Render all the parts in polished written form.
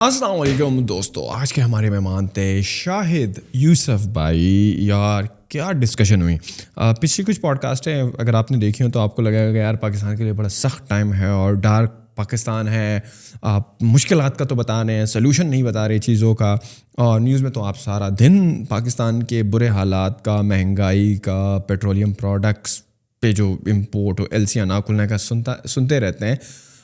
السلام علیکم دوستو، آج کے ہمارے مہمان تھے شاہد یوسف بھائی. یار کیا ڈسکشن ہوئی. پچھلی کچھ پوڈ کاسٹیں اگر آپ نے دیکھی ہوں تو آپ کو لگے گا کہ یار پاکستان کے لیے بڑا سخت ٹائم ہے اور ڈارک پاکستان ہے. آپ مشکلات کا تو بتا رہے ہیں، سلوشن نہیں بتا رہے چیزوں کا. اور نیوز میں تو آپ سارا دن پاکستان کے برے حالات کا، مہنگائی کا، پیٹرولیم پروڈکٹس پہ جو امپورٹ ایل سیاں نہ کھلنے کا سنتے رہتے ہیں.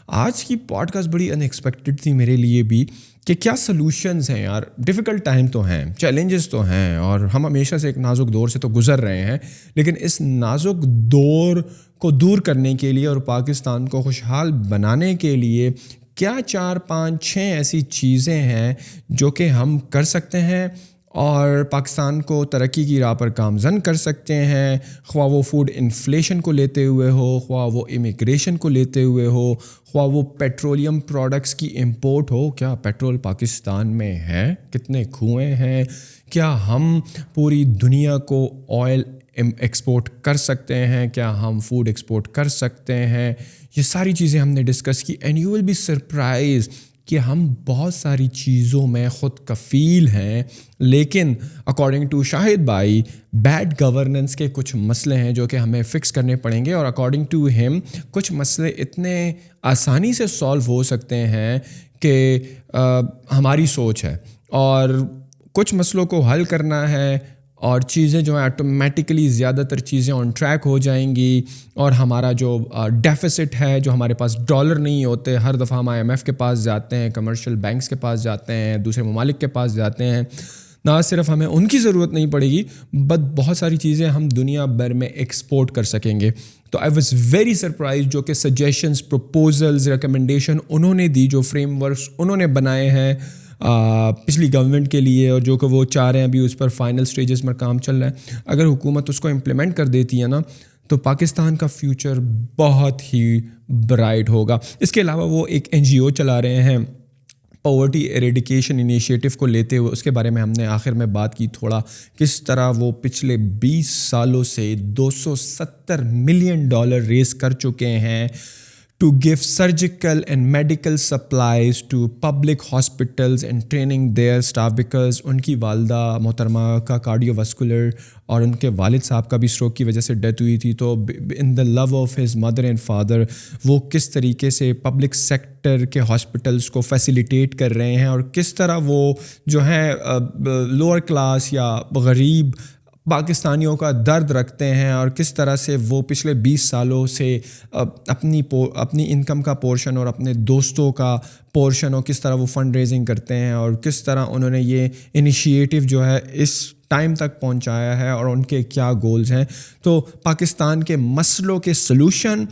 آج کی پوڈ کاسٹ بڑی ان ایکسپیکٹڈ تھی میرے لیے بھی کہ کیا سلوشنز ہیں. یار ڈیفیکلٹ ٹائم تو ہیں، چیلنجز تو ہیں، اور ہم ہمیشہ سے ایک نازک دور سے تو گزر رہے ہیں، لیکن اس نازک دور کو دور کرنے کے لیے اور پاکستان کو خوشحال بنانے کے لیے کیا 4 5 6 ایسی چیزیں ہیں جو کہ ہم کر سکتے ہیں اور پاکستان کو ترقی کی راہ پر گامزن کر سکتے ہیں. خواہ وہ فوڈ انفلیشن کو لیتے ہوئے ہو، خواہ وہ امیگریشن کو لیتے ہوئے ہو، خواہ وہ پیٹرولیم پروڈکٹس کی امپورٹ ہو. کیا پیٹرول پاکستان میں ہے؟ کتنے کنویں ہیں؟ کیا ہم پوری دنیا کو آئل ایکسپورٹ کر سکتے ہیں؟ کیا ہم فوڈ ایکسپورٹ کر سکتے ہیں؟ یہ ساری چیزیں ہم نے ڈسکس کی. And you will be surprised کہ ہم بہت ساری چیزوں میں خود کفیل ہیں، لیکن اکارڈنگ ٹو شاہد بھائی بیڈ گورننس کے کچھ مسئلے ہیں جو کہ ہمیں فکس کرنے پڑیں گے. اور اکارڈنگ ٹو ہم کچھ مسئلے اتنے آسانی سے سالو ہو سکتے ہیں کہ ہماری سوچ ہے، اور کچھ مسئلوں کو حل کرنا ہے اور چیزیں جو ہیں آٹومیٹکلی زیادہ تر چیزیں آن ٹریک ہو جائیں گی. اور ہمارا جو ڈیفیسٹ ہے، جو ہمارے پاس ڈالر نہیں ہوتے، ہر دفعہ ہم IMF کے پاس جاتے ہیں، کمرشل بینکس کے پاس جاتے ہیں، دوسرے ممالک کے پاس جاتے ہیں. نہ صرف ہمیں ان کی ضرورت نہیں پڑے گی بٹ بہت ساری چیزیں ہم دنیا بھر میں ایکسپورٹ کر سکیں گے. تو آئی واز ویری سرپرائز جو کہ سجیشنز، پروپوزلز، ریکمنڈیشن انہوں نے دی، جو فریم ورکس انہوں نے بنائے ہیں پچھلی گورنمنٹ کے لیے، اور جو کہ وہ چاہ رہے ہیں ابھی اس پر فائنل سٹیجز میں کام چل رہا ہے. اگر حکومت اس کو امپلیمنٹ کر دیتی ہے نا تو پاکستان کا فیوچر بہت ہی برائٹ ہوگا. اس کے علاوہ وہ ایک NGO چلا رہے ہیں پاورٹی ایریڈیکیشن انیشیٹو کو لیتے ہوئے. اس کے بارے میں ہم نے آخر میں بات کی تھوڑا، کس طرح وہ پچھلے 20 سالوں سے $270 ملین ریز کر چکے ہیں to give surgical and medical supplies to public hospitals and training their staff, because ان کی والدہ محترمہ کا کارڈیو واسکولر اور ان کے والد صاحب کا بھی اسٹروک کی وجہ سے ڈیتھ ہوئی تھی. تو in the love of his mother and father وہ کس طریقے سے پبلک سیکٹر کے ہاسپٹلس کو فیسیلیٹیٹ کر رہے ہیں، اور کس طرح وہ جو ہیں لوور کلاس یا غریب پاکستانیوں کا درد رکھتے ہیں، اور کس طرح سے وہ پچھلے 20 سالوں سے اپنی انکم کا پورشن اور اپنے دوستوں کا پورشن اور کس طرح وہ فنڈ ریزنگ کرتے ہیں، اور کس طرح انہوں نے یہ انیشیٹو جو ہے اس ٹائم تک پہنچایا ہے، اور ان کے کیا گولز ہیں. تو پاکستان کے مسئلوں کے سلوشن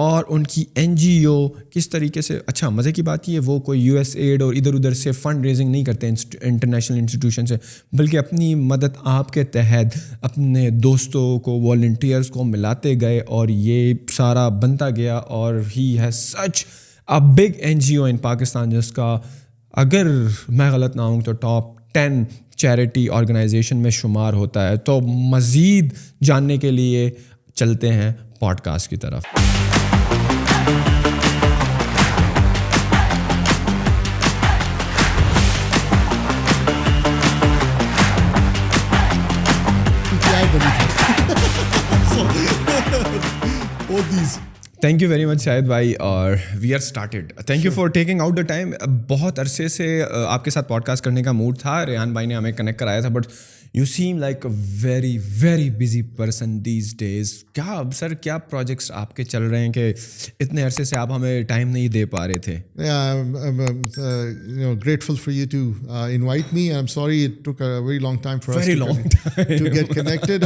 اور ان کی NGO کس طریقے سے. اچھا مزے کی بات یہ وہ کوئی USAID اور ادھر ادھر سے فنڈ ریزنگ نہیں کرتے انٹرنیشنل انسٹیٹیوشن سے، بلکہ اپنی مدد آپ کے تحت اپنے دوستوں کو، والنٹیئرس کو ملاتے گئے، اور یہ سارا بنتا گیا. اور he has such a big NGO ان پاکستان جس کا اگر میں غلط نہ ہوں تو ٹاپ 10 چیریٹی آرگنائزیشن میں شمار ہوتا ہے. تو مزید جاننے کے لیے چلتے ہیں پوڈ کاسٹ کی طرف. Thank you very much Shahid بھائی، اور we are started. Thank you for taking out the time. بہت عرصے سے آپ کے ساتھ پوڈ کاسٹ کرنے کا موڈ تھا، ریحان بھائی نے ہمیں کنیکٹ کرایا تھا، but you seem like a very very busy person these days. کیا سر کیا پروجیکٹس آپ کے چل رہے ہیں کہ اتنے عرصے سے آپ ہمیں ٹائم نہیں دے پا رہے تھے؟ Grateful for you to invite me. I'm sorry it took a very long time for us to get connected.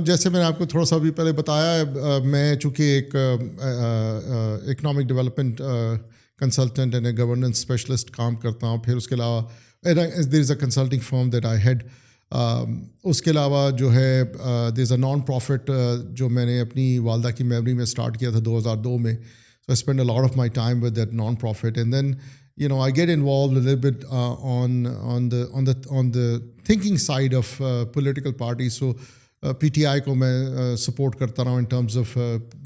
جیسے میں نے آپ کو تھوڑا سا بھی پہلے بتایا، میں چونکہ ایک economic development consultant and a governance specialist کام کرتا ہوں. پھر اس کے علاوہ there is a consulting firm that I head. اس کے علاوہ جو ہے دیر از اے نان پروفٹ جو میں نے اپنی والدہ کی میموری میں اسٹارٹ کیا تھا 2002 میں. So I spend a lot of my time with that non-profit, and then I get involved a little bit on the thinking side of political parties. So P T I کو میں support کرتا رہا ہوں ان terms of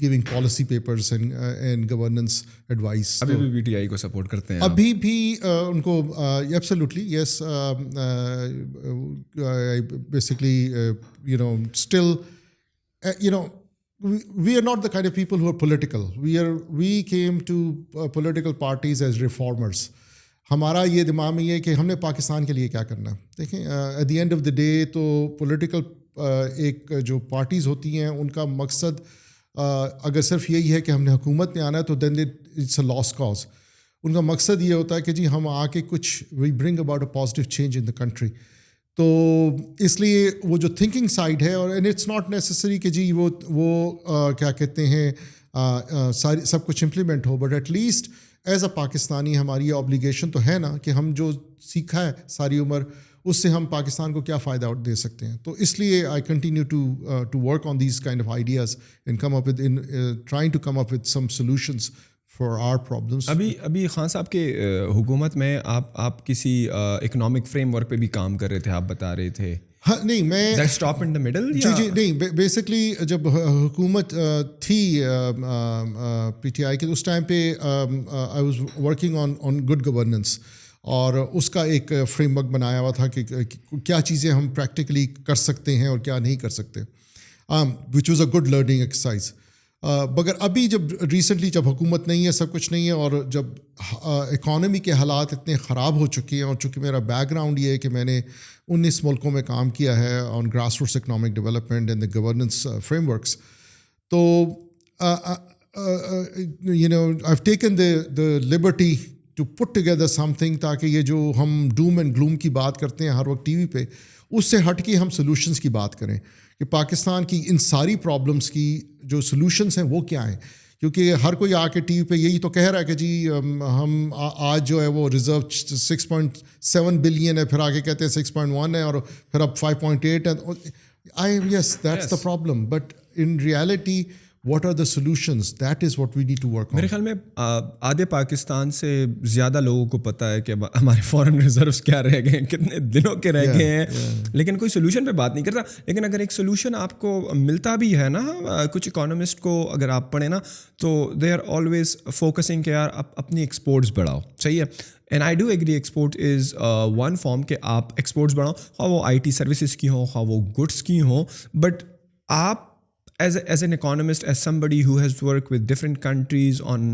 giving policy papers and governance advice. ابھی بھی P T I کو support کرتے ہیں ابھی بھی ان کو absolutely yes, basically you know still you know we are not the kind of people who are political. We came to political parties as reformers. ہمارا یہ دماغ میں یہ ہے کہ ہم نے پاکستان کے لیے کیا کرنا ہے. دیکھیں at the end of the day تو پولیٹیکل ایک جو پارٹیز ہوتی ہیں ان کا مقصد اگر صرف یہی ہے کہ ہم نے حکومت میں آنا ہے تو دین اٹس اے لاس کاز. ان کا مقصد یہ ہوتا ہے کہ جی ہم آ کے کچھ we bring about a positive change in the country. تو اس لیے وہ جو تھنکنگ سائڈ ہے, اور اینڈ اٹس ناٹ نیسسری کہ جی وہ کیا کہتے ہیں ساری سب کچھ امپلیمنٹ ہو, but at least as a Pakistani ہماری یہ آبلیگیشن تو ہے نا کہ ہم جو سیکھا ہے ساری عمر اس سے ہم پاکستان کو کیا فائدہ دے سکتے ہیں. تو اس لیے I continue to work on these kind of ideas and come up with trying to come up with some solutions for our problems. ابھی خان صاحب کے حکومت میں آپ کسی اکنامک فریم ورک پہ بھی کام کر رہے تھے, آپ بتا رہے تے. ہاں نہیں میں اسٹاپ ان دا مڈل. جی نہیں, بیسکلی جب حکومت تھی پی ٹی آئی کی تو اس ٹائم پہ I was working on good governance, اور اس کا ایک فریم ورک بنایا ہوا تھا کہ کیا چیزیں ہم پریکٹیکلی کر سکتے ہیں اور کیا نہیں کر سکتے, which was a good learning exercise. مگر ابھی جب ریسنٹلی جب حکومت نہیں ہے, سب کچھ نہیں ہے, اور جب اکانومی کے حالات اتنے خراب ہو چکے ہیں, اور چونکہ میرا بیک گراؤنڈ یہ ہے کہ میں نے 19 ملکوں میں کام کیا ہے on grass roots economic development and the governance frameworks, تو you know I have taken the liberty to put together something, تاکہ یہ جو ہم ڈوم اینڈ گلوم کی بات کرتے ہیں ہر وقت ٹی وی پہ, اس سے ہٹ کے ہم سولوشنس کی بات کریں کہ پاکستان کی ان ساری پرابلمس کی جو سولوشنس ہیں وہ کیا ہیں. کیونکہ ہر کوئی آ کے ٹی وی پہ یہی تو کہہ رہا ہے کہ جی ہم آج جو ہے وہ ریزرو 6.7 بلین ہے, پھر آگے کہتے ہیں 6.1 ہے, اور پھر اب 5.8 ہے. Yes that's the problem, but in reality what are the solutions, that is what we need to work. میرے خیال میں آدھے پاکستان سے زیادہ لوگوں کو پتہ ہے کہ ہمارے فارن ریزروز کیا رہ گئے ہیں, کتنے دنوں کے رہ گئے ہیں, لیکن کوئی سولوشن پہ بات نہیں کرتا. لیکن اگر ایک سولوشن آپ کو ملتا بھی ہے نا, کچھ اکانومسٹ کو اگر آپ پڑھیں نا تو دے آر آلویز فوکسنگ کہ یار اپنی ایکسپورٹس بڑھاؤ. صحیح ہے, and I do agree export is one form کہ آپ ایکسپورٹس بڑھاؤ, خواہ وہ آئی ٹی سروسز کی ہوں, خواہ وہ گڈس کی ہوں, بٹ آپ as an economist, as somebody who has worked with different countries on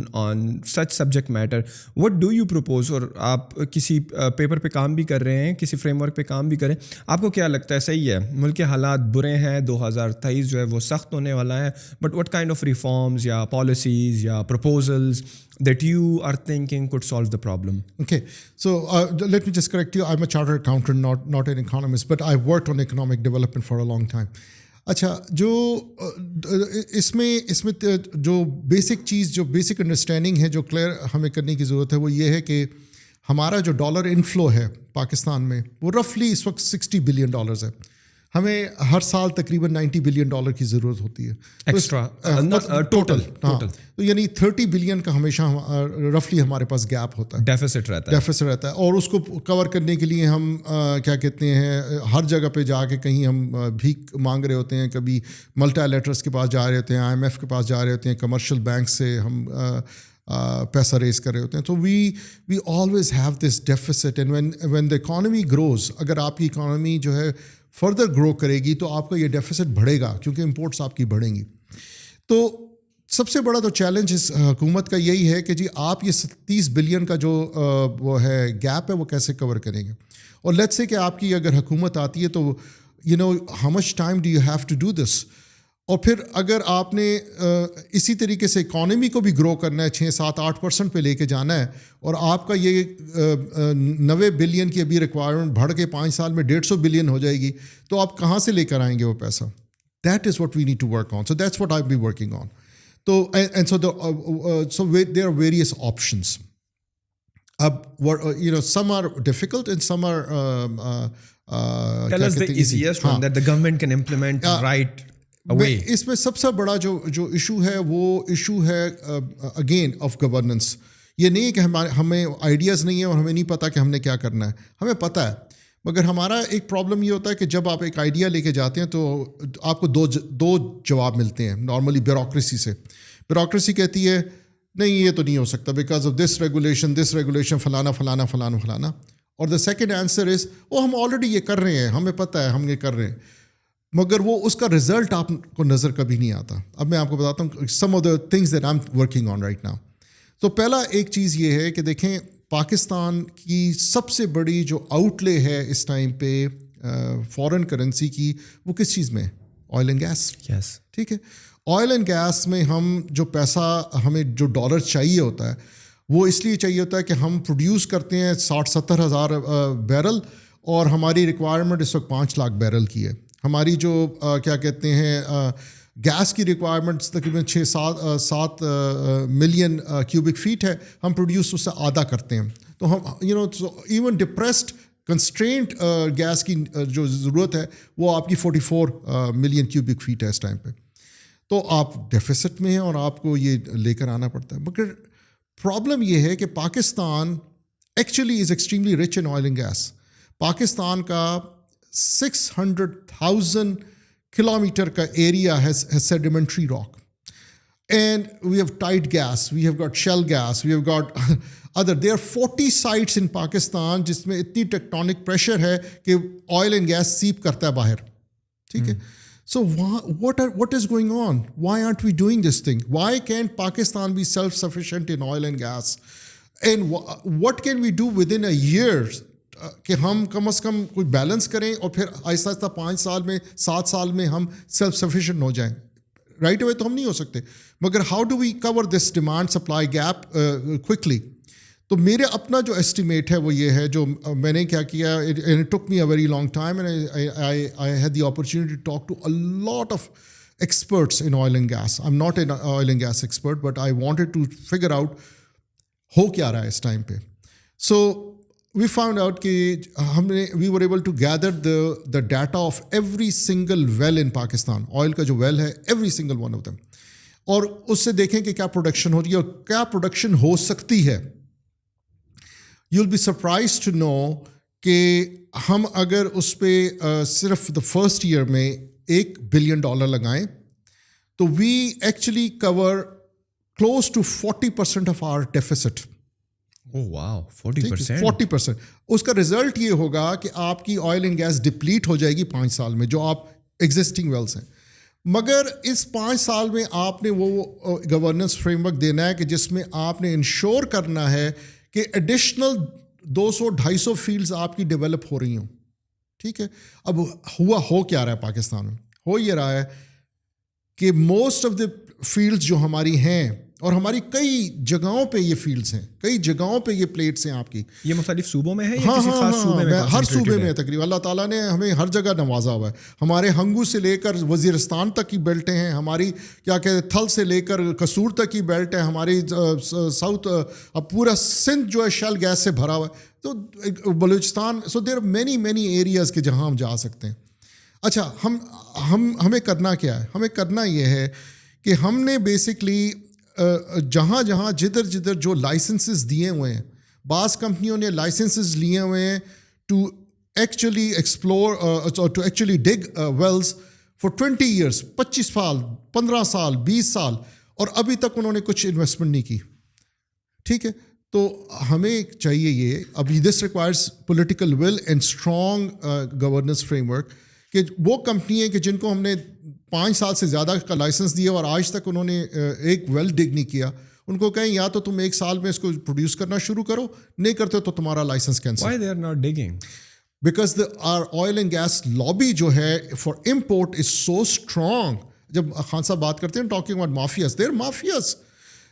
such subject matter, what do you propose? اور آپ کسی پیپر پہ کام بھی کر رہے ہیں, کسی فریم ورک پہ کام بھی کریں, آپ کو کیا لگتا ہے صحیح ہے ملک کے حالات برے ہیں, 2023 جو ہے وہ سخت ہونے والا ہے, but what kind of reforms یا policies یا proposals that you are thinking could solve the problem? Okay, so let me just correct you. I'm a chartered accountant, not an economist, but I've worked on economic development for a long time. اچھا, جو اس میں جو basic چیز, جو basic understanding ہے جو clear ہمیں کرنے کی ضرورت ہے, وہ یہ ہے کہ ہمارا جو ڈالر انفلو ہے پاکستان میں وہ رفلی اس وقت $60 بلین ہے. ہمیں ہر سال تقریباً $90 بلین کی ضرورت ہوتی ہے ایکسٹرا ٹوٹل. تو یعنی 30 بلین کا ہمیشہ رفلی ہمارے پاس گیپ ہوتا ہے, ڈیفیسٹ رہتا ہے, اور اس کو کور کرنے کے لیے ہم کیا کہتے ہیں ہر جگہ پہ جا کے کہیں ہم بھیک مانگ رہے ہوتے ہیں, کبھی ملٹی لیٹرس کے پاس جا رہے ہوتے ہیں, IMF کے پاس جا رہے ہوتے ہیں, کمرشل بینک سے ہم پیسہ ریز کر رہے ہوتے ہیں. تو we always have this deficit, and when the economy grows, اگر آپ کی اکانومی جو ہے فردر گرو کرے گی تو آپ کا یہ ڈیفیسٹ بڑھے گا, کیونکہ امپورٹس آپ کی بڑھیں گی. تو سب سے بڑا تو چیلنج اس حکومت کا یہی ہے کہ جی آپ یہ 30 بلین کا جو وہ ہے گیپ ہے وہ کیسے کور کریں گے. اور لیٹس سے کہ آپ کی اگر حکومت آتی ہے تو you know how much time do you have to do this. اور پھر اگر آپ نے اسی طریقے سے اکانومی کو بھی گرو کرنا ہے, 6-7-8% پہ لے کے جانا ہے, اور آپ کا یہ 90 بلین کی ابھی ریکوائرمنٹ بڑھ کے 5 سال میں 150 بلین ہو جائے گی, تو آپ کہاں سے لے کر آئیں گے وہ پیسہ. That is what we need to work on. So that's what I be working on. تو and so there are various options. اب you know some are difficult and some are tell us the easiest one that the government can implement right away. اس میں سب سے بڑا جو issue ہے وہ issue ہے again of governance. یہ نہیں کہ ہمیں آئیڈیاز نہیں ہیں اور ہمیں نہیں پتہ کہ ہم نے کیا کرنا ہے, ہمیں پتہ ہے, مگر ہمارا ایک پرابلم یہ ہوتا ہے کہ جب آپ ایک آئیڈیا لے کے جاتے ہیں تو آپ کو دو جواب ملتے ہیں نارملی بیوروکریسی سے. بیوروکریسی کہتی ہے نہیں یہ تو نہیں ہو سکتا بیکاز آف دس ریگولیشن فلانا فلانا فلانا فلانا. اور دا سیکنڈ آنسر از وہ ہم آلریڈی یہ کر رہے ہیں, ہمیں پتہ ہے ہم یہ کر رہے ہیں, مگر وہ اس کا رزلٹ آپ کو نظر کبھی نہیں آتا. اب میں آپ کو بتاتا ہوں some of the things that I am working on right now. تو پہلا ایک چیز یہ ہے کہ دیکھیں پاکستان کی سب سے بڑی جو آؤٹ لے ہے اس ٹائم پہ فارن کرنسی کی, وہ کس چیز میں ہے؟ Oil and gas. یس ٹھیک ہے, آئل اینڈ گیس میں ہم جو پیسہ ہمیں جو ڈالر چاہیے ہوتا ہے وہ اس لیے چاہیے ہوتا ہے کہ ہم پروڈیوس کرتے ہیں 60-70 ہزار بیرل اور ہماری ریکوائرمنٹ اس وقت 5 لاکھ بیرل کی ہے. ہماری جو کیا کہتے ہیں گیس کی ریکوائرمنٹس تقریباً 6-7 ملین کیوبک فیٹ ہے, ہم پروڈیوس اس سے آدھا کرتے ہیں. تو ہم ایون ڈپریسڈ کنسٹرینٹ گیس کی جو ضرورت ہے وہ آپ کی 44 ملین کیوبک فیٹ ہے اس ٹائم پہ. تو آپ ڈیفیسٹ میں ہیں اور آپ کو یہ لے کر آنا پڑتا ہے. مگر پرابلم یہ ہے کہ Pakistan actually is extremely rich in oil and gas. Pakistan کا 600,000 kilometer کا area has sedimentary rock, and we have tight gas, we have got shale gas, we have got there are 40 sites in Pakistan جس میں اتنی tectonic pressure ہے کہ oil and gas سیپ کرتا ہے باہر. ٹھیک ہے, so what is going on? Why aren't we doing this thing? Why can't Pakistan be self-sufficient in oil and gas? And what can we do within a year کہ ہم کم از کم کچھ balance کریں اور پھر آہستہ آہستہ 5 سال میں 7 سال میں ہم سیلف سفیشینٹ ہو جائیں. رائٹ اوے تو ہم نہیں ہو سکتے, مگر how do we cover this demand supply gap quickly. تو میرے اپنا جو ایسٹیمیٹ ہے وہ یہ ہے, جو میں نے کیا کیا, it took me a very long time and I had the opportunity to talk to a lot of experts in oil and gas. I am not an oil and gas expert but I wanted to figure out ہو کیا رہا ہے اس time پہ. سو we found out کہ we were able to gather the data of every single well in Pakistan. Oil کا جو well ہے, every single one of them. اور اس سے دیکھیں کہ کیا پروڈکشن ہو رہی ہے اور کیا پروڈکشن ہو سکتی ہے. You'll be surprised to know کہ ہم اگر اس پہ صرف the first year میں $1 billion لگائیں تو we actually cover close to 40% of our deficit. Oh wow, 40%. 40%. اس کا رزلٹ یہ ہوگا کہ آپ کی آئل اینڈ گیس ڈپلیٹ ہو جائے گی 5 سال میں, جو آپ ایگزسٹنگ ویلس ہیں. مگر اس 5 سال میں آپ نے وہ گورننس فریم ورک دینا ہے کہ جس میں آپ نے انشور کرنا ہے کہ ایڈیشنل 200-250 فیلڈز آپ کی ڈیولپ ہو رہی ہوں. ٹھیک ہے, اب ہو کیا رہا ہے پاکستان میں؟ ہو یہ رہا ہے کہ موسٹ آف دا فیلڈز جو ہماری ہیں, اور ہماری کئی جگہوں پہ یہ فیلڈز ہیں, کئی جگہوں پہ یہ پلیٹس ہیں آپ کی. یہ مختلف صوبوں میں ہے یا کسی خاص صوبے میں؟ ہر صوبے میں تقریباً اللہ تعالیٰ نے ہمیں ہر جگہ نوازا ہوا ہے. ہمارے ہنگو سے لے کر وزیرستان تک کی بیلٹیں ہیں, ہماری کیا کہتے ہیں تھل سے لے کر قصور تک کی بیلٹ ہے, ہماری ساؤتھ اب پورا سندھ جو ہے شیل گیس سے بھرا ہوا ہے, تو بلوچستان. سو دیر آر مینی ایریاز کے جہاں ہم جا سکتے ہیں. اچھا, ہمیں کرنا کیا ہے؟ ہمیں کرنا یہ ہے کہ ہم نے بیسکلی جہاں جدھر جو لائسنسز دیے ہوئے ہیں, بعض کمپنیوں نے لائسنسز لیے ہوئے ہیں to actually explore to actually dig wells for 20 years, 25 سال, 15 سال, 20 سال, اور ابھی تک انہوں نے کچھ انویسٹمنٹ نہیں کی. ٹھیک ہے, تو ہمیں چاہیے یہ, ابھی this requires political will end strong governance frame work, کہ وہ کمپنی ہیں کہ جن کو ہم نے 5 سال سے زیادہ کا لائسنس دیا اور آج تک انہوں نے ایک ویل ڈگ نہیں کیا, ان کو کہیں یا تو تم 1 سال میں اس کو پروڈیوس کرنا شروع کرو, نہیں کرتے تو تمہارا license cancel. Why they are not digging? Because our oil and gas lobby جو ہے for import is so strong. جب خان صاحب بات کرتے ہیں talking about mafias, they're mafias.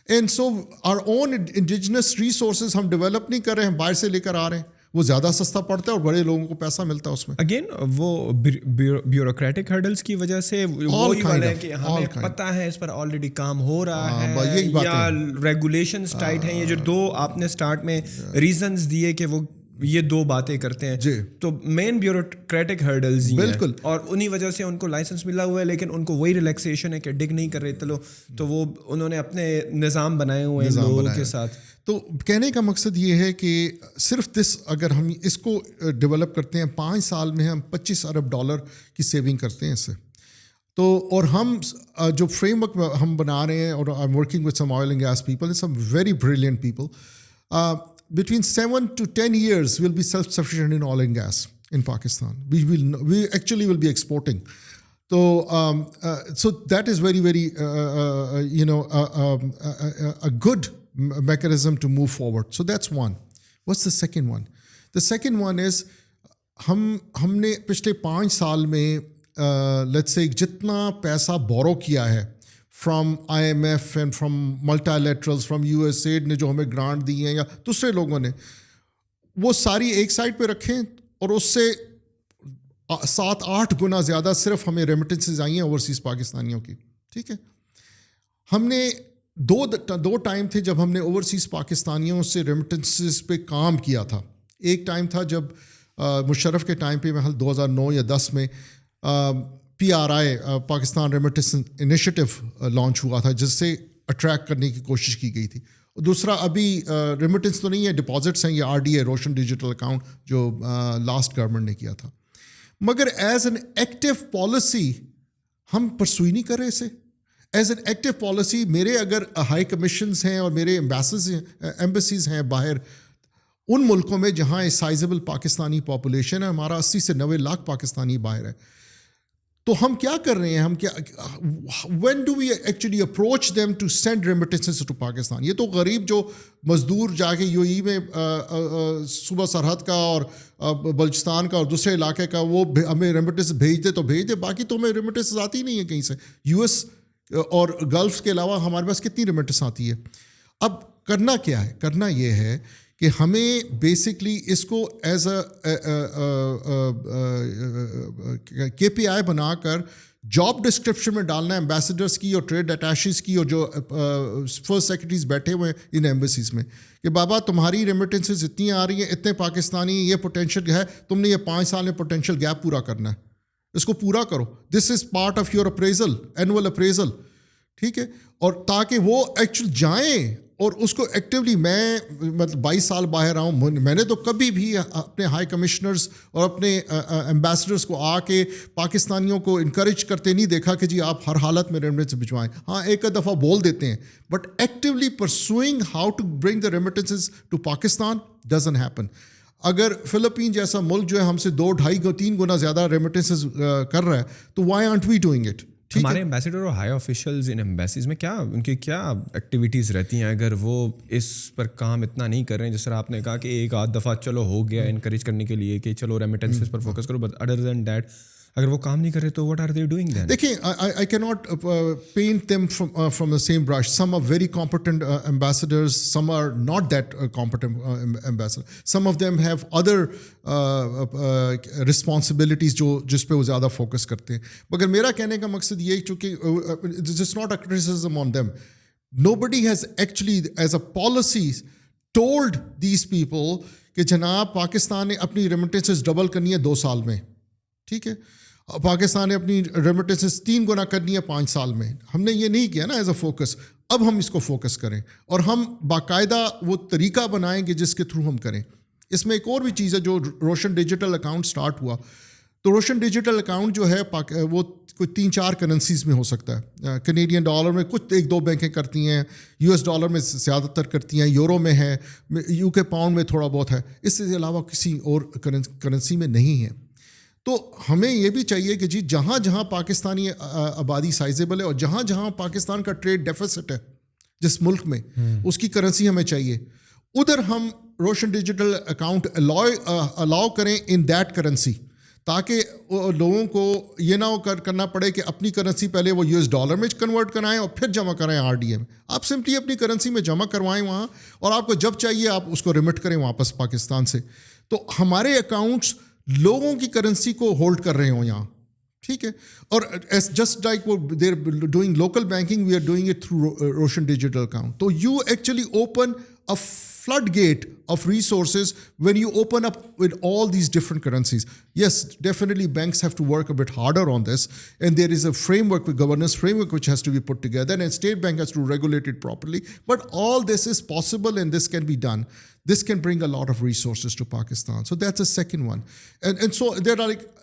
And so our own indigenous resources ہم ڈیولپ نہیں کر رہے ہیں, باہر سے لے کر آ رہے ہیں, وہ زیادہ سستا پڑتا ہے اور بڑے لوگوں کو پیسہ ملتا ہے اس میں. اگین وہ بیوروکریٹک ہرڈلس کی وجہ سے وہی والا ہے کہ ہمیں پتہ ہے اس پر آلریڈی کام ہو رہا ہے, یا ریگولیشنز ٹائٹ ہیں. یہ جو 2 آپ نے سٹارٹ میں ریزنز دیے کہ وہ یہ دو باتیں کرتے ہیں جی. تو مین بیوروکریٹک ہرڈلز ہی بالکل. ہیں اور انہی وجہ سے ان کو لائسنس ملا ہوا ہے لیکن ان کو وہی ریلیکسیشن ہے کہ ڈگ نہیں کر رہے تو وہ انہوں نے اپنے نظام بنائے ہوئے ہیں لوگوں کے ساتھ. تو کہنے کا مقصد یہ ہے کہ صرف اگر ہم اس کو ڈیولپ کرتے ہیں 5 سال میں ہم $25 ارب کی سیونگ کرتے ہیں اس سے. تو اور ہم جو فریم ورک ہم بنا رہے ہیں اور I am working with some oil and gas people some very brilliant people between 7 to 10 years we'll be self-sufficient in oil and gas in Pakistan. We actually will be exporting. So that is very, very, a good mechanism to move forward. So that's one. What's the second one? The second one is ہم نے پچھلے 5 سال میں let's say جتنا پیسہ borrow کیا ہے from IMF and from multilaterals from USAID نے جو ہمیں گرانٹ دی ہیں یا دوسرے لوگوں نے, وہ ساری ایک سائڈ پہ رکھیں اور اس سے 7-8 گنا زیادہ صرف ہمیں ریمیٹنسز آئی ہیں اوورسیز پاکستانیوں کی. ٹھیک ہے, ہم نے دو ٹائم تھے جب ہم نے اوورسیز پاکستانیوں سے ریمیٹنسز پہ کام کیا تھا. ایک ٹائم تھا جب مشرف کے ٹائم پہ محل 2009 یا 10 میں PRI Pakistan remittance initiative launch ہوا تھا جس سے اٹریکٹ کرنے کی کوشش کی گئی تھی. دوسرا ابھی ریمیٹنس تو نہیں ہے, ڈپازٹس ہیں, یہ RDA روشن ڈیجیٹل اکاؤنٹ جو لاسٹ گورنمنٹ نے کیا تھا. مگر ایز این ایکٹیو پالیسی ہم پرسوئی نہیں کر رہے اسے. ایز این ایکٹیو پالیسی میرے اگر ہائی کمیشنز ہیں اور میرے ایمبیسیز ہیں باہر ان ملکوں میں جہاں سائزبل پاکستانی پاپولیشن ہے, ہمارا 80 سے 90 لاکھ پاکستانی باہر ہے, تو ہم کیا کر رہے ہیں, ہم کیا when do we actually approach them to send remittances to Pakistan. یہ تو غریب جو مزدور جا کے UAE میں صوبہ سرحد کا اور بلوچستان کا اور دوسرے علاقے کا وہ ہمیں ریمیٹنس بھیج دے تو بھیج دے, باقی تو ہمیں ریمیٹنس آتی ہی نہیں ہے کہیں سے. US اور گلف کے علاوہ ہمارے پاس کتنی ریمیٹنس آتی ہے. اب کرنا کیا ہے, کرنا یہ ہے کہ ہمیں بیسکلی اس کو ایز اے KPI بنا کر جاب ڈسکرپشن میں ڈالنا ہے ایمبیسڈرس کی اور ٹریڈ اٹیشیز کی اور جو فرسٹ سیکرٹریز بیٹھے ہوئے ہیں ان ایمبیسیز میں کہ بابا تمہاری ریمیٹنسز اتنی آ رہی ہیں, اتنے پاکستانی, یہ پوٹینشیل ہے, تم نے یہ 5 سال میں پوٹینشیل گیپ پورا کرنا ہے, اس کو پورا کرو. This is part of your appraisal, annual appraisal. ٹھیک ہے, اور تاکہ وہ ایکچولی جائیں اور اس کو ایکٹیولی, میں مطلب 22 سال باہر رہا ہوں, میں نے تو کبھی بھی اپنے ہائی کمشنرز اور اپنے ایمبیسڈرز کو آ کے پاکستانیوں کو انکریج کرتے نہیں دیکھا کہ جی آپ ہر حالت میں ریمیٹنس بھجوائیں. ہاں ایک دفعہ بول دیتے ہیں, but actually pursuing how to bring the remittances to Pakistan doesn't happen. اگر فلپین جیسا ملک جو ہے ہم سے 2, 2.5, 3 گنا زیادہ ریمیٹنسز کر رہا ہے تو why aren't we doing it. ہمارے ایمبیسڈر اور ہائی آفیشلز ان ایمبیسیز میں کیا ان کی کیا ایکٹیویٹیز رہتی ہیں اگر وہ اس پر کام اتنا نہیں کر رہے ہیں؟ جس طرح آپ نے کہا کہ ایک آدھ دفعہ چلو ہو گیا انکریج کرنے کے لیے کہ چلو ریمیٹنسز پر فوکس کرو, بٹ ادر دین دیٹ اگر وہ کام نہیں کر رہے تو what are they doing then? دیکھیں, آئی کی not paint them from the same brush. Some are very competent ambassadors, some are not that competent ambassador, some of them have other responsibilities جس پہ وہ زیادہ فوکس کرتے ہیں. مگر میرا کہنے کا مقصد یہ, چونکہ this is not a criticism on them, nobody has actually as a policy told these people کہ جناب پاکستان نے اپنی ریمیٹنسز ڈبل کرنی ہے 2 سال میں. ٹھیک ہے, پاکستان نے اپنی ریمیٹنسز 3 گنا کرنی ہے 5 سال میں. ہم نے یہ نہیں کیا نا ایز اے فوکس. اب ہم اس کو فوکس کریں اور ہم باقاعدہ وہ طریقہ بنائیں گے جس کے تھرو ہم کریں. اس میں ایک اور بھی چیز ہے, جو روشن ڈیجیٹل اکاؤنٹ سٹارٹ ہوا, تو روشن ڈیجیٹل اکاؤنٹ جو ہے وہ کوئی 3-4 کرنسیز میں ہو سکتا ہے. کینیڈین ڈالر میں کچھ 1-2 بینکیں کرتی ہیں, US ڈالر میں زیادہ تر کرتی ہیں, یورو میں ہے, UK پاؤنڈ میں تھوڑا بہت ہے, اس سے علاوہ کسی اور کرنسی میں نہیں ہے. تو ہمیں یہ بھی چاہیے کہ جی جہاں جہاں پاکستانی آبادی سائزیبل ہے اور جہاں جہاں پاکستان کا ٹریڈ ڈیفیسٹ ہے جس ملک میں, اس کی کرنسی ہمیں چاہیے, ادھر ہم روشن ڈیجیٹل اکاؤنٹ الاؤ کریں ان دیٹ کرنسی, تاکہ لوگوں کو یہ نہ کرنا پڑے کہ اپنی کرنسی پہلے وہ US ڈالر میں کنورٹ کرائیں اور پھر جمع کرائیں RDA میں. آپ سمپلی اپنی کرنسی میں جمع کروائیں وہاں, اور آپ کو جب چاہیے آپ اس کو ریمٹ کریں واپس پاکستان سے. تو ہمارے اکاؤنٹس لوگوں کی کرنسی کو ہولڈ کر رہے ہوں یہاں. ٹھیک ہے, اور just like they're doing local banking, we are doing it through Roshan digital account. تو you actually open a floodgate of resources when you open up with all these different currencies. Yes, definitely banks have to work a bit harder on this, and there is a framework, a governance framework which has to be put together, and State Bank has to regulate it properly. But all this is possible and this can be done. This can bring a lot of resources to Pakistan. So that's the second one. And so there are like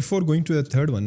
Before going to the third one,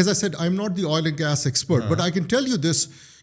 As I said, I'm not the oil and gas expert, but I can tell you this,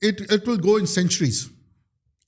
it will go in centuries.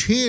6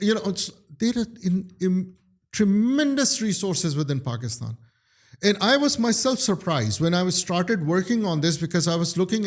there are tremendous resources within Pakistan. And I was myself surprised when I started working on this, because I was looking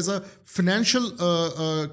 as a financial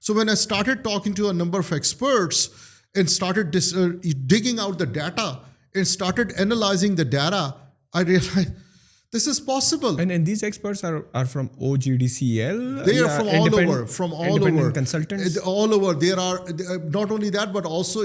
So when I started talking to a number of experts and started digging out the data and started analyzing the data, I realized this is possible. And these experts are from OGDCL? They are from all over. Independent consultants? All over. There are, not only that, but also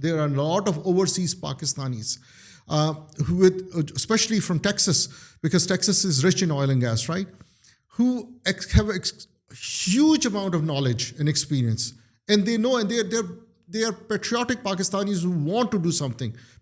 there are a lot of overseas Pakistanis, especially from Texas, because Texas is rich in oil and gas, right? Who have huge amount of knowledge and experience, and they know, and they are patriotic Pakistanis who want to do something.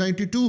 92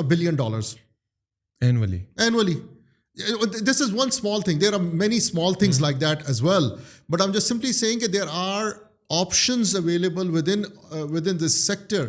$1 billion annually. This is one small thing. There are many small things like that as well. But I'm just simply saying that there are options available within this sector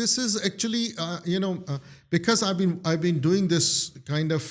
This is actually because I've been doing this kind of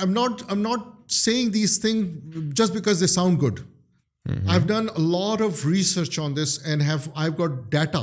I'm not saying these things just because they sound good. I've done a lot of research on this and I've got data.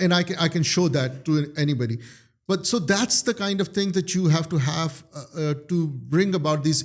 and I can show that to anybody. But so that's the kind of thing that you have to bring about these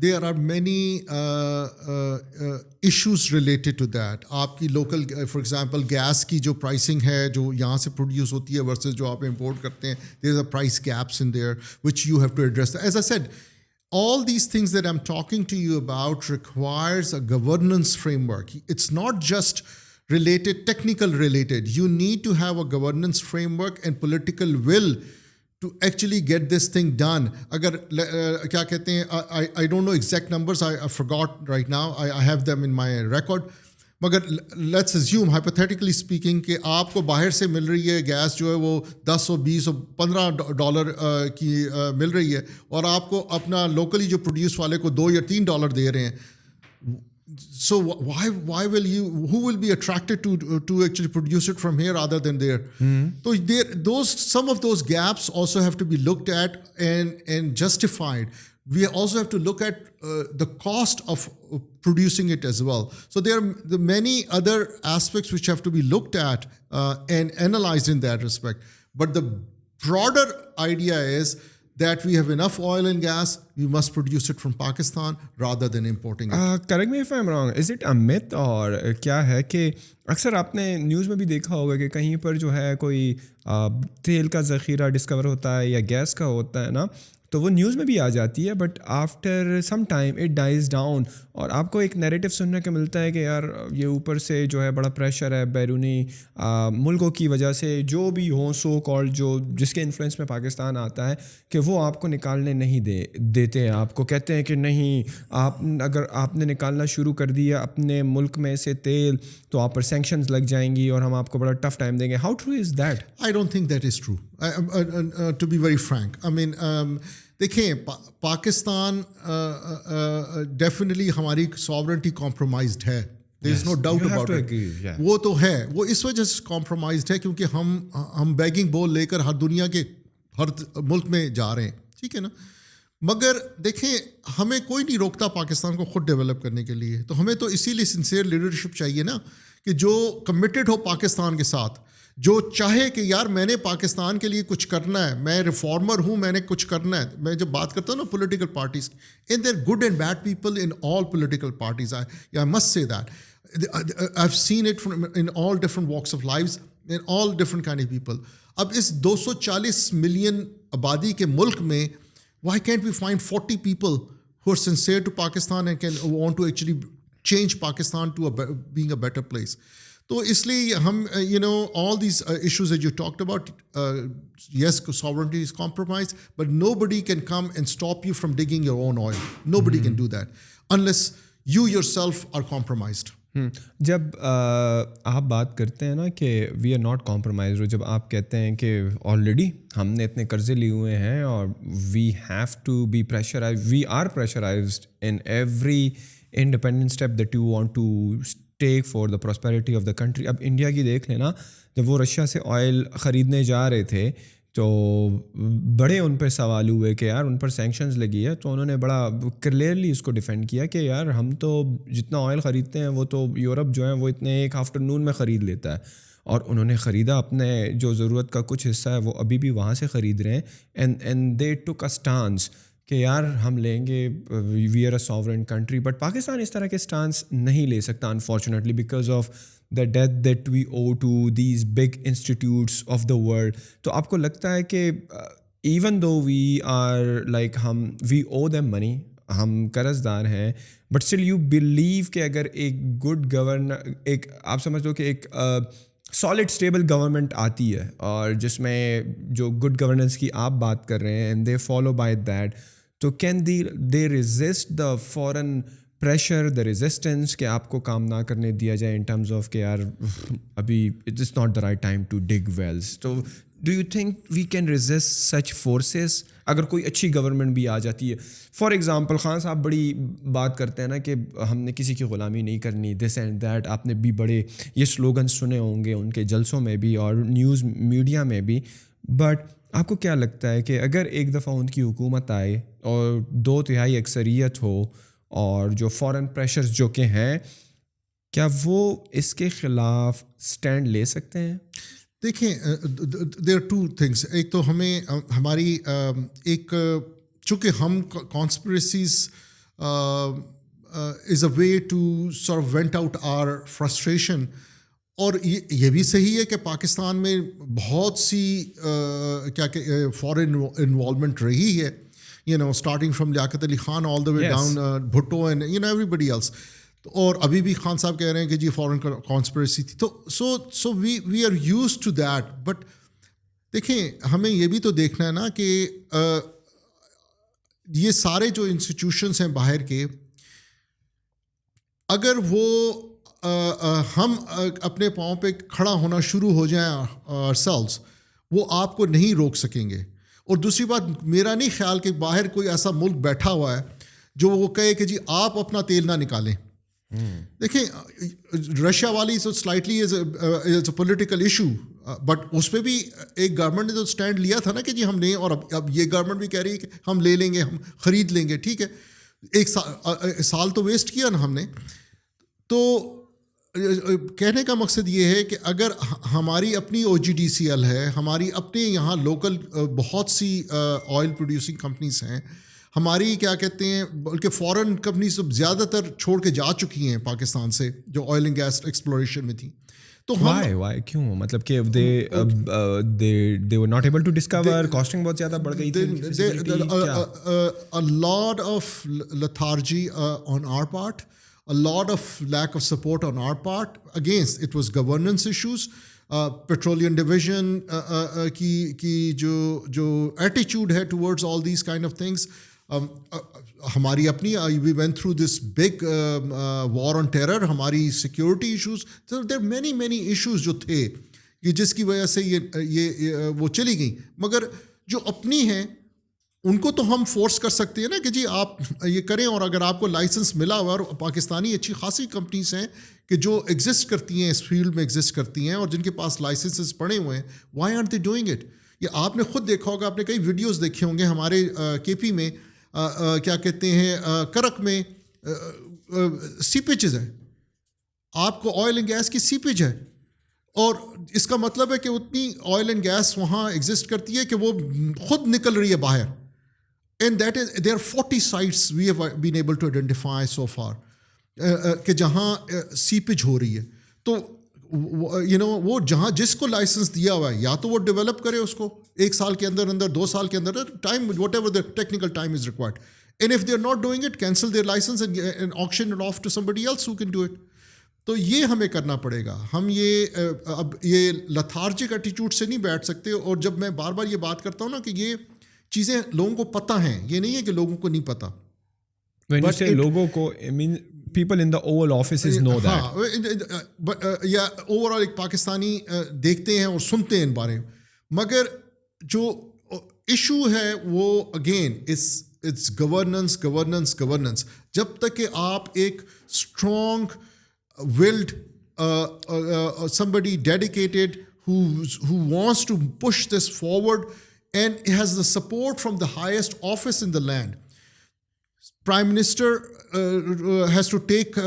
there are many issues related to that. آپ کی local for example gas کی جو pricing ہے جو یہاں سے produce ہوتی ہے ورسز جو آپ امپورٹ کرتے ہیں, there is a price gaps in there which you have to address. As I said, all these things that I'm talking to you about requires a governance framework. It's not just related, technical related. You need to have a governance framework and political will to actually get this thing done. اگر کیا کہتے ہیں, I don't know exact numbers, I forgot right now, I have them in my record, مگر let's assume hypothetically speaking کہ آپ کو باہر سے مل رہی ہے گیس جو ہے وہ $10 اور $20 اور $15 کی مل رہی ہے, اور آپ کو اپنا لوکلی جو پروڈیوس والے کو $2 یا $3 دے رہے ہیں. So why will you, who will be attracted to actually produce it from here rather than there? So some of those gaps also have to be looked at and justified. We also have to look at the cost of producing it as well. So there are many other aspects which have to be looked at and analyzed in that respect. But the broader idea is that we have enough oil and gas, we must produce it from Pakistan rather than importing it. Correct me if I'm wrong, is it a myth اور کیا ہے کہ اکثر آپ نے news میں بھی دیکھا ہوگا کہ کہیں پر جو ہے کوئی تیل کا ذخیرہ ڈسکور ہوتا ہے یا گیس کا ہوتا ہے نا, تو وہ نیوز میں بھی آ جاتی ہے, but after some time it dies down, اور آپ کو ایک نیریٹو سننے کو ملتا ہے کہ یار یہ اوپر سے جو ہے بڑا پریشر ہے بیرونی ملکوں کی وجہ سے, جو بھی ہوں سو کالڈ جو جس کے انفلوئنس میں پاکستان آتا ہے, کہ وہ آپ کو نکالنے نہیں دیتے ہیں. آپ کو کہتے ہیں کہ نہیں, آپ اگر آپ نے نکالنا شروع کر دیا اپنے ملک میں سے تیل تو آپ پر سینکشنز لگ جائیں گی اور ہم آپ کو بڑا ٹف ٹائم دیں گے. How true is that? I don't think that is true. To be very frank, I mean, دیکھیں پاکستان ڈیفینیٹلی ہماری ساورنٹی کمپرومائزڈ ہے, there is no doubt about it. وہ تو ہے, وہ اس وجہ سے کمپرومائزڈ ہے کیونکہ ہم بیگنگ بول لے کر ہر دنیا کے ہر ملک میں جا رہے ہیں, ٹھیک ہے نا. مگر دیکھیں ہمیں کوئی نہیں روکتا پاکستان کو خود ڈیولپ کرنے کے لیے, تو ہمیں تو اسی لیے سنسیئر لیڈرشپ چاہیے نا, کہ جو کمیٹڈ ہو پاکستان کے ساتھ, جو چاہے کہ یار میں نے پاکستان کے لیے کچھ کرنا ہے, میں ریفارمر ہوں, میں نے کچھ کرنا ہے. میں جب بات کرتا ہوں نا political parties, and there good and bad people in all political parties, I must سے that I have seen it in all different walks of lives, in all different kind of people. اب اس 240 million آبادی کے ملک میں why can't we find 40 people who are sincere to Pakistan and want to actually change Pakistan to being a better place? تو اس لیے ہم all these issues that you talked about, yes, sovereignty is compromised, but nobody can come and stop you from digging your own oil. Nobody can do that unless you yourself are compromised. جب آپ بات کرتے ہیں نا کہ we are not compromise, جب آپ کہتے ہیں کہ آلریڈی ہم نے اتنے قرضے لیے ہوئے ہیں اور we have to be pressurize, we are pressurized in every independent step that you want to take for the prosperity of the country. اب انڈیا کی دیکھ لینا, جب وہ رشیا سے آئل خریدنے جا رہے تھے تو بڑے ان پہ سوال ہوئے کہ یار ان پر سینکشنز لگی ہے, تو انہوں نے بڑا کلیئرلی اس کو ڈیفینڈ کیا کہ یار ہم تو جتنا آئل خریدتے ہیں وہ تو یورپ جو ہے وہ اتنے ایک آفٹرنون میں خرید لیتا ہے, اور انہوں نے خریدا اپنے جو ضرورت کا کچھ حصہ ہے وہ ابھی بھی وہاں سے خرید رہے ہیں. And they tick a stance کہ یار ہم لیں گے, we are a sovereign country. But Pakistan اس طرح کے اسٹانس نہیں لے سکتا unfortunately because of the debt that we owe to these big institutes of the world. تو آپ کو لگتا ہے کہ even though we are like we owe them money, ہم قرض دار ہیں, but still you believe کہ اگر ایک good governor, ایک آپ سمجھ لو کہ ایک solid stable government آتی ہے اور جس میں جو good governance کی آپ بات کر رہے ہیں and they follow by that, تو can they resist the foreign pressure, the resistance کہ آپ کو کام نہ کرنے دیا جائے ان ٹرمز آف کہ یار ابھی it is not the right time to dig wells. تو do you think we can resist such forces اگر کوئی اچھی گورنمنٹ بھی آ جاتی ہے؟ فار ایگزامپل خان صاحب بڑی بات کرتے ہیں نا کہ ہم نے کسی کی غلامی نہیں کرنی, دس اینڈ دیٹ. آپ نے بھی بڑے یہ سلوگن سنے ہوں گے ان کے جلسوں میں بھی اور نیوز میڈیا میں بھی. بٹ آپ کو کیا لگتا ہے کہ اگر ایک دفعہ ان کی حکومت آئے اور 2/3 اکثریت ہو اور جو فورن پریشرز جو کہ ہیں, کیا وہ اس کے خلاف سٹینڈ لے سکتے ہیں؟ دیکھیں دیر آر 2 تھنگس. ایک تو ہمیں ہماری ایک چونکہ ہم conspiracies is a way to sort of vent out our frustration. اور یہ بھی صحیح ہے کہ پاکستان میں بہت سی کیا کہ فارن انوالومنٹ رہی ہے, starting from Liaquat Ali Khan all the way down Bhutto and everybody else, اور ابھی بھی خان صاحب کہہ رہے ہیں کہ جی فارن کانسپریسی تھی. تو so we are used to that. But دیکھیں ہمیں یہ بھی تو دیکھنا ہے نا کہ یہ سارے جو انسٹیٹیوشنس ہیں باہر کے, اگر وہ ہم اپنے پاؤں پہ کھڑا ہونا شروع ہو جائیں ourselves, وہ آپ کو نہیں روک سکیں گے. اور دوسری بات, میرا نہیں خیال کہ باہر کوئی ایسا ملک بیٹھا ہوا ہے جو وہ کہے کہ جی آپ اپنا تیل نہ نکالیں. دیکھیں رشیا والی تو slightly is a political issue, but اس پہ بھی ایک گورنمنٹ نے تو اسٹینڈ لیا تھا نا کہ جی ہم لیں, اور اب یہ گورنمنٹ بھی کہہ رہی ہے کہ ہم لے لیں گے, ہم خرید لیں گے. ٹھیک ہے, ایک سال تو ویسٹ کیا نا ہم نے. تو کہنے کا مقصد یہ ہے کہ اگر ہماری اپنی OGDCL ہے, ہماری اپنے یہاں لوکل بہت سی آئل پروڈیوسنگ کمپنیز ہیں, ہماری کیا کہتے ہیں بلکہ فورن کمپنیز زیادہ تر چھوڑ کے جا چکی ہیں پاکستان سے جو آئل اینڈ گیس ایکسپلوریشن میں تھی. تو why کیوں, مطلب کہ they were not able to discover, costing بہت زیادہ بڑھ گئی تھی, a lot of lethargy on our part, a lot of lack of support on our part. Against it was governance issues, petroleum division کی جو attitude ہے towards all these kind of things. ہماری اپنی we went through this big war on terror, ہماری security issues. So there are many issues جو تھے کہ جس کی وجہ سے یہ وہ چلی گئیں. مگر جو اپنی ہیں ان کو تو ہم فورس کر سکتے ہیں نا کہ جی آپ یہ کریں, اور اگر آپ کو لائسنس ملا ہوا, اور پاکستانی اچھی خاصی کمپنیز ہیں کہ جو ایگزسٹ کرتی ہیں اس فیلڈ میں ایگزسٹ کرتی ہیں, اور جن کے پاس لائسنسز پڑے ہوئے ہیں, why aren't they doing it. یہ آپ نے خود دیکھا ہوگا, آپ نے کئی ویڈیوز دیکھے ہوں گے ہمارے KP میں کیا کہتے ہیں کرک میں سیپیجز ہے, آپ کو آئل اینڈ گیس کی سیپیج ہے, اور اس کا مطلب ہے کہ اتنی آئل اینڈ گیس وہاں ایگزسٹ کرتی ہے کہ وہ خود نکل رہی ہے باہر. And that is, there are 40 sites we have been able to identify so far کہ جہاں سیپیج ہو رہی ہے. تو وہ جہاں جس کو لائسنس دیا ہوا ہے, یا تو وہ ڈیولپ کرے اس کو 1 سال کے اندر 2 سال کے اندر, time whatever the technical time is required. And if they are not doing it, cancel their licence and auction it off to somebody else who can do it. تو یہ ہمیں کرنا پڑے گا. ہم اب یہ لتھارجک ایٹیٹیوڈ سے نہیں بیٹھ سکتے. اور جب میں بار بار یہ بات کرتا ہوں نا کہ یہ چیزیں لوگوں کو پتہ ہیں, یہ نہیں ہے کہ لوگوں کو نہیں پتہ. When you say لوگوں کو, I mean people in the Oval Offices know that. یا اوور آل ایک پاکستانی دیکھتے ہیں اور سنتے ہیں ان بارے میں. مگر جو ایشو ہے وہ اگین اٹس گورننس. جب تک کہ آپ ایک strong willed somebody dedicated who wants to push this forward and has the support from the highest office in the land. Prime Minister has to take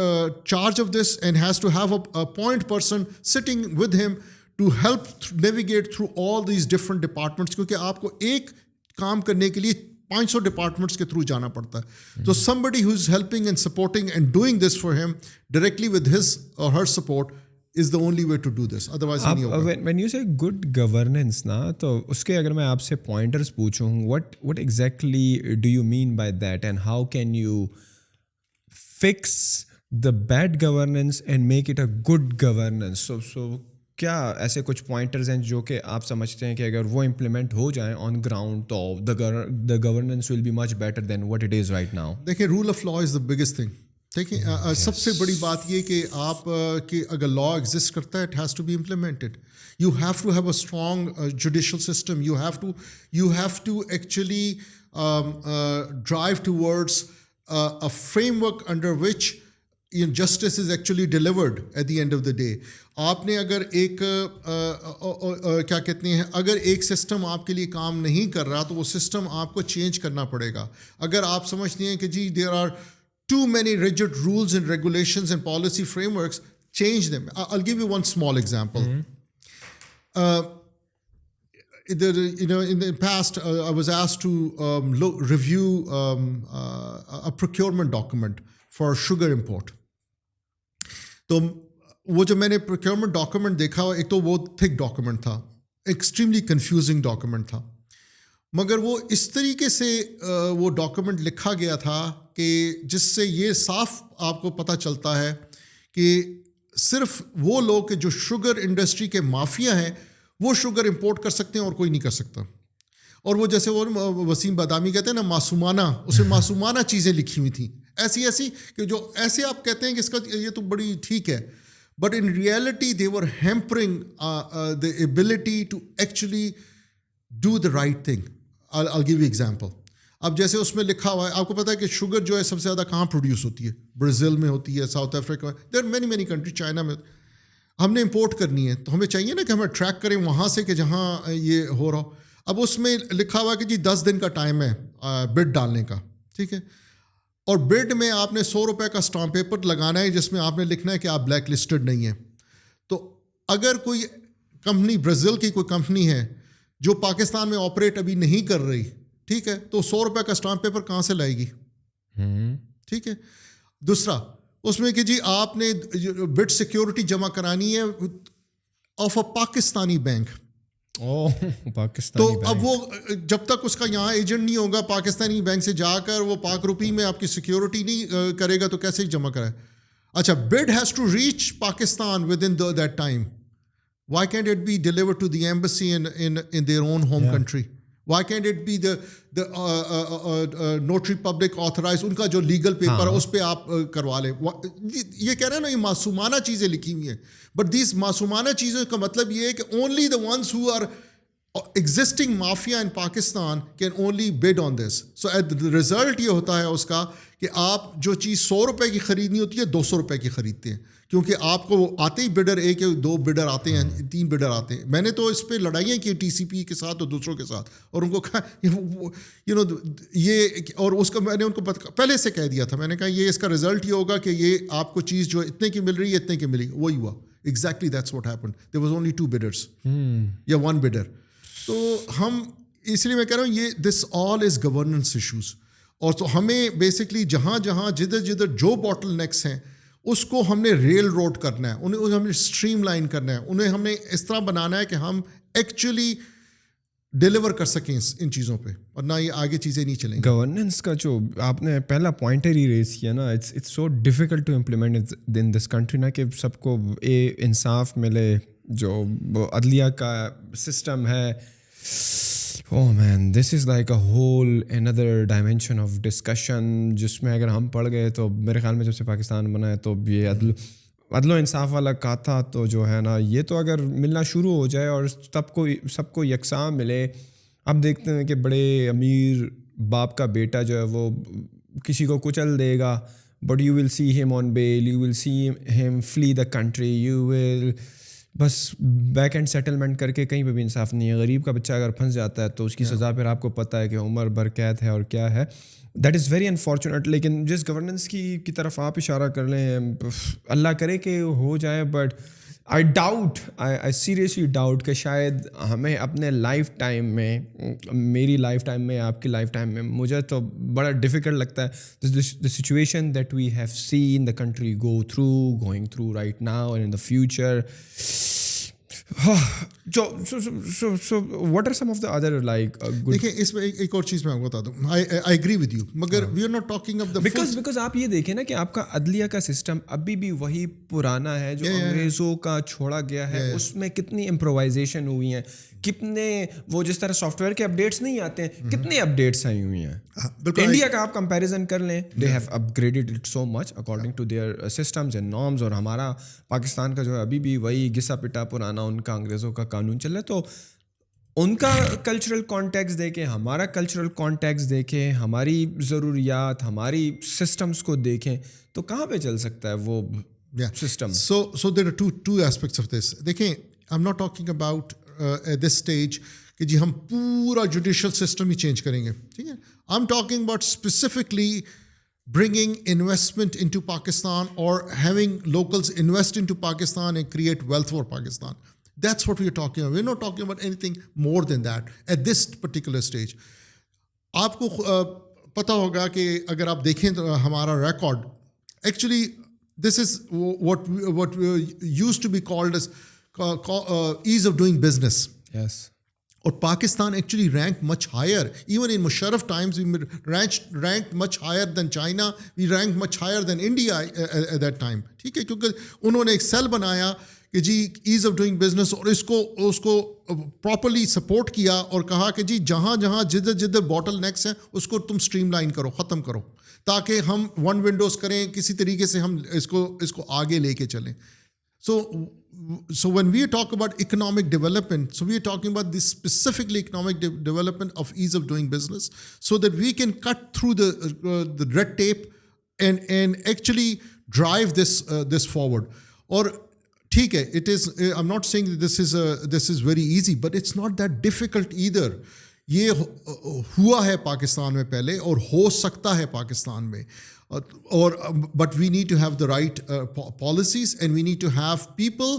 charge of this and has to have a point person sitting with him to help navigate through all these different departments, کیونکہ آپ کو ایک کام کرنے کے لیے 500 departments کے through جانا پڑتا ہے. تو somebody who is helping and supporting and doing this for him directly with his or her support is the only way to do this. Otherwise نہیں ہوگا. When you say good governance نا, تو اس کے اگر میں آپ سے pointers پوچھوں, what exactly do you mean by that, and how can you fix the bad governance and make it a good governance? So کیا ایسے کچھ پوائنٹرز ہیں جو کہ آپ سمجھتے ہیں کہ اگر وہ امپلیمنٹ ہو جائیں آن گراؤنڈ تو the governance will be much better than what it is right now? دیکھیں rule of law is the biggest thing. دیکھیں سب سے بڑی بات یہ کہ آپ کہ اگر لا ایگزسٹ کرتا ہے, it has to be implemented. You have to have a strong judicial system. You have to actually drive towards a framework under which justice is actually delivered at the end of the day. آپ نے اگر ایک کیا کہتے ہیں, اگر ایک system آپ کے لیے کام نہیں کر رہا تو وہ سسٹم آپ کو چینج کرنا پڑے گا. اگر آپ سمجھتے ہیں کہ جی there are too many rigid rules and regulations and policy frameworks, change them. I'll give you one small example. in the past, I was asked to review a procurement document for sugar import. تو وہ جو میں نے procurement document دیکھا, ایک تو وہ thick document تھا, ایکسٹریملی کنفیوزنگ ڈاکومنٹ تھا, مگر وہ اس طریقے سے وہ ڈاکومنٹ لکھا گیا تھا کہ جس سے یہ صاف آپ کو پتہ چلتا ہے کہ صرف وہ لوگ جو شوگر انڈسٹری کے مافیا ہیں وہ شوگر امپورٹ کر سکتے ہیں اور کوئی نہیں کر سکتا. اور وہ جیسے وہ وسیم بادامی کہتے ہیں نا معصومانہ, اس میں معصومانہ چیزیں لکھی ہوئی تھیں ایسی کہ جو ایسے آپ کہتے ہیں کہ اس کا یہ تو بڑی ٹھیک ہے, but in reality they were hampering the ability to actually do the right thing. I'll give you example. اب جیسے اس میں لکھا ہوا ہے, آپ کو پتہ ہے کہ شوگر جو ہے سب سے زیادہ کہاں پروڈیوس ہوتی ہے؟ برازیل میں ہوتی ہے, ساؤتھ افریقہ میں, there are many countries, China میں. ہم نے امپورٹ کرنی ہے تو ہمیں چاہیے نا کہ ہمیں ٹریک کریں وہاں سے کہ جہاں یہ ہو رہا ہو. اب اس میں لکھا ہوا کہ جی 10 دن کا ٹائم ہے بڈ ڈالنے کا, ٹھیک ہے, اور بڈ میں آپ نے 100 روپے کا اسٹامپ پیپر لگانا ہے جس میں آپ نے لکھنا ہے کہ آپ بلیک لسٹڈ نہیں ہیں. تو اگر کوئی کمپنی, برازیل کی کوئی کمپنی ہے جو پاکستان میں آپریٹ ابھی نہیں کر رہی, ٹھیک ہے, تو 100 روپے کا اسٹامپ پیپر کہاں سے لائے گی؟ ٹھیک ہے. دوسرا اس میں کہ جی آپ نے بڈ سیکیورٹی جمع کرانی ہے آف اے پاکستانی بینک. تو اب وہ جب تک اس کا یہاں ایجنٹ نہیں ہوگا پاکستانی بینک سے جا کر وہ پاک روپی میں آپ کی سیکیورٹی نہیں کرے گا تو کیسے جمع کرائے؟ اچھا, bid has to reach Pakistan within that time. Why can't it be delivered to the embassy in their own home country? Why can't it be the notary public authorized, ان کا جو لیگل پیپر ہے اس پہ آپ کروا لیں؟ یہ کہہ رہے ہیں نا یہ معصومانہ چیزیں لکھی ہوئی ہیں, بٹ دیز معصومانہ چیزوں کا مطلب یہ ہے کہ only the ones who are existing mafia in Pakistan can only bid on this. So the result یہ ہوتا ہے اس کا کہ آپ جو چیز 100 روپے کی خریدنی ہوتی ہے 200 روپے کی خریدتے ہیں, کیونکہ آپ کو آتے ہی بڈر ایک ہے, 2 بڈر آتے ہیں, 3 بڈر آتے ہیں. میں نے تو اس پہ لڑائیاں کی ٹی سی پی کے ساتھ اور دوسروں کے ساتھ, اور ان کو کہا یہ, اور اس کا میں نے ان کو پہلے سے کہہ دیا تھا, میں نے کہا یہ اس کا رزلٹ یہ ہوگا کہ یہ آپ کو چیز جو اتنے کی مل رہی ہے اتنے کی ملی. وہی ہوا, exactly that's what happened. There was only 2 bidders یا 1 bidder. تو ہم اس لیے میں کہہ رہا ہوں یہ دس آل از گورننس ایشوز. اور تو ہمیں بیسکلی جہاں جدھر جو باٹل نیکس ہیں اس کو ہم نے ریل روڈ کرنا ہے, انہیں ہم نے اسٹریم لائن کرنا ہے, انہیں ہم نے اس طرح بنانا ہے کہ ہم ایکچولی ڈیلیور کر سکیں ان چیزوں پہ, اور نہ یہ آگے چیزیں نہیں چلیں گی. گورننس کا جو آپ نے پہلا پوائنٹر ہی ریز کیا نا, it's so difficult to implement in this country نا, کہ سب کو انصاف ملے. جو عدلیہ کا سسٹم ہے, oh man, this is like a whole another dimension of discussion, جس میں اگر ہم پڑھ گئے تو میرے خیال میں جب سے پاکستان بنا ہے تو یہ عدل و انصاف والا کہا تو جو ہے نا یہ تو اگر ملنا شروع ہو جائے اور سب کو یکساں ملے. اب دیکھتے ہیں کہ بڑے امیر باپ کا بیٹا جو ہے وہ کسی کو کچل دے گا, بٹ یو ول سی ہم آن بیل, یو ول سی ہم فلی دا کنٹری, یو ول بس بیک اینڈ سیٹلمنٹ کر کے کہیں پہ بھی انصاف نہیں ہے. غریب کا بچہ اگر پھنس جاتا ہے تو اس کی سزا پھر آپ کو پتہ ہے کہ عمر بھر قید ہے اور کیا ہے. That is very unfortunate. لیکن جس گورننس کی طرف آپ اشارہ کر لیں, اللہ کرے کہ ہو جائے, بٹ آئی سیریسلی ڈاؤٹ کہ شاید ہمیں اپنے لائف ٹائم میں, میری لائف ٹائم میں, آپ کی لائف ٹائم میں, مجھے تو بڑا ڈیفیکلٹ لگتا ہے the situation that we have seen the country going through right now and in the future. So what are some of the other like good... دیکھیں اس میں ایک اور چیز میں آپ کو بتا دوں, I agree with you, مگر we are not talking of the because آپ یہ دیکھیں نا کہ آپ کا عدلیہ کا سسٹم ابھی بھی وہی پرانا ہے جو انگریزوں کا چھوڑا گیا ہے. اس میں کتنی امپرووائزیشن ہوئی ہیں, کتنے وہ جس طرح سافٹ ویئر کے اپڈیٹس نہیں آتے ہیں, کتنے اپڈیٹس آئی ہوئی ہیں. انڈیا کا آپ کمپیریزن کر لیں, they have upgraded it so much according to their systems and norms, اور ہمارا پاکستان کا جو ہے ابھی بھی وہی گھسا پٹا پرانا ان کا انگریزوں کا قانون چل رہا ہے. تو ان کا کلچرل کانٹیکس دیکھیں, ہمارا کلچرل کانٹیکس دیکھیں, ہماری ضروریات, ہماری سسٹمز کو دیکھیں, تو کہاں پہ چل سکتا ہے وہ system. So there are two aspects of this. دیکھیں, I'm not talking about at this stage کہ جی ہم پورا جوڈیشل سسٹم ہی چینج کریں گے, ٹھیک ہے. I'm talking about specifically bringing investment into Pakistan or having locals invest into Pakistan and create wealth for Pakistan. That's what we're talking about. We're not talking about anything more than that at this particular stage. آپ کو پتہ ہوگا کہ اگر آپ دیکھیں تو ہمارا record actually this is what used to be called as ease of doing business. Yes. اور Pakistan actually rank much higher even in Musharraf times we rank much higher than China, we rank much higher than India at that time. ٹھیک ہے, کیونکہ انہوں نے ایک cell بنایا کہ جی ایز آف ڈوئنگ بزنس, اور اس کو پراپرلی سپورٹ کیا اور کہا کہ جی جہاں جدھر باٹل نیکس ہیں اس کو تم اسٹریم لائن کرو, ختم کرو, تاکہ ہم ون ونڈوز کریں, کسی طریقے سے ہم اس کو آگے لے کے چلیں. So when we talk about economic development, so we are talking about this specifically economic development of ease of doing business, so that we can cut through the red tape and actually drive this forward. Or ٹھیک ہے, it is, I'm not saying that this is very easy, but it's not that difficult either. یہ ہوا ہے پاکستان میں پہلے اور ہو سکتا ہے پاکستان میں, اور but we need to have the right policies, and we need to have people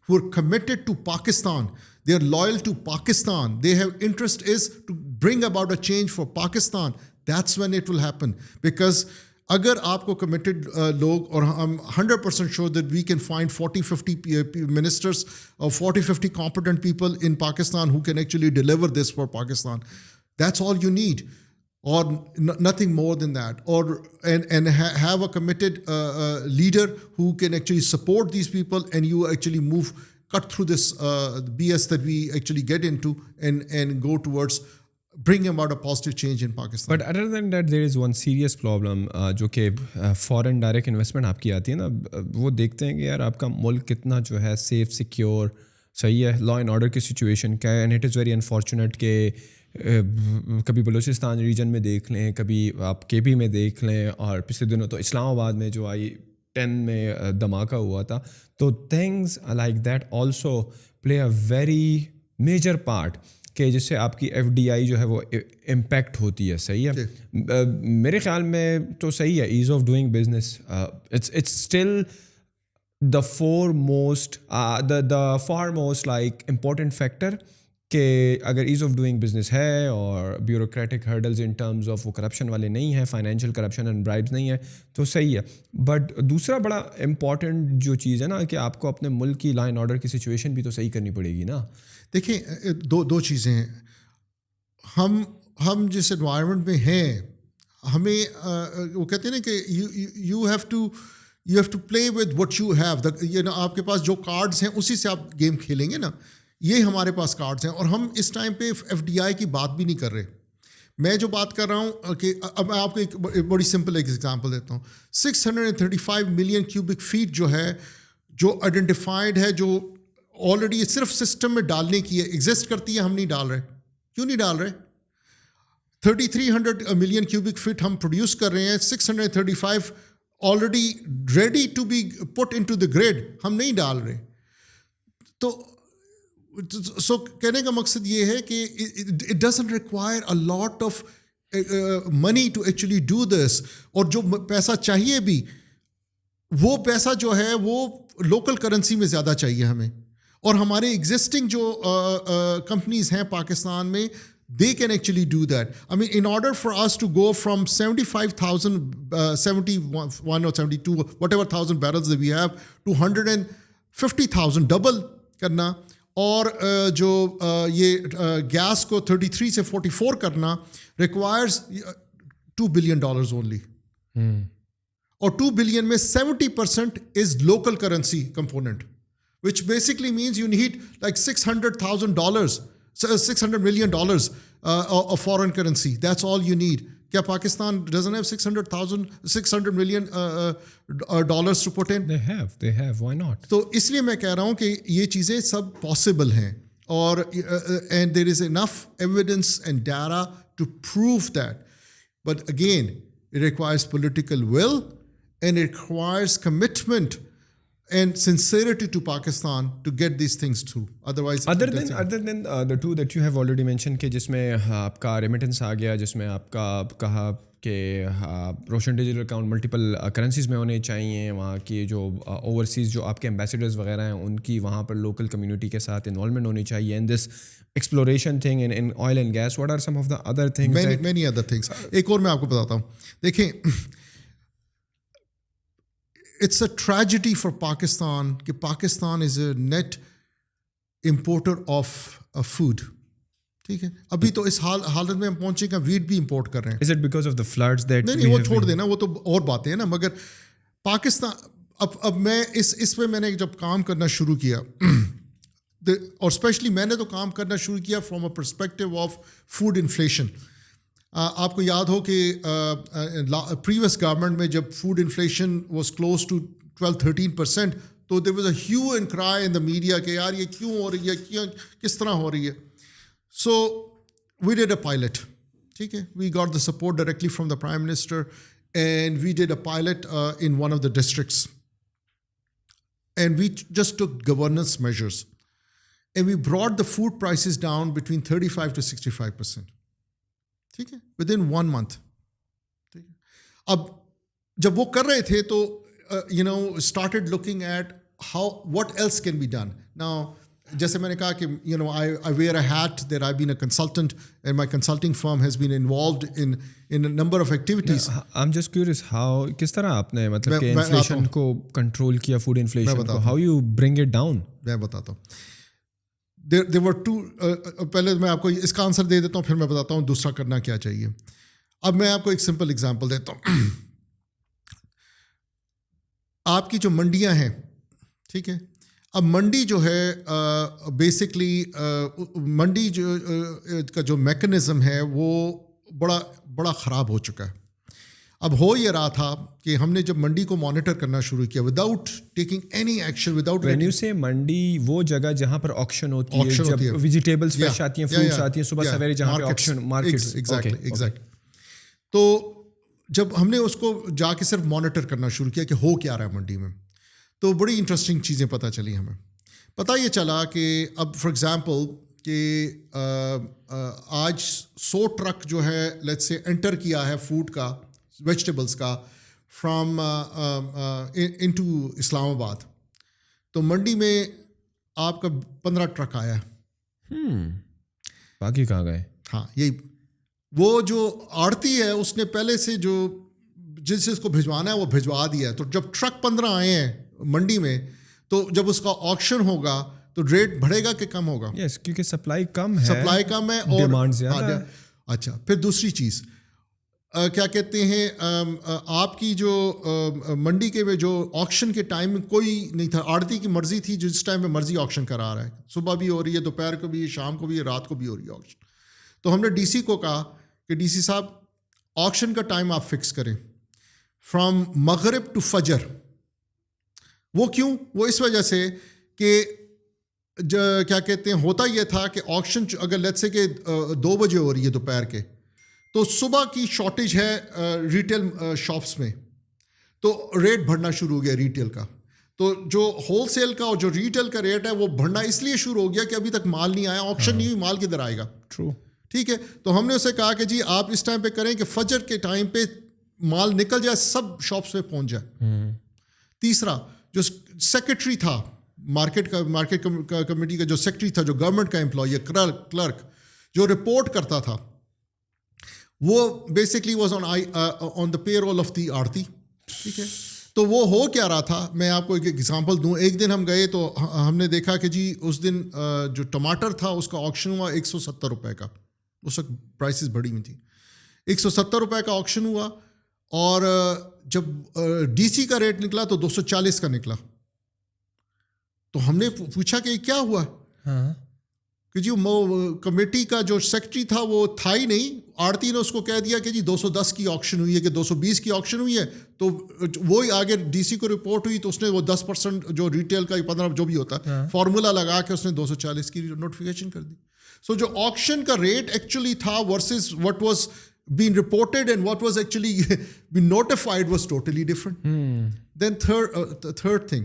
who are committed to Pakistan. They are loyal to Pakistan. They have interest is to bring about a change for Pakistan. That's when it will happen. Because اگر آپ کو committed لوگ, اور ہم 100% sure that we can find 40-50 ministers or 40-50 competent people in Pakistan who can actually deliver this for Pakistan. That's all you need, or nothing more than that. Or and have a committed leader who can actually support these people, and you actually cut through this BS that we actually get into, and go towards bring about a positive change in Pakistan. But other than that, there is one serious problem جو کہ foreign direct investment آپ کی آتی ہے نا, وہ دیکھتے ہیں کہ یار آپ کا ملک کتنا جو ہے سیف سیکیور صحیح ہے, لا اینڈ آرڈر کی سچویشن کیا ہے. And it is very unfortunate کہ کبھی بلوچستان ریجن میں دیکھ لیں, کبھی آپ کے پی میں دیکھ لیں, اور پچھلے دنوں تو اسلام آباد میں جو I-10 میں دھماکہ ہوا تھا. تو things like that also play a very major part, کہ جس سے آپ کی ایف ڈی آئی جو ہے وہ امپیکٹ ہوتی ہے. صحیح ہے, میرے خیال میں تو صحیح ہے, ease of doing business it's still the far most like important factor, کہ اگر ایز آف ڈوئنگ بزنس ہے اور bureaucratic hurdles in terms of وہ کرپشن والے نہیں ہیں, فائنینشیل کرپشن اینڈ برائبز نہیں ہے, تو صحیح ہے. بٹ دوسرا بڑا امپورٹنٹ جو چیز ہے نا, کہ آپ کو اپنے ملک کی لا اینڈ آرڈر کی سچویشن بھی تو صحیح کرنی پڑے گی نا. دیکھیں دو چیزیں ہیں. ہم جس انوائرمنٹ میں ہیں, ہمیں وہ کہتے ہیں نا کہ you have to play with what you have. آپ کے پاس جو کارڈز ہیں اسی سے آپ گیم کھیلیں گے نا. یہ ہمارے پاس کارڈز ہیں, اور ہم اس ٹائم پہ ایف ڈی آئی کی بات بھی نہیں کر رہے. میں جو بات کر رہا ہوں کہ اب میں آپ کو ایک بڑی سمپل ایگزامپل دیتا ہوں. 635 ملین کیوبک فیٹ جو ہے, جو آئیڈینٹیفائڈ ہے, جو آلریڈی صرف سسٹم میں ڈالنے کی ہے, ایگزسٹ کرتی ہے, ہم نہیں ڈال رہے. کیوں نہیں ڈال رہے؟ 3300 ملین کیوبک فٹ ہم پروڈیوس کر رہے ہیں, 635 already ready to be put into the grid, ہم نہیں ڈال رہے. تو سو کہنے کا مقصد یہ ہے کہ it doesn't require a lot of money to actually do this. اور جو پیسہ چاہیے بھی, وہ پیسہ جو ہے وہ لوکل کرنسی میں زیادہ چاہیے ہمیں. اور ہمارے ایگزسٹنگ جو کمپنیز ہیں پاکستان میں, they can actually do that. I mean, in order for us to go from 75,000, 71 or 72, whatever thousand barrels that we have, to 150,000, double کرنا, اور جو یہ گیس کو 33 سے 44 کرنا requires $2 billion only. اور 2 billion میں 70% is local currency component, which basically means you need like $600 million of foreign currency. That's all you need. Kya Pakistan doesn't have $600 million dollars to put in? They have. Why not? تو اس لیے میں کہہ رہا ہوں کہ یہ چیزیں سب possible ہیں, اور and there is enough evidence and data to prove that. But again, it requires political will, and it requires commitment and sincerity to Pakistan to get these things through. Otherwise, other than the two that you have already mentioned کہ جس میں آپ کا remittance آ گیا, جس میں آپ کا کہا کہ روشن ڈیجیٹل اکاؤنٹ ملٹیپل کرنسیز میں ہونے چاہیے, وہاں کی جو اوورسیز جو آپ کے ایمبیسیڈرز وغیرہ ہیں ان کی وہاں پر لوکل کمیونٹی کے ساتھ انوالومنٹ ہونی چاہیے, and this exploration thing in oil and gas, what are some of the other things? many other things. ایک اور میں آپ کو بتاتا ہوں. دیکھیں, it's a tragedy for Pakistan کہ Pakistan is a net importer of food. ٹھیک ہے, ابھی تو اس حالت میں ہم پہنچے کہ ویٹ بھی امپورٹ کر رہے ہیں. Is it because of the floods that نہیں وہ چھوڑ دینا, وہ تو اور باتیں ہیں نا. مگر پاکستان اب میں اس پہ میں نے جب کام کرنا شروع کیا, اور اسپیشلی میں نے تو کام کرنا شروع کیا from a perspective of food inflation. آپ کو یاد ہو کہ پریویس گورنمنٹ میں جب food inflation was close to 12-13%, تو there was a hue and cry in the media کہ یار یہ کیوں ہو رہی ہے, کس طرح ہو رہی ہے. So we did a pilot. ٹھیک ہے, we got the support directly from the Prime Minister and we did a pilot in one of the districts. And we just took governance measures. And we brought the food prices down between 35 to 65%. ٹھیک ہے, within 1 month. ٹھیک ہے, اب جب وہ کر رہے تھے تو started looking at what else can be done. Now, جیسے میں نے کہا کہ I wear a hat, that I've been a consultant and my consulting firm has been involved in a number of activities. I'm just curious how, کس طرح آپ نے مطلب کہ انفلیشن کو کنٹرول کیا, فوڈ انفلیشن کو, how you bring it down? میں بتاتا ہوں. There were two, پہلے میں آپ کو اس کا آنسر دے دیتا ہوں, پھر میں بتاتا ہوں دوسرا کرنا کیا چاہیے. اب میں آپ کو ایک سمپل اگزامپل دیتا ہوں. آپ کی جو منڈیاں ہیں, ٹھیک ہے, اب منڈی جو ہے بیسکلی منڈی کا جو میکنزم ہے وہ بڑا خراب ہو چکا ہے. اب ہو یہ رہا تھا کہ ہم نے جب منڈی کو مانیٹر کرنا شروع کیا without taking any action, without when you سے منڈی وہ جگہ جہاں پر آکشن ہوتی ہے, جب ویجیٹیبلس فریش آتی ہیں, فروٹس آتی ہیں صبح سویرے, جہاں پہ آکشن مارکیٹ. ایگزیکٹلی. تو جب ہم نے اس کو جا کے صرف مانیٹر کرنا شروع کیا کہ ہو کیا رہا ہے منڈی میں, تو بڑی انٹرسٹنگ چیزیں پتہ چلی ہمیں. پتہ یہ چلا کہ اب فار ایگزامپل کہ آج 100 ٹرک جو ہے لیٹس سے انٹر کیا ہے فوڈ کا, ویجیٹیبلس کا, فرام انٹو اسلام آباد, تو منڈی میں آپ کا 15 ٹرک آیا ہے. باقی کہاں گئے؟ ہاں, یہی وہ جو آڑتی ہے اس نے پہلے سے جو جس کو بھجوانا ہے وہ بھجوا دیا ہے. تو جب ٹرک 15 آئے ہیں منڈی میں, تو جب اس کا آکشن ہوگا تو ریٹ بڑھے گا کہ کم ہوگا؟ یس, کیونکہ سپلائی کم ہے اور ڈیمانڈ زیادہ ہے. اچھا, پھر دوسری چیز کیا کہتے ہیں, آپ کی جو منڈی کے میں جو آکشن کے ٹائم میں کوئی نہیں تھا, آڑتی کی مرضی تھی, جس ٹائم میں مرضی آکشن کرا رہا ہے, صبح بھی ہو رہی ہے, دوپہر کو بھی, شام کو بھی, رات کو بھی ہو رہی ہے آکشن. تو ہم نے ڈی سی کو کہا کہ ڈی سی صاحب آکشن کا ٹائم آپ فکس کریں فرام مغرب ٹو فجر. وہ کیوں؟ وہ اس وجہ سے کہ کیا کہتے ہیں, ہوتا یہ تھا کہ آکشن اگر لیٹ سے کہ 2 بجے ہو رہی ہے دوپہر کے, تو صبح کی شارٹیج ہے ریٹیل شاپس میں, تو ریٹ بڑھنا شروع ہو گیا ریٹیل کا. تو جو ہول سیل کا اور جو ریٹیل کا ریٹ ہے وہ بڑھنا اس لیے شروع ہو گیا کہ ابھی تک مال نہیں آیا, آکشن نہیں ہوئی, مال کدھر آئے گا. ٹرو, ٹھیک ہے. تو ہم نے اسے کہا کہ جی آپ اس ٹائم پہ کریں کہ فجر کے ٹائم پہ مال نکل جائے, سب شاپس میں پہنچ جائے. تیسرا, جو سیکرٹری تھا مارکیٹ کمیٹی کا جو سیکرٹری تھا, جو گورنمنٹ کا امپلائی ہے, کلرک, جو رپورٹ کرتا تھا, وہ basically was on the payroll of the آڑتی. ٹھیک ہے. تو وہ ہو کیا رہا تھا, میں آپ کو ایک ایگزامپل دوں. ایک دن ہم گئے تو ہم نے دیکھا کہ جی اس دن جو ٹماٹر تھا اس کا آکشن ہوا 170 روپے کا, اس وقت پرائسز بڑی ہوئی تھیں, 170 روپے کا آکشن ہوا, اور جب ڈی سی کا ریٹ نکلا تو 240 کا نکلا. تو ہم نے پوچھا کہ کیا ہوا, کہ جی کمیٹی کا جو سیکرٹری تھا وہ تھا ہی نہیں, آڑتی نے اس کو کہہ دیا کہ جی 210 کی آکشن ہوئی ہے, کہ 220 کی آکشن ہوئی ہے. تو وہی آگے ڈی سی کو رپورٹ ہوئی, تو اس نے وہ 10% جو ریٹیل کا 15 جو بھی ہوتا ہے فارمولا لگا کے اس نے 240 کی نوٹیفیکیشن کر دی. سو جو آکشن کا ریٹ ایکچولی تھا versus what was been reported and what was actually been notified was totally different. Then third thing,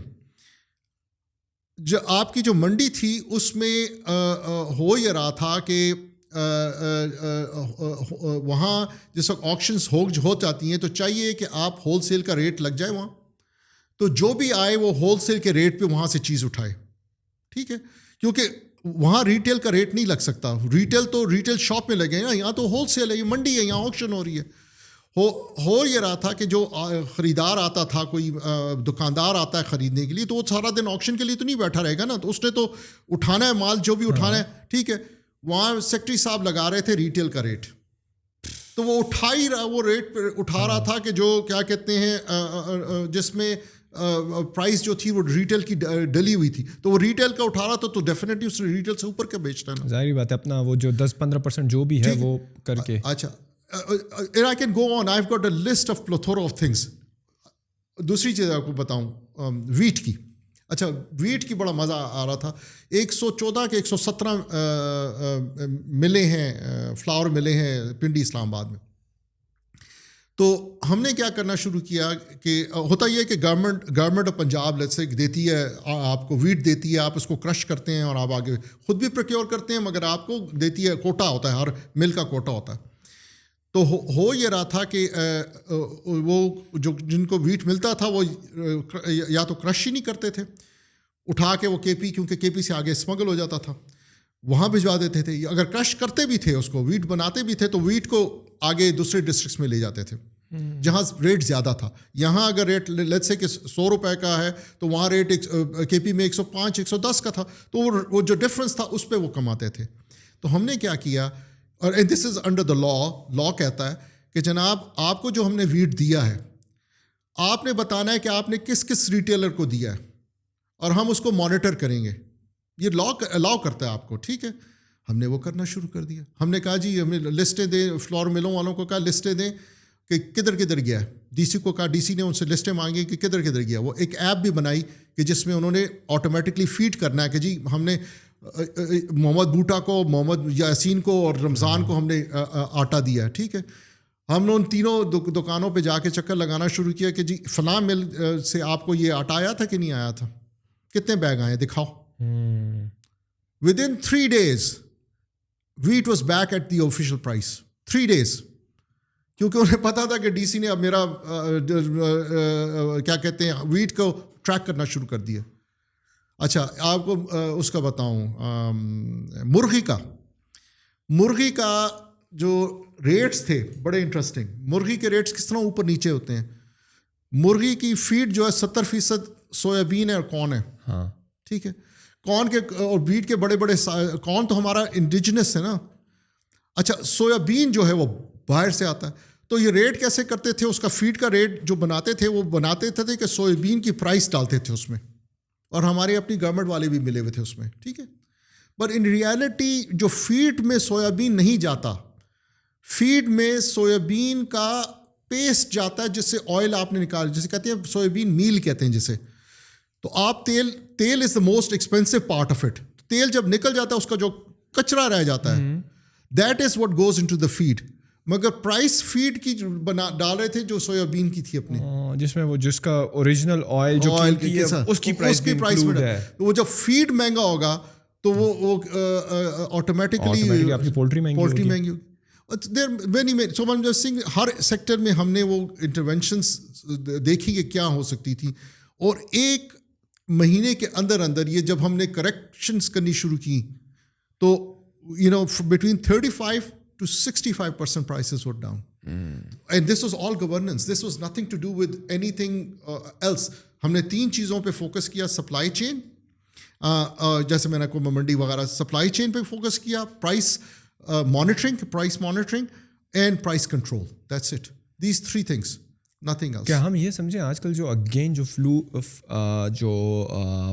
جو آپ کی جو منڈی تھی اس میں ہو یہ رہا تھا کہ وہاں جس وقت آکشنز ہو جاتی ہیں تو چاہیے کہ آپ ہول سیل کا ریٹ لگ جائے وہاں، تو جو بھی آئے وہ ہول سیل کے ریٹ پہ وہاں سے چیز اٹھائے، ٹھیک ہے، کیونکہ وہاں ریٹیل کا ریٹ نہیں لگ سکتا، ریٹیل تو ریٹیل شاپ میں لگے نا، یہاں تو ہول سیل ہے، یہ منڈی ہے، یہاں آکشن ہو رہی ہے۔ ہو یہ رہا تھا کہ جو خریدار آتا تھا، کوئی دکاندار آتا ہے خریدنے کے لیے، تو وہ سارا دن آکشن کے لیے تو نہیں بیٹھا رہے گا نا، تو اس نے تو اٹھانا ہے مال، جو بھی اٹھانا ہے، ٹھیک ہے۔ وہاں سیکٹری صاحب لگا رہے تھے ریٹیل کا ریٹ، تو وہ اٹھا ہی رہا، وہ ریٹ اٹھا رہا تھا کہ جو کیا کہتے ہیں جس میں پرائز جو تھی وہ ریٹیل کی ڈلی ہوئی تھی، تو وہ ریٹیل کا اٹھا رہا تھا، تو ڈیفینیٹلی اس نے ریٹیل سے اوپر کا بیچنا ہے نا، ظاہری بات ہے، اپنا وہ جو 10-15% جو بھی ہے وہ کر کے۔ اچھا، I can go on. I've got a list of plethora of things. دوسری چیز آپ کو بتاؤں ویٹ کی۔ اچھا، ویٹ کی بڑا مزہ آ رہا تھا، 114 کے 117 ملے ہیں، فلاور ملے ہیں پنڈی اسلام آباد میں۔ تو ہم نے کیا کرنا شروع کیا کہ ہوتا یہ کہ government of Punjab let's say دیتی ہے آپ کو ویٹ، دیتی ہے، آپ اس کو کرش کرتے ہیں اور آپ آگے خود بھی پروکیور کرتے ہیں، مگر آپ کو دیتی ہے، کوٹا ہوتا ہے، ہر مل کا کوٹا ہوتا ہے۔ تو ہو یہ رہا تھا کہ وہ جو جن کو ویٹ ملتا تھا وہ یا تو کرش ہی نہیں کرتے تھے، اٹھا کے وہ کے پی، کیونکہ کے پی سے آگے اسمگل ہو جاتا تھا، وہاں بھجوا دیتے تھے، اگر کرش کرتے بھی تھے، اس کو ویٹ بناتے بھی تھے، تو ویٹ کو آگے دوسرے ڈسٹرکٹس میں لے جاتے تھے جہاں ریٹ زیادہ تھا۔ یہاں اگر ریٹ لیٹس سے کہ 100 روپے کا ہے تو وہاں ریٹ کے پی میں 105 110 کا تھا، تو وہ جو ڈفرینس تھا اس پہ وہ کماتے تھے۔ تو ہم نے کیا کیا، اور دس از انڈر دا لا کہتا ہے کہ جناب آپ کو جو ہم نے ویٹ دیا ہے، آپ نے بتانا ہے کہ آپ نے کس کس ریٹیلر کو دیا ہے، اور ہم اس کو مانیٹر کریں گے، یہ لا الاؤ کرتا ہے آپ کو، ٹھیک ہے۔ ہم نے وہ کرنا شروع کر دیا، ہم نے کہا جی ہمیں لسٹیں دیں، فلور ملوں والوں کو کہا لسٹیں دیں کہ کدھر کدھر گیا ہے، ڈی سی کو کہا، ڈی سی نے ان سے لسٹیں مانگی کہ کدھر کدھر گیا۔ وہ ایک ایپ بھی بنائی کہ جس میں انہوں نے آٹومیٹکلی فیڈ کرنا ہے کہ جی ہم نے محمد بوٹا کو، محمد یاسین کو اور رمضان کو ہم نے آٹا دیا ہے، ٹھیک ہے۔ ہم نے ان تینوں دکانوں پہ جا کے چکر لگانا شروع کیا کہ جی فلاں مل سے آپ کو یہ آٹا آیا تھا کہ نہیں آیا تھا، کتنے بیگ آئے دکھاؤ۔ With in 3 days wheat was back at the official price. 3 days. کیونکہ انہیں پتا تھا کہ ڈی سی نے اب میرا کیا کہتے ہیں ویٹ کو ٹریک کرنا شروع کر دیا۔ اچھا، آپ کو اس کا بتاؤں، مرغی کا جو ریٹس تھے بڑے انٹرسٹنگ۔ مرغی کے ریٹس کس طرح اوپر نیچے ہوتے ہیں۔ مرغی کی فیڈ جو ہے 70% سویابین ہے اور کارن ہے، ہاں ٹھیک ہے۔ کارن کے اور ویٹ کے بڑے بڑے، کارن تو ہمارا انڈیجنس ہے نا۔ اچھا، سویابین جو ہے وہ باہر سے آتا ہے، تو یہ ریٹ کیسے کرتے تھے، اس کا فیڈ کا ریٹ جو بناتے تھے وہ بناتے تھے کہ سویابین کی پرائس ڈالتے تھے اس میں، اور ہمارے اپنی گورنمنٹ والے بھی ملے ہوئے تھے اس میں، ٹھیک ہے۔ پر ان ریالٹی جو فیڈ میں سویابین نہیں جاتا، فیڈ میں سویابین کا پیسٹ جاتا ہے جس سے آئل آپ نے نکال، جسے کہتے ہیں سویابین میل کہتے ہیں جسے۔ تو آپ تیل is the most expensive part of it, تیل جب نکل جاتا ہے اس کا جو کچرا رہ جاتا ہے، that is what goes into the feed. مگر پرائس فیڈ کی ڈال رہے تھے جو سویابین کی تھی اپنی، جس میں وہ جس کا اوریجنل آئل جو قیمتی ہے اس کی پرائس میں، وہ جب فیڈ مہنگا ہوگا تو وہ آٹومیٹکلی آپ کی پولٹری مہنگی ہوگی۔ ہر سیکٹر میں ہم نے وہ انٹرونشنس دیکھی کہ کیا ہو سکتی تھی، اور ایک مہینے کے اندر اندر یہ جب ہم نے کریکشنس کرنی شروع کی تو between 35 to 65% prices were down. And this was all governance. This was nothing to do with anything else. ہم نے 3 چیزوں پہ فوکس کیا، سپلائی چین، جیسے میں نے کو منڈی وغیرہ، سپلائی چین پہ فوکس کیا، price monitoring and price control. That's it. These 3 things. Nothing else. کیا ہم یہ سمجھیں آج کل جو اگین جو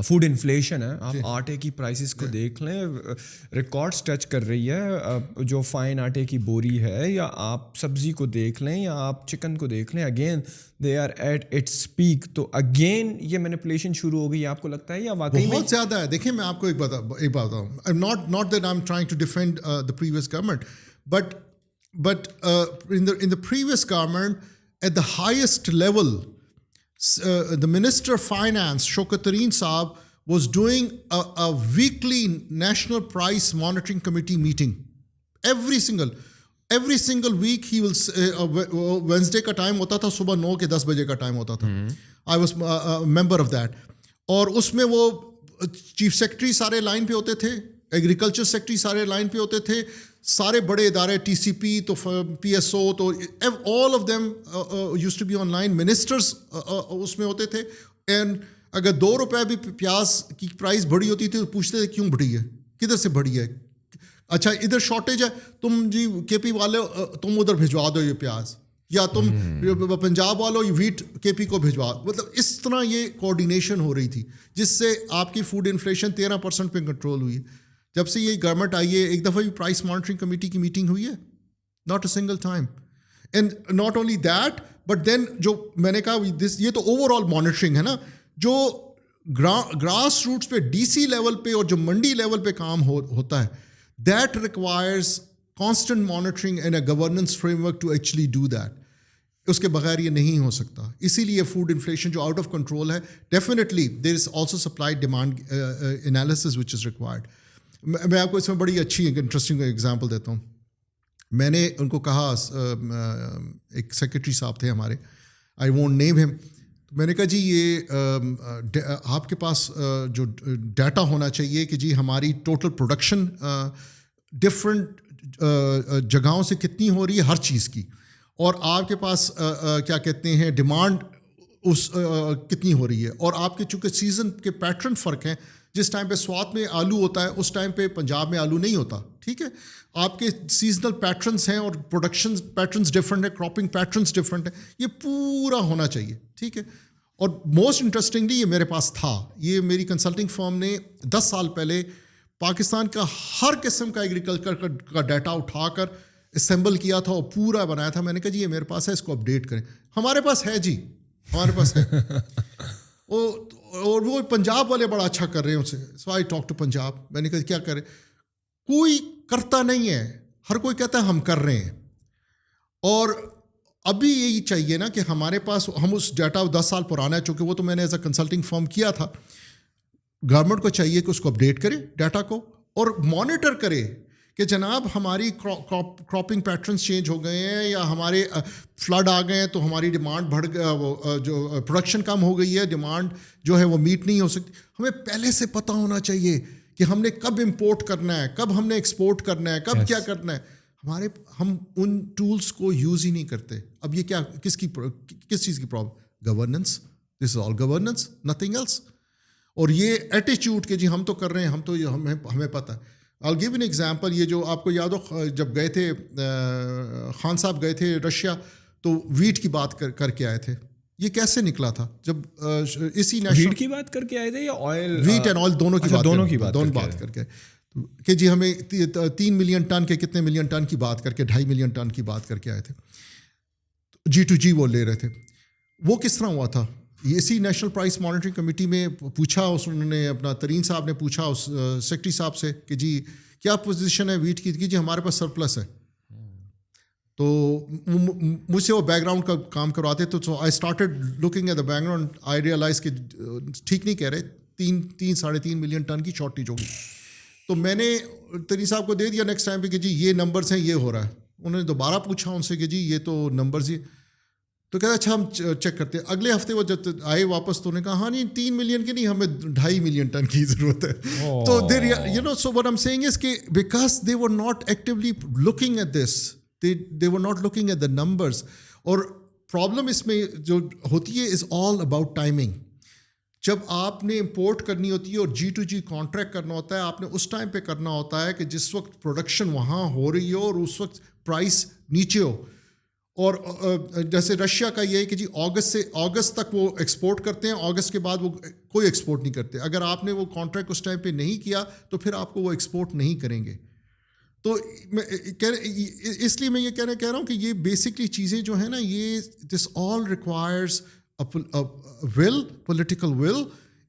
فوڈ انفلیشن ہے، آپ آٹے کی پرائسز کو دیکھ لیں، ریکارڈس ٹچ کر رہی ہے، جو فائن آٹے کی بوری ہے، یا آپ سبزی کو دیکھ لیں، یا آپ چکن کو دیکھ لیں، again they are at its peak. تو اگین یہ مینیپولیشن شروع ہو گئی، آپ کو لگتا ہے یا واقعی بہت زیادہ ہے؟ دیکھیں میں آپ کو ایک بات بتاؤں، not that I'm trying to defend the previous government, but in the previous government, at the highest level, the Minister of Finance, Shaukat Tareen صاحب، was doing a weekly national price monitoring committee meeting. Every single week he will Wednesday کا time ہوتا تھا, صبح 9 کے 10 بجے کا time ہوتا تھا. I was a member of that. اور اس میں وہ چیف سیکرٹری سارے لائن پہ ہوتے تھے, ایگریکلچر سیکرٹری سارے لائن پہ ہوتے تھے, سارے بڑے ادارے ٹی سی پی تو پی ایس او تو all of them used to be on line. Ministers اس میں ہوتے تھے. اینڈ اگر 2 روپے بھی پیاز کی پرائز بڑھی ہوتی تھی تو پوچھتے تھے کیوں بڑھی ہے, کدھر سے بڑھی ہے, اچھا ادھر شارٹیج ہے, تم جی کے پی والے تم ادھر بھجوا دو یہ پیاز, یا تم پنجاب والوں یہ ویٹ کے پی کو بھجوا. مطلب اس طرح یہ کوآرڈینیشن ہو رہی تھی جس سے آپ کی فوڈ انفلیشن 13% پہ کنٹرول ہوئی. جب سے یہ گورنمنٹ آئی ہے ایک دفعہ بھی پرائس مانیٹرنگ کمیٹی کی میٹنگ ہوئی ہے؟ Not a single time. And not only that but then جو میں نے کہا یہ تو اوور آل مانیٹرنگ ہے نا, جو گراس روٹس پہ ڈی سی لیول پہ اور جو منڈی لیول پہ کام ہوتا ہے, that requires constant monitoring and a governance framework to actually do that. اس کے بغیر یہ نہیں ہو سکتا. اسی لیے فوڈ انفلیشن جو آؤٹ آف کنٹرول ہے, definitely there is also supply demand analysis which is required. میں آپ کو اس میں بڑی اچھی انٹرسٹنگ ایگزامپل دیتا ہوں. میں نے ان کو کہا, ایک سیکرٹری صاحب تھے ہمارے, آئی وونٹ نیم ہم, میں نے کہا جی یہ آپ کے پاس جو ڈیٹا ہونا چاہیے کہ جی ہماری ٹوٹل پروڈکشن ڈفرینٹ جگہوں سے کتنی ہو رہی ہے ہر چیز کی, اور آپ کے پاس کیا کہتے ہیں ڈیمانڈ اس کتنی ہو رہی ہے, اور آپ کے چونکہ سیزن کے پیٹرن فرق ہیں, جس ٹائم پہ سوات میں آلو ہوتا ہے اس ٹائم پہ پنجاب میں آلو نہیں ہوتا. ٹھیک ہے, آپ کے سیزنل پیٹرنس ہیں اور پروڈکشن پیٹرنس ڈفرینٹ ہیں, کراپنگ پیٹرنس ڈفرینٹ ہیں, یہ پورا ہونا چاہیے. ٹھیک ہے, اور موسٹ انٹرسٹنگلی یہ میرے پاس تھا. یہ میری کنسلٹنگ فرم نے 10 سال پہلے پاکستان کا ہر قسم کا ایگریکلچر کا ڈیٹا اٹھا کر اسمبل کیا تھا اور پورا بنایا تھا. میں نے کہا جی یہ میرے پاس ہے, اس کو اپڈیٹ کریں. ہمارے پاس ہے جی, ہمارے پاس ہے. اور وہ پنجاب والے بڑا اچھا کر رہے ہیں اسے. سو آئی ٹاک ٹو پنجاب. میں نے کہا کیا کریں, کوئی کرتا نہیں ہے, ہر کوئی کہتا ہے ہم کر رہے ہیں. اور ابھی یہی چاہیے نا کہ ہمارے پاس ہم اس ڈیٹا 10 سال پرانا ہے, چونکہ وہ تو میں نے ایز اے کنسلٹنگ فرم کیا تھا. گورنمنٹ کو چاہیے کہ اس کو اپڈیٹ کرے ڈیٹا کو, اور مانیٹر کرے کہ جناب ہماری کراپنگ پیٹرنس چینج ہو گئے ہیں, یا ہمارے فلڈ آ گئے ہیں تو ہماری ڈیمانڈ بڑھ گیا, وہ جو پروڈکشن کم ہو گئی ہے, ڈیمانڈ جو ہے وہ میٹ نہیں ہو سکتی. ہمیں پہلے سے پتہ ہونا چاہیے کہ ہم نے کب امپورٹ کرنا ہے, کب ہم نے ایکسپورٹ کرنا ہے, کب کیا کرنا ہے. ہم ان ٹولس کو یوز ہی نہیں کرتے. اب یہ کیا کس چیز کی پرابلم؟ گورننس. دس از آل گورننس, نتھنگ ایلس. اور یہ ایٹیچیوڈ کہ جی ہم تو کر رہے ہیں, ہم تو ہمیں پتہ ہے. I'll give an example. یہ جو آپ کو یاد ہو جب گئے تھے خان صاحب گئے تھے رشیا تو ویٹ کی بات کر کے آئے تھے. یہ کیسے نکلا تھا جب اسی ویٹ کی بات کر کے آئے تھے یا آئل؟ ویٹ اینڈ آئل دونوں کی بات کر کے کہ جی ہمیں 3 ملین ٹن کے کتنے ملین ٹن کی بات کر کے 2.5 ملین ٹن کی بات کر کے آئے تھے. G2G وہ لے رہے تھے. وہ کس طرح ہوا تھا؟ اسی نیشنل پرائس مانیٹرنگ کمیٹی میں پوچھا, انہوں نے اپنا ترین صاحب نے پوچھا اس سیکرٹری صاحب سے کہ جی کیا پوزیشن ہے ویٹ کی؟ جی ہمارے پاس سرپلس ہے. تو مجھ سے وہ بیک گراؤنڈ کا کام کرواتے تو I started looking at the background. I realise کہ ٹھیک نہیں کہہ رہے, 3.5 ملین ٹن کی شارٹیج ہوگی. تو میں نے ترین صاحب کو دے دیا نیکسٹ ٹائم پہ کہ جی یہ نمبرز ہیں, یہ ہو رہا ہے. انہوں نے دوبارہ پوچھا ان سے کہ جی یہ تو نمبرز ہی, تو کہتا اچھا ہم چیک کرتے ہیں. اگلے ہفتے وہ جب آئے واپس تو انہوں نے کہا ہاں نہیں 3 ملین کی نہیں, ہمیں 2.5 ملین ٹن کی ضرورت ہے. تو there you know so what I am seeing is کہ because they were not actually looking at this, they were not looking at the numbers. اور پرابلم اس میں جو ہوتی ہے از آل اباؤٹ ٹائمنگ. جب آپ نے امپورٹ کرنی ہوتی ہے اور G2G کانٹریکٹ کرنا ہوتا ہے, آپ نے اس ٹائم پہ کرنا ہوتا ہے کہ جس وقت پروڈکشن وہاں ہو رہی ہو اور اس وقت پرائس نیچے ہو. اور جیسے رشیا کا یہ ہے کہ جی اگست تک وہ ایکسپورٹ کرتے ہیں, اگست کے بعد وہ کوئی ایکسپورٹ نہیں کرتے. اگر آپ نے وہ کانٹریکٹ اس ٹائم پہ نہیں کیا تو پھر آپ کو وہ ایکسپورٹ نہیں کریں گے. تو اس لیے میں یہ کہہ رہا ہوں کہ یہ بیسکلی چیزیں جو ہیں نا, یہ دس آل requires will, political will,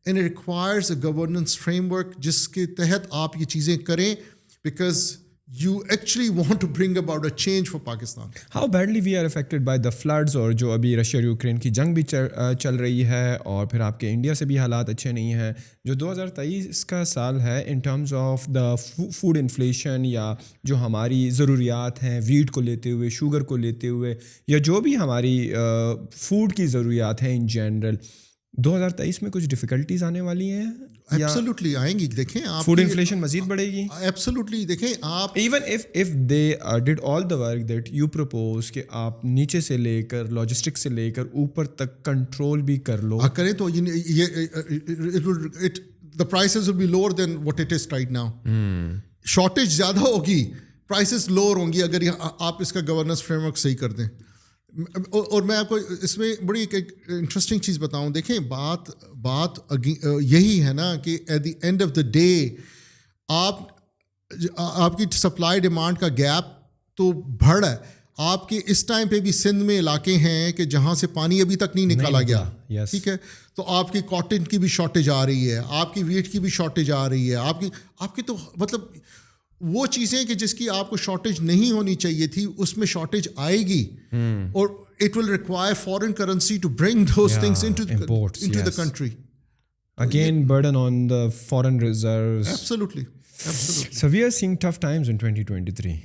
and it requires a governance framework جس کے تحت آپ یہ چیزیں کریں. Because you actually want to bring about a change for Pakistan. How badly we are affected by the floods, اور جو ابھی رشیا اور یوکرین کی جنگ بھی چل رہی ہے, اور پھر آپ کے انڈیا سے بھی حالات اچھے نہیں ہیں. جو 2023 کا سال ہے ان terms of the food inflation, یا جو ہماری ضروریات ہیں ویٹ کو لیتے ہوئے, شوگر کو لیتے ہوئے, یا جو بھی ہماری فوڈ کی ضروریات ہیں ان جنرل, 2023 میں کچھ ڈیفیکلٹیز آنے والی ہیں. ایبسلیوٹلی آئیں گی. دیکھیں آپ فوڈ انفلیشن مزید بڑھے گی. ایبسلیوٹلی دیکھیں آپ even if they did all the work that you propose, کہ آپ نیچے سے لے کر لاجسٹک سے لے کر اوپر تک کنٹرول بھی کر لو کریں تو the prices will be lower than what it is right now. Shortage زیادہ ہوگی, پرائسز لوور ہوں گی اگر آپ اس کا گورننس فریم ورک صحیح کر دیں. اور میں آپ کو اس میں بڑی ایک انٹرسٹنگ چیز بتاؤں. دیکھیں بات یہی ہے نا کہ at the end of the day آپ کی سپلائی ڈیمانڈ کا گیپ تو بڑھ ہے. آپ کے اس ٹائم پہ بھی سندھ میں علاقے ہیں کہ جہاں سے پانی ابھی تک نہیں نکالا گیا, ٹھیک ہے, تو آپ کی کاٹن کی بھی شارٹیج آ رہی ہے, آپ کی ویٹ کی بھی شارٹیج آ رہی ہے, آپ کی تو مطلب وہ چیزیں کہ جس کی آپ کو شارٹیج نہیں ہونی چاہیے تھی اس میں شارٹیج آئے گی, اور it will require foreign currency to bring those things into the country. Again, burden on the foreign reserves. Absolutely. So we are seeing tough times in 2023.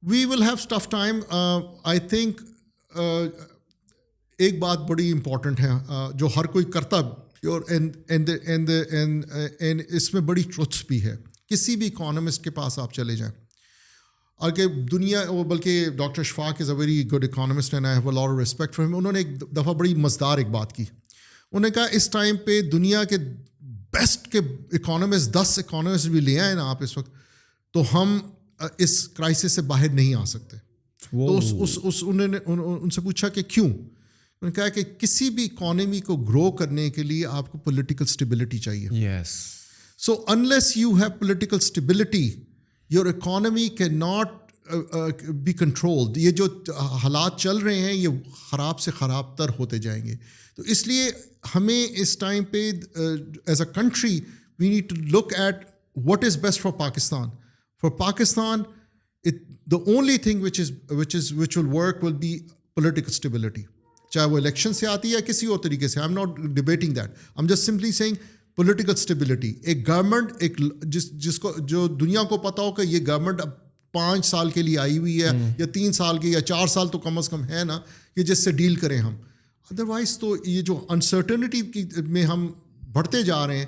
We will have tough time. I think ایک بات بڑی important ہے جو ہر کوئی کرتا, and اس میں بڑی truths بھی ہے. کسی بھی اکانومسٹ کے پاس آپ چلے جائیں, اگر دنیا, بلکہ doctor Shafaq is a very good economist and I have a lot of respect for him. انہوں نے ایک دفعہ بڑی مزدار ایک بات کی. انہوں نے کہا اس ٹائم پہ دنیا کے بیسٹ کے اکانومسٹ 10 اکانومسٹ بھی لے آئے نا آپ اس وقت, تو ہم اس کرائسس سے باہر نہیں آ سکتے. تو انہوں نے ان سے پوچھا کہ کیوں. انہوں نے کہا کہ کسی بھی اکانومی کو گرو کرنے کے لیے آپ کو پولیٹیکل اسٹیبلٹی چاہیے. Yes. So unless you have political stability, your economy cannot be controlled. یہ جو حالات چل رہے ہیں یہ خراب سے خراب تر ہوتے جائیں گے. تو اس لیے ہمیں اس ٹائم پہ as a country we need to look at what is best for Pakistan. For Pakistan, the only thing which will work will be political stability. چاہے وہ الیکشن سے آتی ہے کسی اور طریقے سے. I'm not debating that. I'm just simply saying political stability. ایک گورنمنٹ ایک جس کو جو دنیا کو پتہ ہو کہ یہ گورنمنٹ اب 5 سال کے لیے آئی ہوئی ہے, یا 3 سال کے, یا 4 سال تو کم از کم ہے نا, کہ جس سے ڈیل کریں ہم. ادروائز تو یہ جو انسرٹنٹی میں ہم بڑھتے جا رہے ہیں,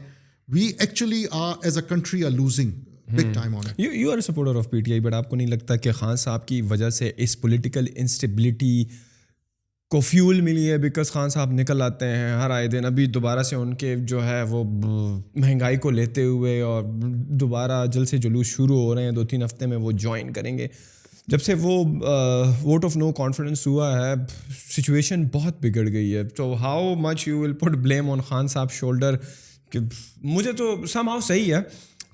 we actually as a country are losing big time on it. You are a supporter of PTI, but آپ کو نہیں لگتا کہ خان صاحب کی وجہ سے اس پولیٹیکل انسٹیبلٹی کو فیول ملی ہے؟ بیکاز خان صاحب نکل آتے ہیں ہر آئے دن. ابھی دوبارہ سے ان کے جو ہے وہ مہنگائی کو لیتے ہوئے اور دوبارہ جلد سے جلوس شروع ہو رہے ہیں. 2-3 ہفتے میں وہ جوائن کریں گے. جب سے وہ ووٹ آف نو کانفیڈنس ہوا ہے سچویشن بہت بگڑ گئی ہے. تو how much you will put blame on Khan صاحب شولڈر؟ کہ مجھے تو سم ہاؤ صحیح ہے,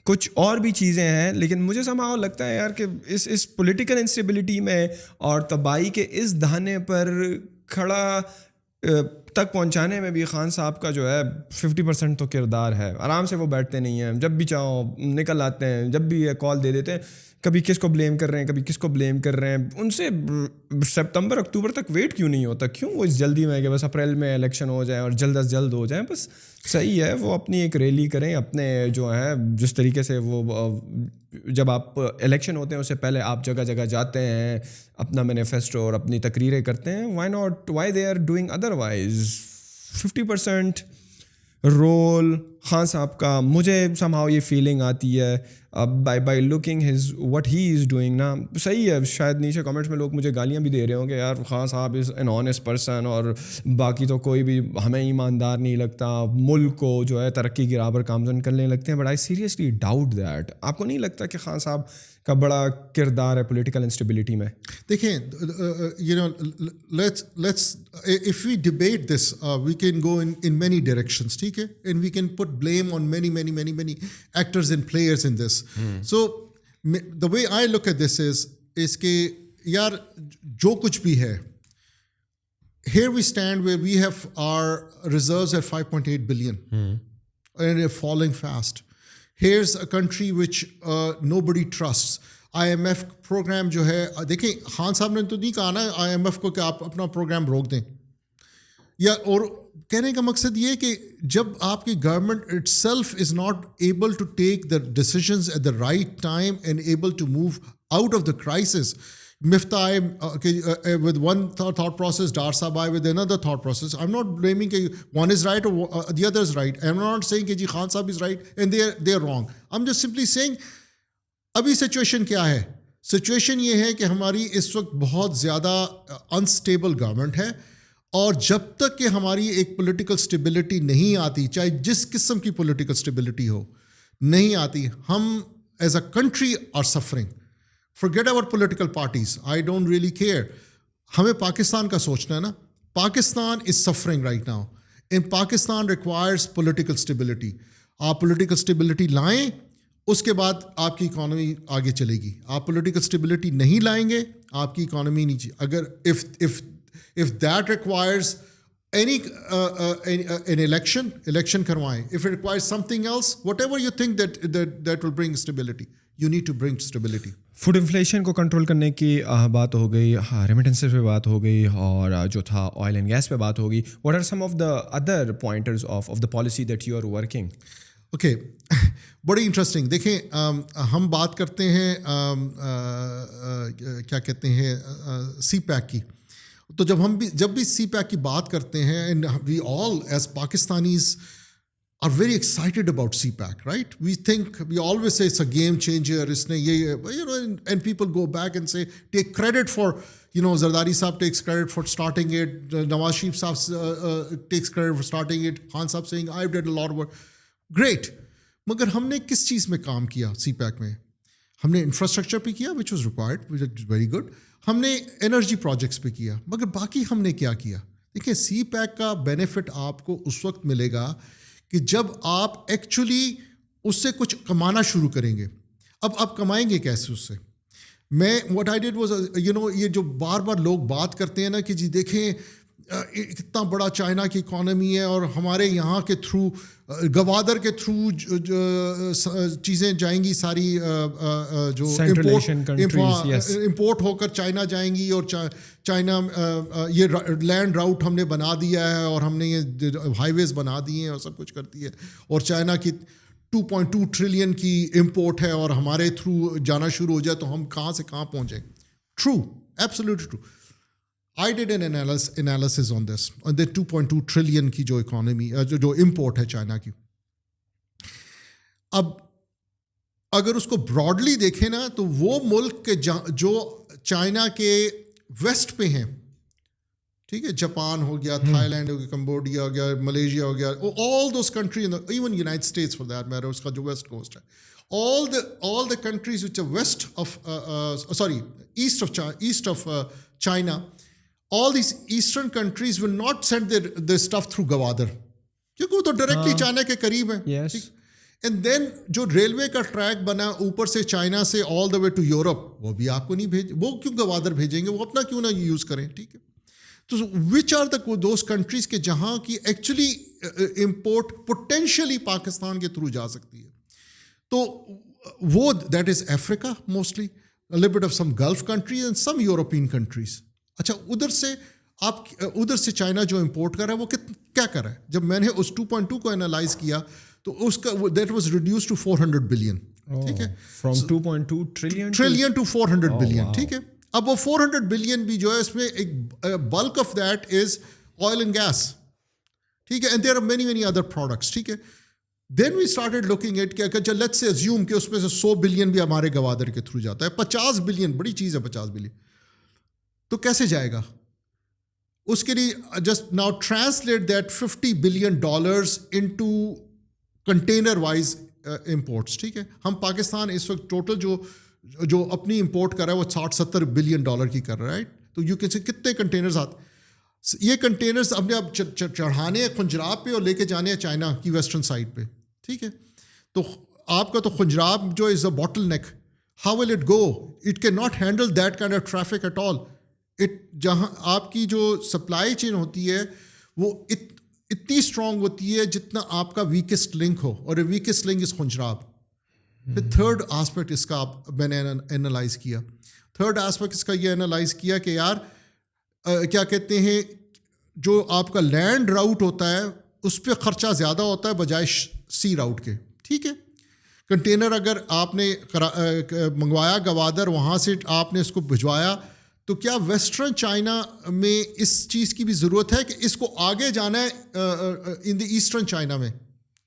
کچھ اور بھی چیزیں ہیں, لیکن مجھے سم ہاؤ لگتا ہے یار کہ اس پولیٹیکل انسٹیبلٹی میں اور تباہی کے اس دہانے پر کھڑا تک پہنچانے میں بھی خان صاحب کا جو ہے 50% تو کردار ہے. آرام سے وہ بیٹھتے نہیں ہیں, جب بھی چاہو نکل آتے ہیں, جب بھی کال دے دیتے ہیں, کبھی کس کو بلیم کر رہے ہیں, کبھی کس کو بلیم کر رہے ہیں. ان سے سپتمبر اکتوبر تک ویٹ کیوں نہیں ہوتا؟ کیوں وہ اس جلدی میں کہ بس اپریل میں الیکشن ہو جائے اور جلد از جلد ہو جائیں؟ بس صحیح ہے, وہ اپنی ایک ریلی کریں, اپنے جو ہے جس طریقے سے وہ جب آپ الیکشن ہوتے ہیں اس سے پہلے آپ جگہ جگہ جاتے ہیں, اپنا مینیفیسٹو اور اپنی تقریریں کرتے ہیں. Why not, why they are doing otherwise? 50% role Khan صاحب کا مجھے سم ہاؤ یہ فیلنگ آتی ہے by looking his what he is doing نا. صحیح ہے, شاید نیچے کمنٹس میں لوگ مجھے گالیاں بھی دے رہے ہوں کہ یار خان صاحب از این آنیسٹ پرسن اور باقی تو کوئی بھی ہمیں ایماندار نہیں لگتا, ملک کو جو ہے ترقی کی راہ پر گامزن کرنے لگتے ہیں. But I seriously doubt that. آپ کو نہیں لگتا کہ خان صاحب کا بڑا کردار ہے پولیٹیکل انسٹیبلٹی میں؟ دیکھیں, you know, let's if we debate this we can go in many directions, ٹھیک ہے, and we can put blame on many actors and players in this. So the way I look at this is کہ یار جو کچھ بھی ہے, here we stand where we have our reserves at 5.8 billion and they're falling fast. Here's a country which nobody trusts. IMF program جو ہے, دیکھیں خان صاحب نے تو نہیں کہا نا IMF کو کہ آپ اپنا پروگرام روک دیں, یا اور کہنے کا مقصد یہ کہ جب آپ کی government itself is not able to take the decisions at the right time and able to move out of the crisis. Miftah with one thought process, Dar Sahab with another thought process. I'm not blaming that one is right or the other is right. I'm not saying that Khan Sahab is right and they're wrong. I'm just simply saying ابھی situation کیا ہے. Situation یہ ہے کہ ہماری اس وقت بہت زیادہ انسٹیبل گورنمنٹ ہے, اور جب تک کہ ہماری ایک پولیٹیکل اسٹیبلٹی نہیں آتی, چاہے جس قسم کی پولیٹیکل اسٹیبلٹی ہو, نہیں آتی, ہم as a country are suffering. Forget our political parties. I don't really care. ہمیں پاکستان کا سوچنا ہے نا. Pakistan is suffering right now. And Pakistan requires political stability. آپ political stability لائیں, اس کے بعد آپ کی اکانومی آگے چلے گی. آپ political stability نہیں لائیں گے, آپ کی اکانومی نیچے. اگر if that requires any an election کروائیں. If it requires something else, whatever you think that will bring stability, you need to bring stability. Food inflation کو کنٹرول کرنے کی بات ہو گئی, ریمیٹنسز پہ بات ہو گئی, اور جو تھا آئل اینڈ گیس پہ بات ہوگی. What are some of the other pointers of the policy that you are working? Okay, بڑی انٹرسٹنگ. دیکھیں ہم بات کرتے ہیں کیا کہتے ہیں سی پیک کی. تو جب بھی سی پیک کی بات کرتے ہیں, and we all as Pakistanis are very excited about CPAC, right? We think, we always say it's a game changer, and people go back and say, take credit for, Zardari Saab takes credit for starting it, Nawaz Sharif Saab takes credit for starting it, Khan Saab saying, I did a lot of work. Great. مگر ہم نے کس چیز میں کام کیا CPAC میں؟ ہم نے انفراسٹرکچر پہ کیا, which was required, which is very good. ہم نے انرجی پروجیکٹس پہ کیا, مگر باقی ہم نے کیا کیا؟ دیکھیں CPAC کا بینیفٹ آپ کو اس وقت ملے گا کہ جب آپ ایکچولی اس سے کچھ کمانا شروع کریں گے. اب آپ کمائیں گے کیسے اس سے؟ میں واٹ آئی ڈیڈ واز یہ جو بار بار لوگ بات کرتے ہیں نا کہ جی دیکھیں کتنا بڑا چائنا کی اکانومی ہے, اور ہمارے یہاں کے تھرو گوادر کے تھرو چیزیں جائیں گی ساری, جو امپورٹ ہو کر چائنا جائیں گی, اور چائنا یہ لینڈ راؤٹ ہم نے بنا دیا ہے, اور ہم نے یہ ہائی ویز بنا دیے ہیں, اور سب کچھ کرتی ہے, اور چائنا کی 2.2 ٹریلین کی امپورٹ ہے, اور ہمارے تھرو جانا شروع ہو جائے تو ہم کہاں سے کہاں پہنچیں. True, absolutely true. I did an analysis on this, on the 2.2 trillion کی جو اکانومی جو امپورٹ ہے چائنا کی. اب اگر اس کو براڈلی دیکھیں نا, تو وہ ملک کے جو چائنا کے ویسٹ پہ ہیں, ٹھیک ہے, جاپان ہو گیا, تھائی لینڈ ہو گیا, کمبوڈیا ہو گیا, ملیشیا ہو گیا, all those countries, even United States for that matter, اس کا جو ویسٹ کوسٹ ہے, all the countries which are west of east of China, all these eastern countries will not send their stuff through Gwadar, کیونکہ وہ تو directly China کے قریب ہیں. And then جو ریلوے کا ٹریک بنا اوپر سے چائنا سے آل دا وے ٹو یورپ, وہ بھی آپ کو نہیں وہ کیوں گوادر بھیجیں گے, وہ اپنا کیوں نہ یوز کریں, ٹھیک ہے. تو which are the those countries کے جہاں کی ایکچولی امپورٹ پوٹینشیلی پاکستان کے تھرو جا سکتی ہے. تو وہ that is Africa mostly, a little bit of some Gulf countries and some European countries. اچھا, ادھر سے چائنا جو امپورٹ کر رہا ہے وہ کیا کر رہا ہے؟ جب میں نے اس 2.2 کو انالائز کیا تو اس کا that was reduce to 400 billion, ٹھیک ہے, فرام 2.2 ٹریلین ٹو 400 بلین, ٹھیک ہے. اب وہ 400 بلین بھی جو ہے اس میں ایک bulk of that is oil and gas, ٹھیک ہے, and there are many many other products, ٹھیک ہے. Then we started looking at کہ لیٹس سے ازیوم کہ اس میں سے 100 بلین بھی ہمارے گوادر کے تھرو جاتا ہے, 50 بلین بڑی چیز ہے, 50 بلین تو کیسے جائے گا؟ اس کے لیے just now translate that $50 billion into container wise imports, ٹھیک ہے. ہم پاکستان اس وقت ٹوٹل جو اپنی امپورٹ کر رہا ہے وہ $60-70 billion کی کر رہا ہے, تو یو کین سے کتنے کنٹینرز آتے, یہ کنٹینرز اپنے آپ چڑھانے ہیں خنجراب پہ اور لے کے جانے ہیں چائنا کی ویسٹرن سائڈ پہ, ٹھیک ہے. تو آپ کا تو خنجراب جو is a bottleneck, how will it go? It can not handle that kind of traffic at all. جہاں آپ کی جو سپلائی چین ہوتی ہے وہ اتنی اسٹرانگ ہوتی ہے جتنا آپ کا ویکسٹ لنک ہو, اور ویکسٹ لنک از خنجراب. پھر تھرڈ آسپیکٹ اس کا میں نے انالائز کیا. تھرڈ آسپیکٹ اس کا یہ انالائز کیا کہ یار کیا کہتے ہیں جو آپ کا لینڈ راؤٹ ہوتا ہے اس پہ خرچہ زیادہ ہوتا ہے بجائے سی راؤٹ کے. ٹھیک ہے, کنٹینر اگر آپ نے منگوایا گوادر, وہاں سے آپ نے اس کو بھجوایا, تو کیا ویسٹرن چائنا میں اس چیز کی بھی ضرورت ہے کہ اس کو آگے جانا ہے ان دی ایسٹرن چائنا میں؟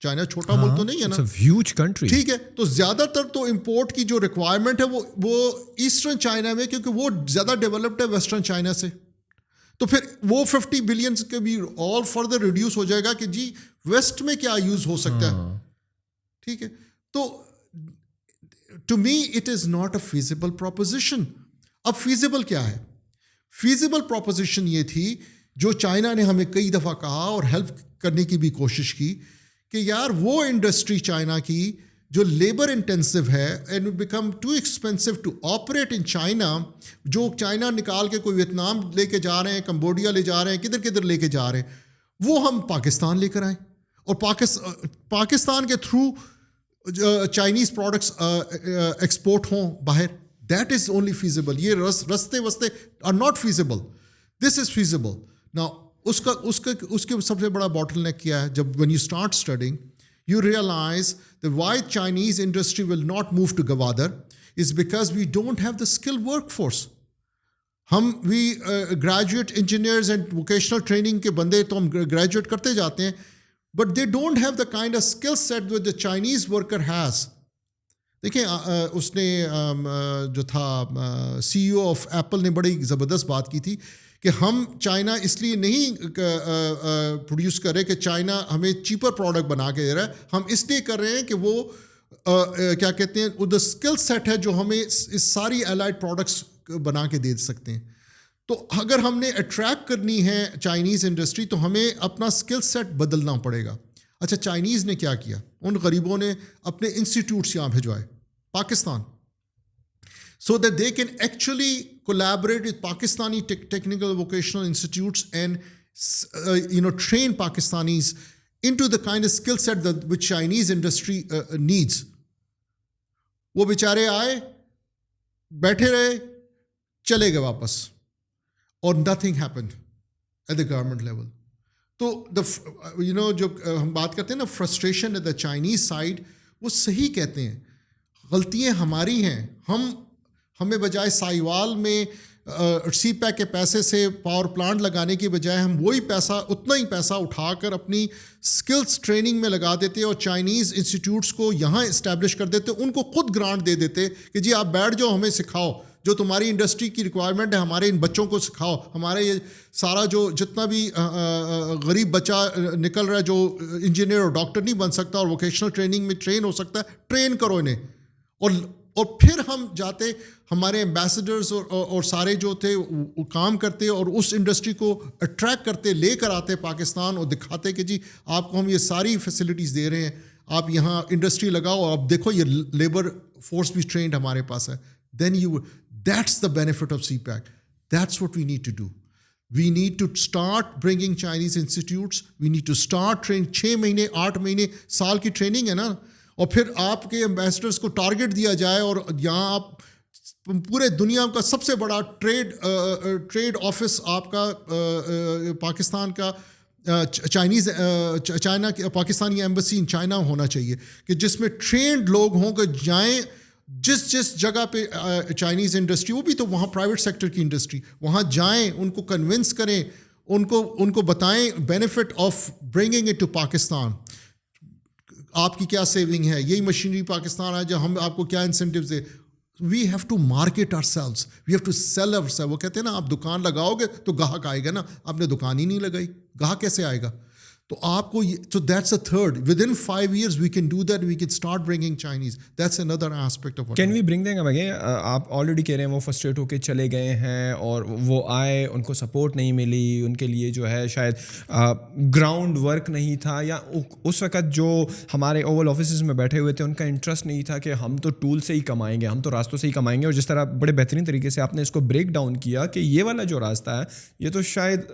چائنا چھوٹا ملک تو نہیں ہے نا, ہیوج کنٹری. ٹھیک ہے, تو زیادہ تر تو امپورٹ کی جو ریکوائرمنٹ ہے وہ ایسٹرن چائنا میں, کیونکہ وہ زیادہ ڈیولپڈ ہے ویسٹرن چائنا سے. تو پھر وہ 50 بلین کے بھی آل فردر ریڈیوس ہو جائے گا کہ جی ویسٹ میں کیا یوز ہو سکتا ہے. ٹھیک ہے, تو to me it is not a feasible proposition. اب فیزیبل کیا ہے؟ فیزیبل پروپوزیشن یہ تھی جو چائنا نے ہمیں کئی دفعہ کہا اور ہیلپ کرنے کی بھی کوشش کی کہ یار وہ انڈسٹری چائنا کی جو لیبر انٹینسو ہے and become too expensive to operate in China, جو چائنا نکال کے کوئی ویتنام لے کے جا رہے ہیں, کمبوڈیا لے جا رہے ہیں, کدھر کدھر لے کے جا رہے ہیں, وہ ہم پاکستان لے کر آئیں اور پاکستان کے تھرو چائنیز پروڈکٹس ایکسپورٹ ہوں باہر. That is only feasible. یہ رستے وستے are not feasible. This is feasible. نا اس کے سب سے بڑا باٹل نیک کیا ہے؟ جب when you start studying you realize that why Chinese industry will not move to Gwadar is because we don't have the skilled workforce. we graduate engineers and vocational training کے بندے تو ہم graduate کرتے جاتے ہیں, but they don't have the kind of skill set that the Chinese worker has. دیکھیں اس نے جو تھا سی ای او آف ایپل نے بڑی زبردست بات کی تھی کہ ہم چائنا اس لیے نہیں پروڈیوس کر رہے کہ چائنا ہمیں چیپر پروڈکٹ بنا کے دے رہا ہے, ہم اس لیے کر رہے ہیں کہ وہ کیا کہتے ہیں دا اسکل سیٹ ہے جو ہمیں اس ساری الائڈ پروڈکٹس بنا کے دے سکتے ہیں. تو اگر ہم نے اٹریکٹ کرنی ہے چائنیز انڈسٹری تو ہمیں اپنا اسکل سیٹ بدلنا پڑے گا. اچھا, چائنیز نے کیا کیا؟ ان غریبوں نے اپنے انسٹیٹیوٹس یہاں بھجوائے Pakistan, so that they can actually collaborate with Pakistani technical vocational institutes and train Pakistanis into the kind of skill set that which Chinese industry needs. وہ بیچارے آئے, بیٹھے رہے, چلے گئے واپس, اور nothing happened at the government level. تو جو ہم بات کرتے ہیں نا frustration at the Chinese side, وہ صحیح کہتے ہیں, غلطیاں ہماری ہیں. ہمیں بجائے سائیوال میں سی پیک کے پیسے سے پاور پلانٹ لگانے کی بجائے ہم وہی پیسہ اتنا ہی پیسہ اٹھا کر اپنی اسکلس ٹریننگ میں لگا دیتے اور چائنیز انسٹیٹیوٹس کو یہاں اسٹیبلش کر دیتے, ان کو خود گرانٹ دے دیتے کہ جی آپ بیٹھ جاؤ, ہمیں سکھاؤ, جو تمہاری انڈسٹری کی ریکوائرمنٹ ہے ہمارے ان بچوں کو سکھاؤ. ہمارے یہ سارا جو جتنا بھی غریب بچہ نکل رہا ہے جو انجینئر اور ڈاکٹر نہیں بن سکتا اور ووکیشنل ٹریننگ میں ٹرین ہو سکتا ہے, ٹرین کرو انہیں. اور پھر ہم جاتے, ہمارے ایمبیسڈرز اور سارے جو تھے وہ کام کرتے اور اس انڈسٹری کو اٹریکٹ کرتے, لے کر آتے پاکستان اور دکھاتے کہ جی آپ کو ہم یہ ساری فیسلٹیز دے رہے ہیں, آپ یہاں انڈسٹری لگاؤ اور اب دیکھو یہ لیبر فورس بھی ٹرینڈ ہمارے پاس ہے. Then that's the benefit of CPEC. That's what we need to do. We need to start bringing Chinese institutes. We need to start train. 6 مہینے 8 مہینے سال کی ٹریننگ ہے نا, اور پھر آپ کے ایمبیسڈرس کو ٹارگٹ دیا جائے اور یہاں آپ پورے دنیا کا سب سے بڑا ٹریڈ آفس آپ کا پاکستان کا China Pakistani embassy in China ہونا چاہیے کہ جس میں ٹرینڈ لوگ ہوں کہ جائیں جس جگہ پہ چائنیز انڈسٹری, وہ بھی تو وہاں پرائیویٹ سیکٹر کی انڈسٹری, وہاں جائیں, ان کو کنونس کریں, ان کو بتائیں benefit of bringing it to Pakistan. آپ کی کیا سیونگ ہے, یہی مشینری پاکستان ہے جو ہم آپ کو کیا انسینٹیوز دے. We have to market ourselves, we have to sell ourself. وہ کہتے ہیں نا آپ دکان لگاؤ گے تو گاہک آئے گا نا, آپ نے دکان ہی نہیں لگائی, گاہک کیسے آئے گا؟ تو آپ کو so that's a third. Within 5 years we can do that. We can start bringing Chinese. That's another aspect of what. Can we bring them again? آپ آلریڈی کہہ رہے ہیں وہ فرسٹریٹ ہو کے چلے گئے ہیں اور وہ آئے, ان کو سپورٹ نہیں ملی, ان کے لیے جو ہے شاید گراؤنڈ ورک نہیں تھا, یا اس وقت جو ہمارے اوول آفیسز میں بیٹھے ہوئے تھے ان کا انٹرسٹ نہیں تھا کہ ہم تو ٹول سے ہی کمائیں گے, ہم تو راستوں سے ہی کمائیں گے. اور جس طرح بڑے بہترین طریقے سے آپ نے اس کو بریک ڈاؤن کیا کہ یہ والا جو راستہ ہے یہ تو شاید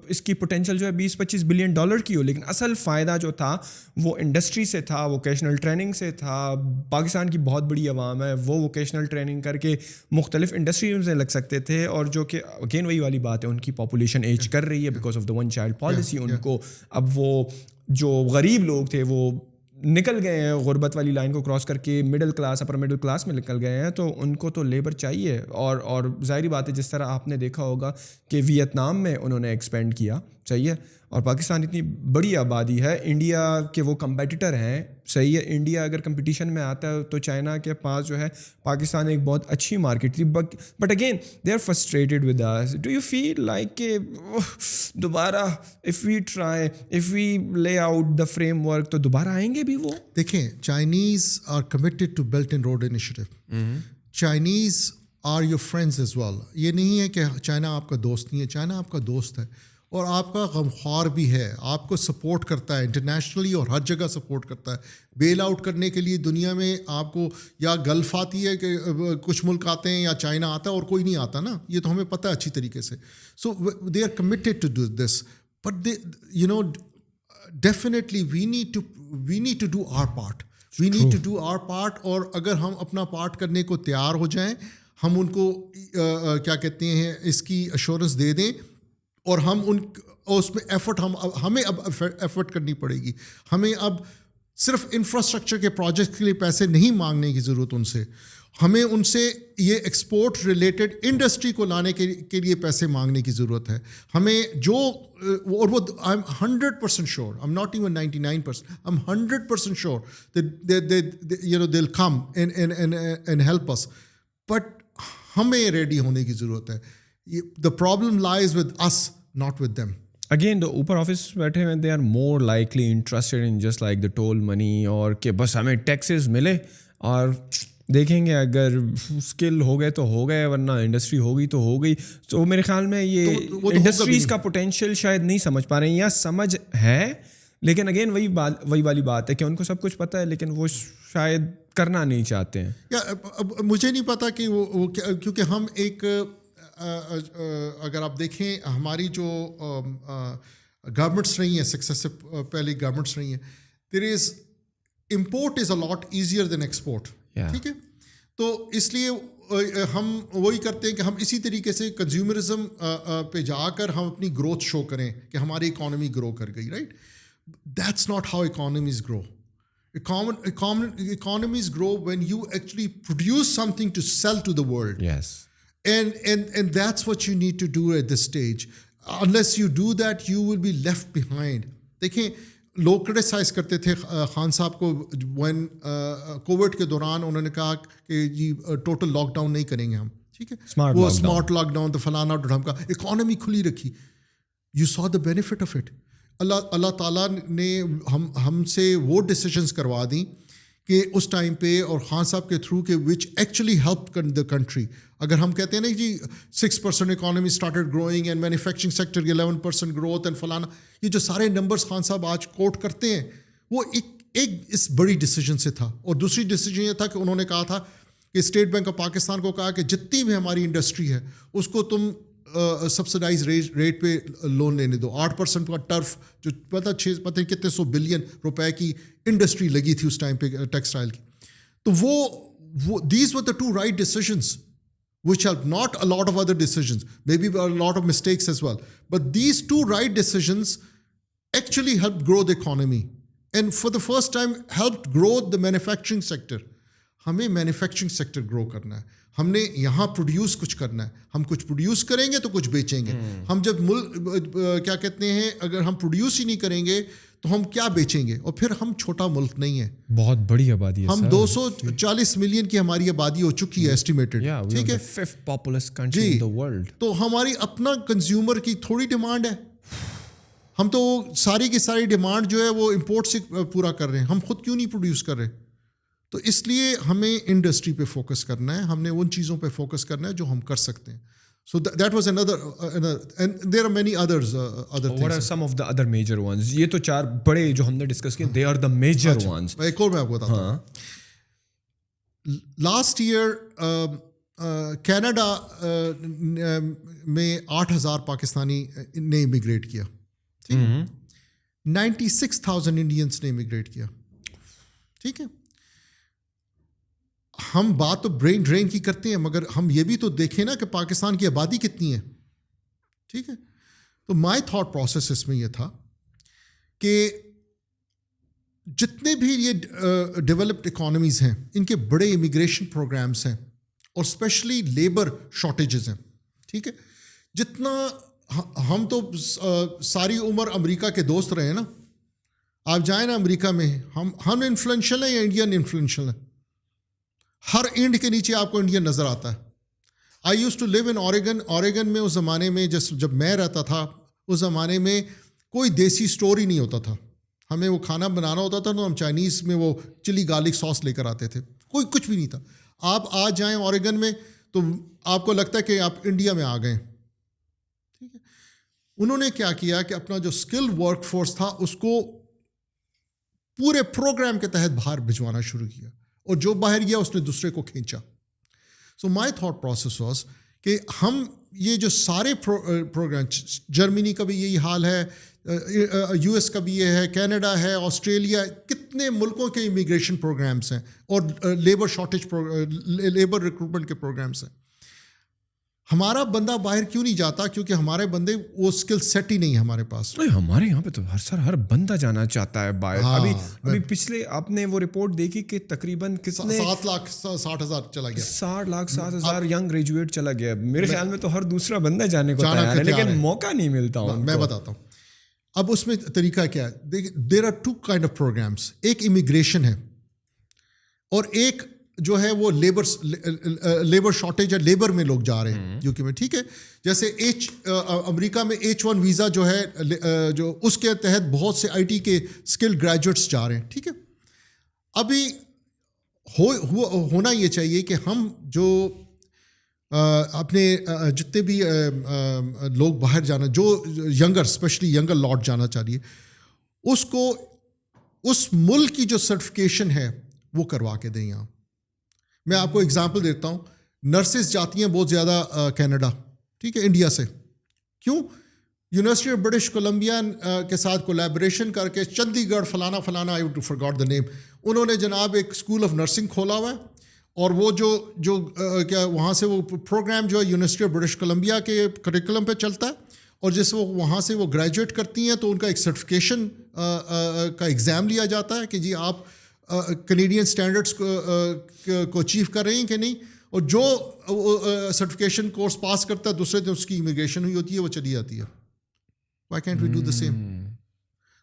اس کی پوٹینشیل جو ہے $20-25 بلین کنورٹ کی ہو, لیکن اصل فائدہ جو تھا وہ انڈسٹری سے تھا, ووکیشنل ٹریننگ سے تھا. پاکستان کی بہت بڑی عوام ہے, وہ ووکیشنل ٹریننگ کر کے مختلف انڈسٹریز میں لگ سکتے تھے, اور جو کہ اگین وہی والی بات ہے, ان کی پاپولیشن ایج کر رہی ہے because of the one child policy. ان کو اب وہ جو غریب لوگ تھے وہ نکل گئے ہیں غربت والی لائن کو کراس کر کے middle class, upper middle class میں نکل گئے ہیں, تو ان کو تو لیبر چاہیے. اور ظاہری بات ہے, جس طرح آپ نے دیکھا ہوگا کہ ویتنام میں انہوں نے ایکسپینڈ کیا, صحیح ہے, اور پاکستان اتنی بڑی آبادی ہے, انڈیا کے وہ کمپیٹیٹر ہیں, صحیح ہے. انڈیا اگر کمپٹیشن میں آتا ہے تو چائنا کے پاس جو ہے پاکستان ایک بہت اچھی مارکیٹ تھی, but again they are frustrated with us. Do you feel like کہ دوبارہ if we try, if we lay out the frame work, تو دوبارہ آئیں گے بھی وہ؟ دیکھیں, Chinese are committed to belt and road initiative. Chinese are your friends as well. یہ نہیں ہے کہ چائنا آپ کا دوست نہیں ہے, چائنا آپ کا دوست ہے اور آپ کا غمخوار بھی ہے, آپ کو سپورٹ کرتا ہے انٹرنیشنلی اور ہر جگہ سپورٹ کرتا ہے. بیل آؤٹ کرنے کے لیے دنیا میں آپ کو یا گلف آتی ہے کہ کچھ ملک آتے ہیں یا چائنا آتا ہے اور کوئی نہیں آتا نا, یہ تو ہمیں پتہ ہے اچھی طریقے سے. So they are committed to do this, but they you know definitely we need to do our part. We need to do our part. اور اگر ہم اپنا پارٹ کرنے کو تیار ہو جائیں, ہم ان کو کیا کہتے ہیں اس کی ایشورنس دے دیں, اور ہم اس میں ایفرٹ ہمیں اب ایفرٹ کرنی پڑے گی. ہمیں اب صرف انفراسٹرکچر کے پروجیکٹ کے لیے پیسے نہیں مانگنے کی ضرورت ان سے, ہمیں ان سے یہ ایکسپورٹ ریلیٹڈ انڈسٹری کو لانے کے لیے پیسے مانگنے کی ضرورت ہے. ہمیں جو اور وہ I am 100% sure, I am not even 99%, I am 100% sure that they'll come and help us, but ہمیں ریڈی ہونے کی ضرورت ہے. The problem lies with us, not with them. Again اوپر آفس بیٹھے ہوئے, they are more likely interested in just like the toll money, اور کہ بس ہمیں ٹیکسز ملے اور دیکھیں گے اگر اسکل ہو گئے تو ہو گئے, ورنہ انڈسٹری ہوگی تو ہو گئی. تو میرے خیال میں یہ انڈسٹریز کا پوٹینشیل شاید نہیں سمجھ پا رہے ہیں, یا سمجھ ہے لیکن اگین وہی والی بات ہے کہ ان کو سب کچھ پتہ ہے لیکن وہ شاید کرنا نہیں چاہتے ہیں. مجھے نہیں پتا کہ وہ کیونکہ ہم ایک اگر آپ دیکھیں ہماری جو گورنمنٹس رہی ہیں سکسیسو پہلی گورنمنٹس رہی ہیں, there is import is a lot easier than export. ٹھیک ہے, تو اس لیے ہم وہی کرتے ہیں کہ ہم اسی طریقے سے کنزیومرزم پہ جا کر ہم اپنی گروتھ شو کریں کہ ہماری اکانومی گرو کر گئی. Right, that's not how economies grow. Economies grow when you actually produce something to sell to the world. Yes. And that's what you need to do at this stage. Unless you do that, you will be left behind. دیکھیں, لوگ criticise کرتے تھے خان صاحب کو when Covid کے دوران انہوں نے کہا کہ جی ٹوٹل لاک ڈاؤن نہیں کریں گے ہم. ٹھیک ہے, وہ اسمارٹ لاک ڈاؤن تو فلانا ڈھمکا, اکانومی کھلی رکھی. You saw the benefit of it. اللہ تعالیٰ نے ہم سے وہ ڈیسیجنس کروا دیں کہ اس ٹائم پہ, اور خان صاحب کے تھرو کہ which actually help the country. اگر ہم کہتے ہیں نا جی 6% economy started growing and manufacturing sector 11% growth and فلانا, یہ جو سارے نمبرس خان صاحب آج کوٹ کرتے ہیں وہ ایک اس بڑی ڈیسیجن سے تھا. اور دوسری ڈیسیجن یہ تھا کہ انہوں نے کہا تھا کہ اسٹیٹ بینک آف پاکستان کو کہا کہ جتنی بھی ہماری انڈسٹری ہے اس کو تم سبسڈائز ریٹ پہ لون لینے دو. 8% کا ٹرف جو پتہ کتنے 100 بلین روپے کی انڈسٹری لگی تھی اس ٹائم پہ ٹیکسٹائل کی. تو وہ these were the two right decisions which helped, not a lot of other decisions, maybe a lot of mistakes as well, but these two right decisions actually helped grow the economy and for the first time helped grow the manufacturing sector. ہمیں manufacturing sector گرو کرنا ہے, ہم نے یہاں produce کچھ کرنا ہے. ہم کچھ پروڈیوس کریں گے تو کچھ بیچیں گے. ہم جب ملک کیا کہتے ہیں, اگر ہم پروڈیوس ہی نہیں کریں گے تو ہم کیا بیچیں گے, اور پھر ہم چھوٹا ملک نہیں ہے, بہت بڑی آبادی ہے. ہم 240 ملین کی ہماری آبادی ہو چکی ہے ایسٹیمیٹڈ. ٹھیک ہے, 5th populous country in the world. تو ہماری اپنا کنزیومر کی تھوڑی ڈیمانڈ ہے. ہم تو ساری کی ساری ڈیمانڈ جو ہے وہ امپورٹ سے پورا کر رہے ہیں, ہم خود کیوں نہیں پروڈیوس کر رہے. تو اس لیے ہمیں انڈسٹری پہ فوکس کرنا ہے, ہم نے ان چیزوں پہ فوکس کرنا ہے جو ہم کر سکتے ہیں. So that was another and there are many other things. What are some of the other major ones? یہ تو 4 بڑے جو ہم نے ڈسکس کیے, they are the major ones. ایک اور میں آپ کو بتاتا ہوں. لاسٹ ایئر کینیڈا میں 8,000 پاکستانی نے امیگریٹ کیا. 96,000 انڈینس نے امیگریٹ کیا. ٹھیک ہے, ہم بات تو برین ڈرین کی کرتے ہیں, مگر ہم یہ بھی تو دیکھیں نا کہ پاکستان کی آبادی کتنی ہے. ٹھیک ہے, تو مائی تھاٹ پروسیس اس میں یہ تھا کہ جتنے بھی یہ ڈیولپڈ اکانومیز ہیں ان کے بڑے امیگریشن پروگرامس ہیں اور اسپیشلی لیبر شارٹیجز ہیں. ٹھیک ہے, جتنا ہم تو ساری عمر امریکہ کے دوست رہے ہیں نا, آپ جائیں نا امریکہ میں, ہم انفلوئنشل ہیں یا انڈین انفلوئنشل ہیں؟ ہر اینڈ کے نیچے آپ کو انڈین نظر آتا ہے. آئی یوز ٹو لیو ان اوریگن میں اس زمانے میں جب میں رہتا تھا, اس زمانے میں کوئی دیسی اسٹور ہی نہیں ہوتا تھا. ہمیں وہ کھانا بنانا ہوتا تھا تو ہم چائنیز میں وہ چلی گارلک ساس لے کر آتے تھے, کوئی کچھ بھی نہیں تھا. آپ آ جائیں اوریگن میں تو آپ کو لگتا ہے کہ آپ انڈیا میں آ گئے. ٹھیک ہے, انہوں نے کیا کیا کہ اپنا جو اسکل ورک فورس تھا اس کو پورے پروگرام کے تحت باہر بھجوانا شروع کیا, اور جو باہر گیا اس نے دوسرے کو کھینچا. سو مائی تھاٹ پروسیس واز کہ ہم یہ جو سارے پروگرام, جرمنی کا بھی یہی حال ہے, یو ایس کا بھی یہ ہے, کینیڈا ہے, آسٹریلیا, کتنے ملکوں کے امیگریشن پروگرامس ہیں اور لیبر شارٹیج لیبر ریکروٹمنٹ کے پروگرامس ہیں. ہمارا بندہ باہر کیوں نہیں جاتا؟ کیونکہ ہمارے بندے وہ اسکل سیٹ ہی نہیں ہے ہمارے پاس. ہمارے یہاں پہ تو ہر بندہ جانا چاہتا ہے باہر. ابھی پچھلے آپ نے وہ رپورٹ دیکھی کہ تقریباً کتنے 7,60,000 چلا گیا, 60,60,000 ینگ گریجویٹ چلا گیا. میرے خیال میں تو ہر دوسرا بندہ جانے کو تیار ہے, لیکن موقع نہیں ملتا. میں بتاتا ہوں اب اس میں طریقہ کیا ہے. There are 2 kind of programs, ایک امیگریشن ہے اور ایک جو ہے وہ لیبر شارٹیج ہے, لیبر میں لوگ جا رہے ہیں یو کے میں. ٹھیک ہے, جیسے امریکہ میں H1 ویزا جو ہے, جو اس کے تحت بہت سے آئی ٹی کے اسکل گریجویٹس جا رہے ہیں. ٹھیک ہے, ابھی ہونا یہ چاہیے کہ ہم جو اپنے جتنے بھی لوگ باہر جانا, جو ینگر اسپیشلی ینگر لاٹ جانا چاہ رہی ہے, اس کو اس ملک کی جو سرٹیفکیشن ہے وہ کروا کے دیں. یہاں میں آپ کو اگزامپل دیتا ہوں. نرسز جاتی ہیں بہت زیادہ کینیڈا, ٹھیک ہے, انڈیا سے. کیوں؟ یونیورسٹی آف برٹش کولمبیا کے ساتھ کولیبریشن کر کے چندی گڑھ فلانا آئی فارگاٹ دا نیم, انہوں نے جناب ایک اسکول آف نرسنگ کھولا ہوا ہے, اور وہ جو کیا وہاں سے وہ پروگرام جو ہے یونیورسٹی آف برٹش کولمبیا کے کریکولم پہ چلتا ہے, اور جس وہ وہاں سے وہ گریجویٹ کرتی ہیں تو ان کا ایک سرٹیفکیشن کا ایگزام لیا جاتا ہے کہ جی آپ کینیڈین اسٹینڈرڈس کو اچیو کر رہے ہیں کہ نہیں, اور جو سرٹیفکیشن کورس پاس کرتا ہے دوسرے دن اس کی امیگریشن ہوئی ہوتی ہے, وہ چلی جاتی ہے. Why can't we do the same?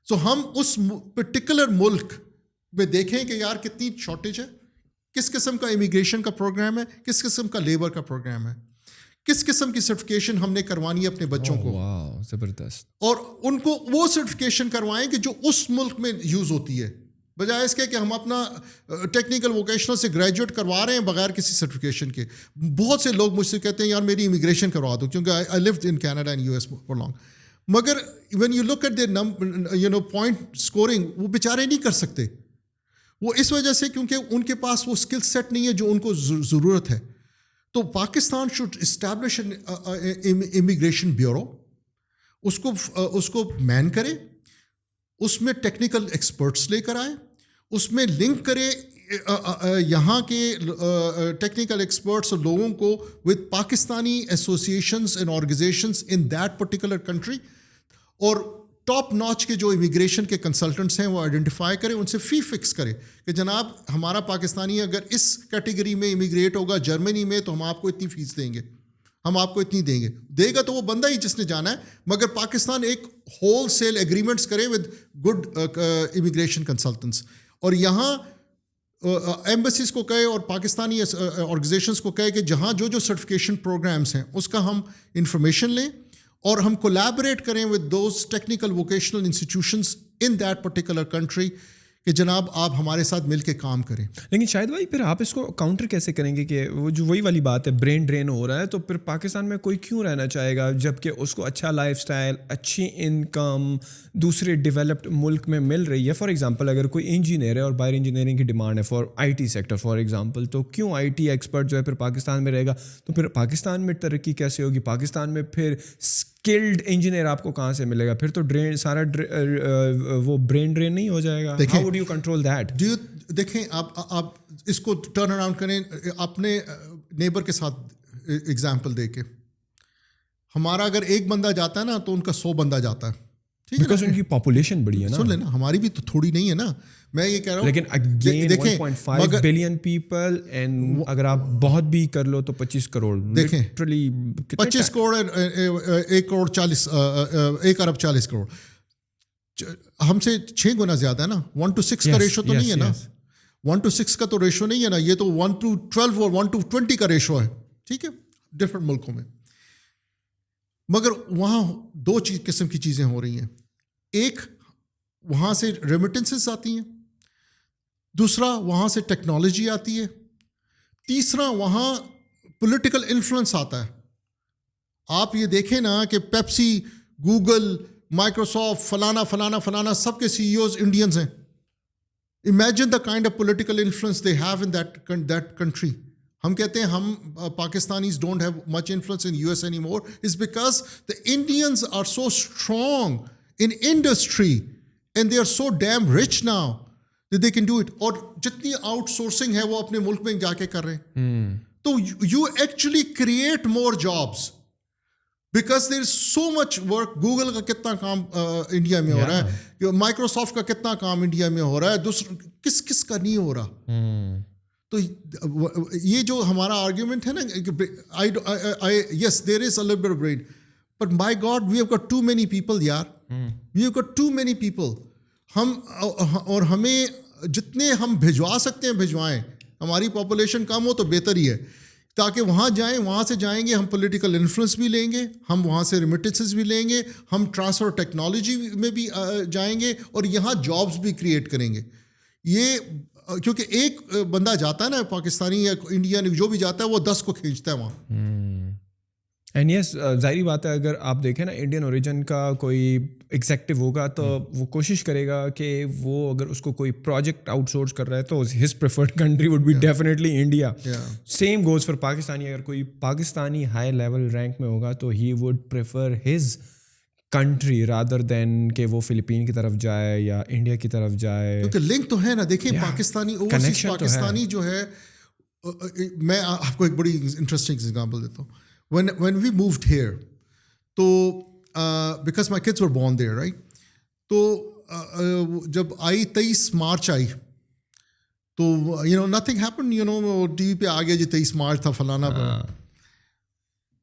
So ہم اس پرٹیکولر ملک میں دیکھیں کہ یار کتنی شارٹیج ہے, کس قسم کا امیگریشن کا پروگرام ہے, کس قسم کا لیبر کا پروگرام ہے, کس قسم کی سرٹیفکیشن ہم نے کروانی ہے اپنے بچوں کو. واو, زبردست. اور ان کو وہ سرٹیفکیشن کروائیں کہ جو اس ملک میں یوز ہوتی ہے, بجائے اس کے کہ ہم اپنا ٹیکنیکل ووکیشنل سے گریجویٹ کروا رہے ہیں بغیر کسی سرٹیفکیشن کے. بہت سے لوگ مجھ سے کہتے ہیں یار میری امیگریشن کروا دو, کیونکہ I lived in Canada and US for long. مگر when you look at their point scoring, وہ بیچارے نہیں کر سکتے. وہ اس وجہ سے کیونکہ ان کے پاس وہ اسکل سیٹ نہیں ہے جو ان کو ضرورت ہے. تو Pakistan should establish immigration bureau, اس کو مین کرے, اس میں ٹیکنیکل ایکسپرٹس لے کر آئے, اس میں لنک کرے یہاں کے ٹیکنیکل ایکسپرٹس اور لوگوں کو with Pakistani associations and organisations in that particular country, اور ٹاپ ناچ کے جو امیگریشن کے کنسلٹنٹس ہیں وہ آئیڈینٹیفائی کرے, ان سے فی فکس کرے کہ جناب ہمارا پاکستانی اگر اس کیٹیگری میں امیگریٹ ہوگا جرمنی میں تو ہم آپ کو اتنی فیس دیں گے, ہم آپ کو اتنی دے گا تو وہ بندہ ہی جس نے جانا ہے. مگر پاکستان ایک ہول سیل ایگریمنٹس کرے ود گڈ امیگریشن کنسلٹنٹس, اور یہاں ایمبیسیز کو کہے اور پاکستانی آرگنائزیشنس کو کہے کہ جہاں جو سرٹیفکیشن پروگرامس ہیں اس کا ہم انفارمیشن لیں, اور ہم کولیبریٹ کریں with those technical vocational institutions in that particular country کہ جناب آپ ہمارے ساتھ مل کے کام کریں. لیکن شاید بھائی پھر آپ اس کو کاؤنٹر کیسے کریں گے کہ وہ جو وہی والی بات ہے, برین ڈرین ہو رہا ہے, تو پھر پاکستان میں کوئی کیوں رہنا چاہے گا جب کہ اس کو اچھا لائف سٹائل, اچھی انکم دوسرے ڈیولپڈ ملک میں مل رہی ہے. فار ایگزامپل اگر کوئی انجینئر ہے اور باہر انجینئرنگ کی ڈیمانڈ ہے for IT sector for example, تو کیوں IT ایکسپرٹ جو ہے پھر پاکستان میں رہے گا؟ تو پھر پاکستان میں ترقی کیسے ہوگی؟ پاکستان میں پھر اسکلڈ انجینئر آپ کو کہاں سے ملے گا؟ پھر تو ڈرین سارا وہ برین ڈرین نہیں ہو جائے گا. How would you control that? دیکھیں آپ اس کو ٹرن اراؤنڈ کریں اپنے نیبر کے ساتھ ایگزامپل دے کے. ہمارا اگر ایک بندہ جاتا ہے نا تو ان کا 100 بندہ جاتا ہے. ٹھیک ہے, بیکاز ان کی پاپولیشن بڑی ہے نا. سن لینا, ہماری بھی تو تھوڑی نہیں ہے نا. میں یہ کہہ رہا ہوں لیکن اگین 1.5 بلین پیپل, اینڈ اگر آپ بہت بھی کر لو تو 25 کروڑ. دیکھیں 25 کروڑ 1 کروڑ 40 1 ارب 40 کروڑ ہم سے 6 گنا زیادہ ہے نا. 1:6 کا ریشو تو نہیں ہے نا. 1:6 کا تو ریشو نہیں ہے نا. یہ تو 1:12 اور 1:20 کا ریشو ہے. ٹھیک ہے, ڈفرینٹ ملکوں میں. مگر وہاں 2 قسم کی چیزیں ہو رہی ہیں. ایک, وہاں سے ریمیٹنسز آتی ہیں. دوسرا, وہاں سے ٹیکنالوجی آتی ہے. تیسرا, وہاں پولیٹیکل انفلوئنس آتا ہے. آپ یہ دیکھیں نا کہ پیپسی, گوگل, مائکروسافٹ, فلانا فلانا فلانا سب کے CEOs انڈینز ہیں. Imagine the kind of political influence they have in that country. ہم کہتے ہیں ہم Pakistanis don't have much influence in US any more. It's because the Indians are so strong in industry and they are so damn rich now that they can do it. اور جتنی out sourcing ہے وہ اپنے ملک میں جا کے کر رہے ہیں. تو you actually create more jobs because there is so much work. Google کا کتنا کام انڈیا میں ہو رہا ہے, مائکروسافٹ کا کتنا کام انڈیا میں ہو رہا ہے, کس کا نہیں ہو رہا. تو یہ جو ہمارا آرگیومنٹ ہے نا, yes there is a little brain, but my God we have got too many people یار. We have got too many people. اور ہمیں جتنے ہم بھجوا سکتے ہیں بھجوائیں. ہماری پاپولیشن کم ہو تو بہتر ہی ہے, تاکہ وہاں جائیں. وہاں سے جائیں گے ہم پولیٹیکل انفلوئنس بھی لیں گے, ہم وہاں سے ریمیٹنسز بھی لیں گے, ہم ٹرانسفر ٹیکنالوجی میں بھی جائیں گے, اور یہاں جابس بھی کریٹ کریں گے. یہ کیونکہ ایک بندہ جاتا ہے نا پاکستانی یا انڈین جو بھی جاتا ہے وہ 10 کو کھینچتا ہے وہاں. اینڈ یس, ظاہری بات ہے, اگر آپ دیکھیں نا انڈین اوریجن کا کوئی ایگزیکٹو ہوگا تو وہ کوشش کرے گا کہ وہ اگر اس کو کوئی پروجیکٹ آؤٹ سورس کر رہا ہے تو his preferred country would be definitely India. Same goes for Pakistani. اگر کوئی پاکستانی ہائی لیول رینک میں ہوگا تو he would prefer his country rather than کہ وہ فلپین کی طرف جائے یا انڈیا کی طرف جائے. کیونکہ لنک تو ہے نا. دیکھیں پاکستانی اوورسیز پاکستانی جو ہے, میں آپ کو ایک بڑی انٹرسٹنگ ایگزامپل دیتا ہوں. When we moved here, تو because my kids were born there, right? تو جب آئی 23 مارچ آئی تو nothing happened, ٹی وی پہ آ گیا جی 23 مارچ تھا فلانا.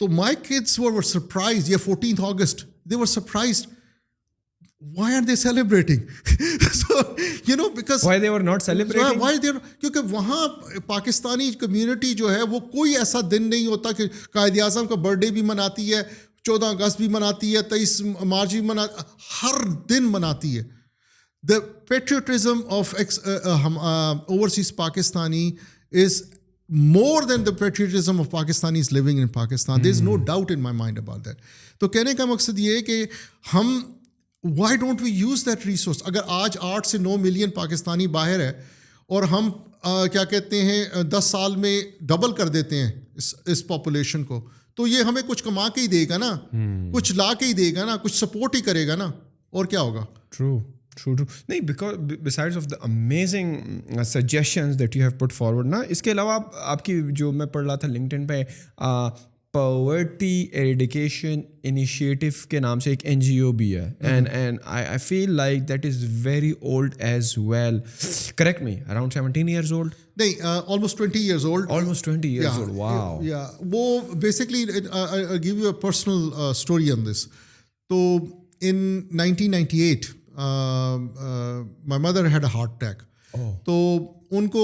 تو my kids were surprised. یہ 14th August, they were surprised. Why aren't they celebrating? So, because why they were not celebrating? Why they? کیونکہ وہاں پاکستانی کمیونٹی جو ہے وہ کوئی ایسا دن نہیں ہوتا کہ قائد اعظم کا برتھ ڈے بھی مناتی ہے, 14 اگست بھی مناتی ہے, 23 مارچ بھی مناتی, ہر دن مناتی ہے. The patriotism of overseas Pakistani is more than the patriotism of Pakistanis living in Pakistan. There is no doubt in my mind about that. تو کہنے کا مقصد یہ ہے کہ ہم why don't we use that resource? اگر آج 8 سے 9 ملین پاکستانی باہر ہے اور ہم کیا کہتے ہیں 10 سال میں ڈبل کر دیتے ہیں اس پاپولیشن کو, تو یہ ہمیں کچھ کما کے ہی دے گا نا, کچھ لا کے ہی دے گا نا, کچھ سپورٹ ہی کرے گا نا, اور کیا ہوگا. True. نہیں, because besides of the amazing suggestions that you have put forward نا, اس کے علاوہ آپ کی جو میں پڑھ رہا تھا LinkedIn پہ پاورٹی ایریڈیکیشن انیشیٹو کے نام سے ایک NGO بھی ہے, and I feel like that is very old as well. Correct me, around 17 years old? نہیں, almost 20 years old. Almost 20 years old. Wow. Yeah. وہ basically I'll give you a personal story on this. تو in 1998 my mother had a heart attack. تو ان کو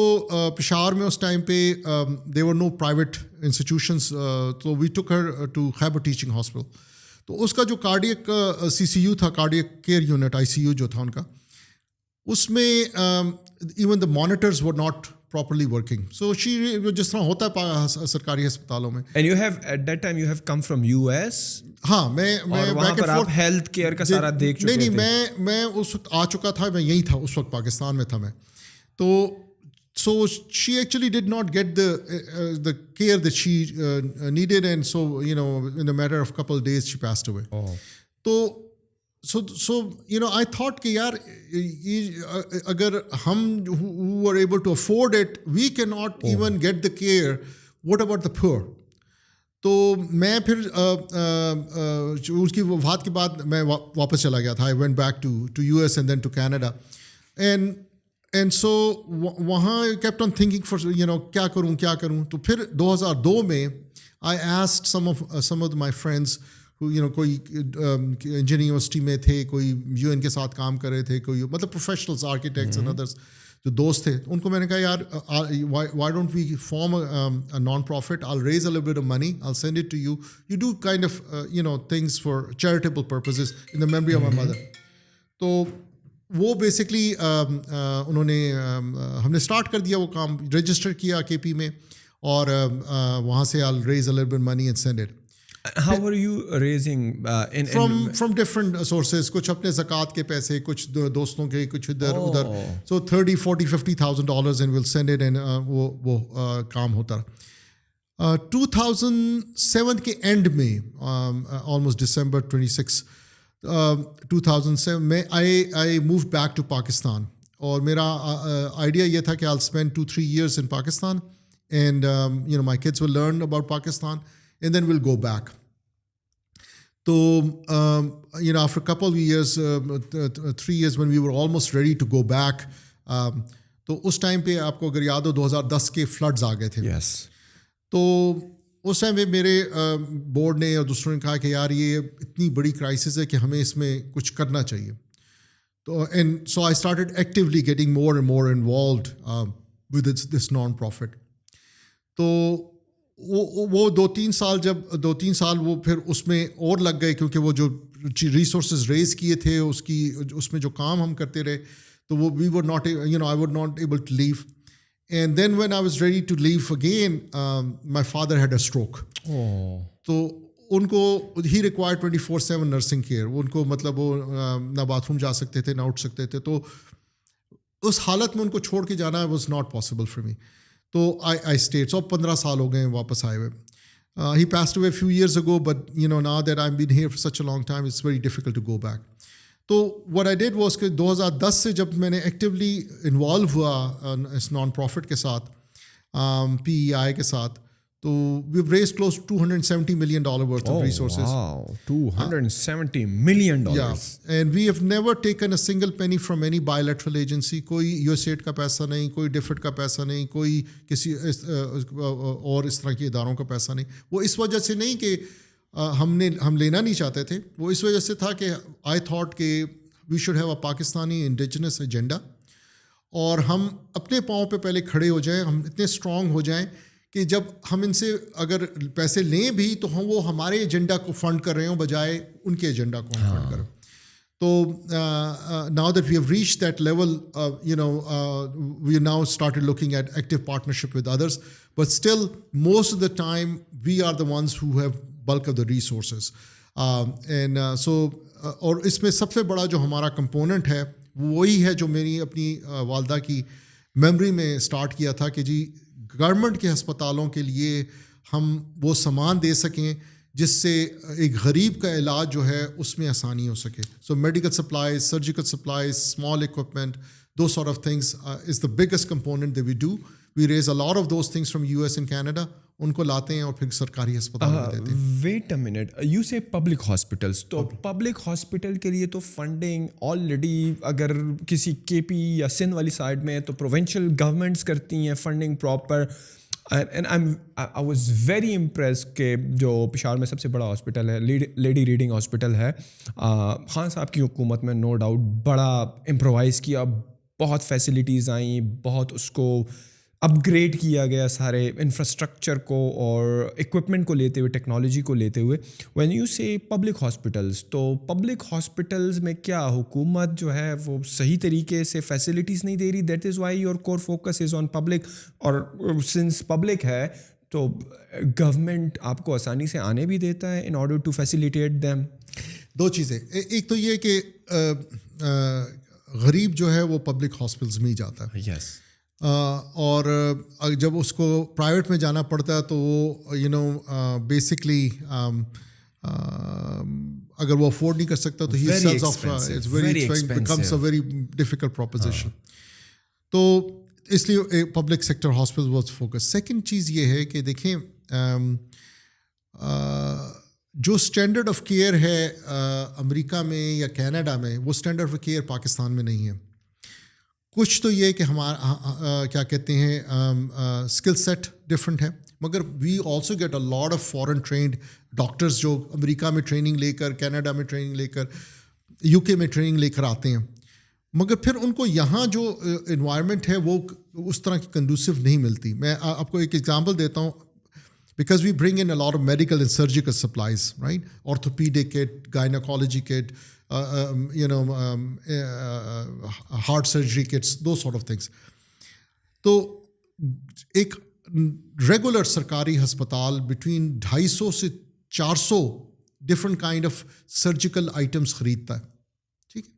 پشاور میں اس time پہ there were no private institutions, تو we took her to Khyber Teaching Hospital. تو اس کا جو کارڈیک CCU تھا, کارڈیک کیئر یونٹ, ICU جو تھا ان کا, اس میں even the monitors were not properly working. So she, جس طرح ہوتا ہے سرکاری ہسپتالوں میں. And you have at that time you have come from US? ہاں, میں وہاں پر آپ ہیلتھ کیئر کا سارا دیکھ چکے تھے. نہیں, میں اس وقت آ چکا تھا, میں یہی تھا اس وقت, پاکستان میں تھا میں. تو So she actually did not get the care that she needed, and so in a matter of couple of days she passed away. So I thought کہ یار اگر ہم who are able to afford it, we cannot even get the care, what about the poor? تو میں پھر اس کی وفات کے بعد میں واپس چلا گیا تھا. I went back to US and then to Canada, and so وہاں kept on thinking for کیا کروں. تو پھر 2002 میں I asked some of my friends who کوئی انجینئرنگ یونیورسٹی میں تھے, کوئی UN کے ساتھ کام کر رہے تھے, کوئی مطلب پروفیشنلز, آرکیٹیکٹس اینڈ ادرس جو دوست تھے, ان کو میں نے کہا یار why don't we form a non-profit, I'll raise a little bit of money, I'll send it to you, you do kind of things for charitable purposes in the memory of my mother. تو وہ basically انہوں نے ہم نے start کر دیا وہ کام, register کیا KP میں, اور وہاں سے I'll raise a little bit money and send it. How are you raising from different sources, کچھ اپنے زکوٰۃ کے پیسے, کچھ دوستوں کے, کچھ ادھر. So $30,000-$40,000 and we'll send it, and وہ کام ہوتا رہا. 2007 کے اینڈ میں almost December 26 2007 میں I moved back to Pakistan, اور میرا آئیڈیا یہ تھا کہ I'll spend 2-3 years in Pakistan, and my kids will learn about Pakistan, and then we'll go back. So after a couple of years, 3 years, when we were almost ready to go back, تو اس time پہ آپ کو اگر یاد ہو 2010 کے floods آ گئے تھے. Yes. تو اس ٹائم پہ میرے بورڈ نے اور دوسروں نے کہا کہ یار یہ اتنی بڑی کرائسس ہے کہ ہمیں اس میں کچھ کرنا چاہیے. تو and so I started actively getting more and more involved with this non-profit. تو وہ 2-3 سال وہ پھر اس میں اور لگ گئے, کیونکہ وہ جو ریسورسز ریز کیے تھے اس میں جو کام ہم کرتے رہے, تو وہ we were not I was not able to leave. And then when I was ready to leave again, my father had a stroke. تو ان کو he required 24/7 nursing care. ان کو مطلب وہ نہ باتھ روم جا سکتے تھے, نہ اٹھ سکتے تھے. تو اس حالت میں ان کو چھوڑ کے جانا was not possible for me. تو I stayed. So 15 سال ہو گئے واپس آئے ہوئے. He passed away a few years ago, but now that I've been here for such a long time, it's very difficult to go back. تو what I did was کہ 2010 سے جب میں نے ایکٹیولی انوالو ہوا اس نان پروفٹ کے ساتھ, PEI کے ساتھ, تو we've raised close to $270 million worth of resources. Wow, $270 million. Yeah, and we have never taken a single penny from any bilateral agency. کوئی USAID کا پیسہ نہیں, کوئی DFID کا پیسہ نہیں, کوئی کسی اور اس طرح کے اداروں کا پیسہ نہیں. وہ اس وجہ سے نہیں کہ ہم لینا نہیں چاہتے تھے, وہ اس وجہ سے تھا کہ I thought کہ we should have a Pakistani indigenous agenda, اور ہم اپنے پاؤں پہ پہلے کھڑے ہو جائیں, ہم اتنے اسٹرانگ ہو جائیں کہ جب ہم ان سے اگر پیسے لیں بھی تو ہم وہ ہمارے ایجنڈا کو فنڈ کر رہے ہوں بجائے ان کے ایجنڈا کو ہم فنڈ کریں. تو now that we have reached that level, we now started looking at active partnership with others, but still most of the time we are the ones who have bulk of the resources. اور اس میں سب سے بڑا جو ہمارا component ہے وہی ہے جو میری اپنی والدہ کی میموری میں اسٹارٹ کیا تھا کہ جی گورنمنٹ کے ہسپتالوں کے لیے ہم وہ سامان دے سکیں جس سے ایک غریب کا علاج جو ہے اس میں آسانی ہو سکے. So medical supplies, surgical supplies, small equipment, those sort of things is the biggest component that we do. We raise a lot of those things from US and Canada. ان کو لاتے ہیں اور پھر سرکاری ہسپتال میں دیتے ہیں. ویٹ اے منٹ, یو سے پبلک ہاسپٹلس, تو پبلک ہاسپٹل کے لیے تو فنڈنگ آلریڈی اگر کسی KP یا سندھ والی سائڈ میں تو پروونشل گورنمنٹس کرتی ہیں funding proper. And I was very impress کہ جو پشاور میں سب سے بڑا ہاسپٹل ہے لیڈی ریڈنگ ہاسپٹل ہے, خان صاحب کی حکومت میں نو ڈاؤٹ بڑا امپرووائز کیا, بہت فیسلٹیز آئیں, بہت اس کو اپ گریڈ کیا گیا سارے انفراسٹرکچر کو اور اکوپمنٹ کو لیتے ہوئے, ٹیکنالوجی کو لیتے ہوئے. وین یو سے پبلک ہاسپٹلس, تو پبلک ہاسپٹلس میں کیا حکومت جو ہے وہ صحیح طریقے سے فیسلٹیز نہیں دے رہی؟ That is why your core focus is on public, اور سنس پبلک ہے تو گورنمنٹ آپ کو آسانی سے آنے بھی دیتا ہے in order to facilitate them. دو چیزیں, ایک تو یہ کہ غریب جو ہے وہ پبلک ہاسپٹلس میں ہی جاتا ہے. یس. اور جب اس کو پرائیویٹ میں جانا پڑتا ہے تو وہ بیسکلی اگر وہ افورڈ نہیں کر سکتا تو becomes a very difficult proposition. تو اس لیے public sector hospital was focus. Second چیز یہ ہے کہ دیکھیں جو اسٹینڈرڈ آف کیئر ہے امریکہ میں یا کینیڈا میں وہ اسٹینڈرڈ آف کیئر پاکستان میں نہیں ہے. کچھ تو یہ کہ ہمارا کیا کہتے ہیں اسکل سیٹ ڈفرینٹ ہے, مگر we also get a lot of foreign trained doctors جو امریکہ میں ٹریننگ لے کر, کینیڈا میں ٹریننگ لے کر, یو کے میں ٹریننگ لے کر آتے ہیں, مگر پھر ان کو یہاں جو انوائرمنٹ ہے وہ اس طرح کی کنڈوسیو نہیں ملتی. میں آپ کو ایک ایگزامپل دیتا ہوں. Because we bring in a lot of medical and surgical supplies, right? Orthopedic kit, gynecology kit, heart surgery kits, those sort of things. تو ایک ریگولر سرکاری ہسپتال بٹوین 250 سے 400 different kind of surgical items خریدتا ہے. ٹھیک ہے,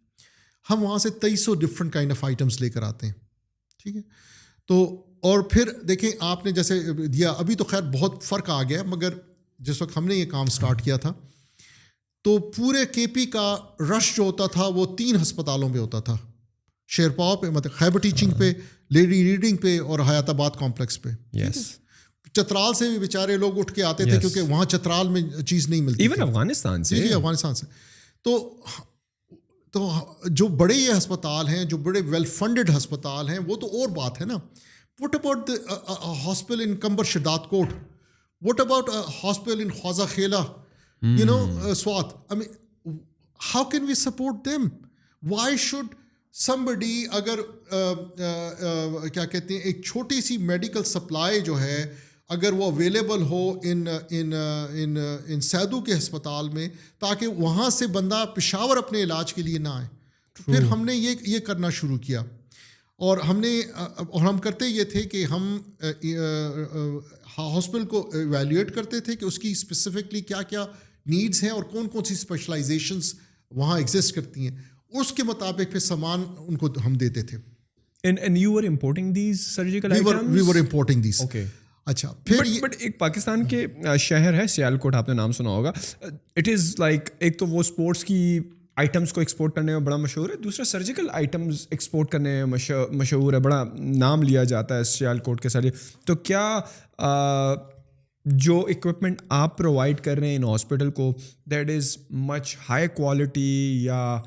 ہم وہاں سے 2300 ڈفرنٹ کائنڈ آف آئٹمس لے کر آتے ہیں. ٹھیک ہے, تو اور پھر دیکھیں آپ نے جیسے دیا, ابھی تو خیر بہت فرق آ گیا, مگر جس وقت ہم نے یہ کام سٹارٹ کیا تھا تو پورے کے پی کا رش جو ہوتا تھا وہ 3 ہسپتالوں پہ ہوتا تھا, شیرپاؤ پہ, مطلب خیبر ٹیچنگ پہ, لیڈی ریڈنگ پہ, اور حیات آباد کمپلیکس پہ. چترال سے بھی بیچارے لوگ اٹھ کے آتے تھے کیونکہ وہاں چترال میں چیز نہیں ملتی. ایون افغانستان سے. جی افغانستان سے. تو جو بڑے یہ ہسپتال ہیں, جو بڑے ویل فنڈڈ ہسپتال ہیں, وہ تو اور بات ہے نا. What about the hospital in Kambar Shadad Court? What about a hospital in Khwaza Khela? Swat. I mean, how can we support them? Why should somebody اگر کیا کہتے ہیں ایک چھوٹی سی میڈیکل سپلائی جو ہے اگر وہ اویلیبل ہو ان سیدو کے ہسپتال میں, تاکہ وہاں سے بندہ پشاور اپنے علاج کے لیے نہ آئے. پھر ہم نے یہ کرنا شروع کیا, اور ہم کرتے یہ تھے کہ ہم ہاسپٹل کو ایویلیویٹ کرتے تھے کہ اس کی اسپیسیفکلی کیا کیا نیڈز ہیں اور کون کون سی اسپیشلائزیشنس وہاں ایگزسٹ کرتی ہیں, اس کے مطابق پھر سامان ان کو ہم دیتے تھے. And you were importing these surgical items? We were importing these. Okay. اچھا, پھر بٹ ایک پاکستان کے شہر ہے سیالکوٹ, آپ نے نام سنا ہوگا. اٹ از لائک ایک تو وہ اسپورٹس کی آئٹمس کو ایکسپورٹ کرنے میں بڑا مشہور ہے, دوسرا سرجیکل آئٹمس ایکسپورٹ کرنے میں مشہور ہے, بڑا نام لیا جاتا ہے سیالکوٹ کے ساتھ. تو کیا جو اکوپمنٹ آپ پرووائڈ کر رہے ہیں ان ہاسپٹل کو, that is much high quality یا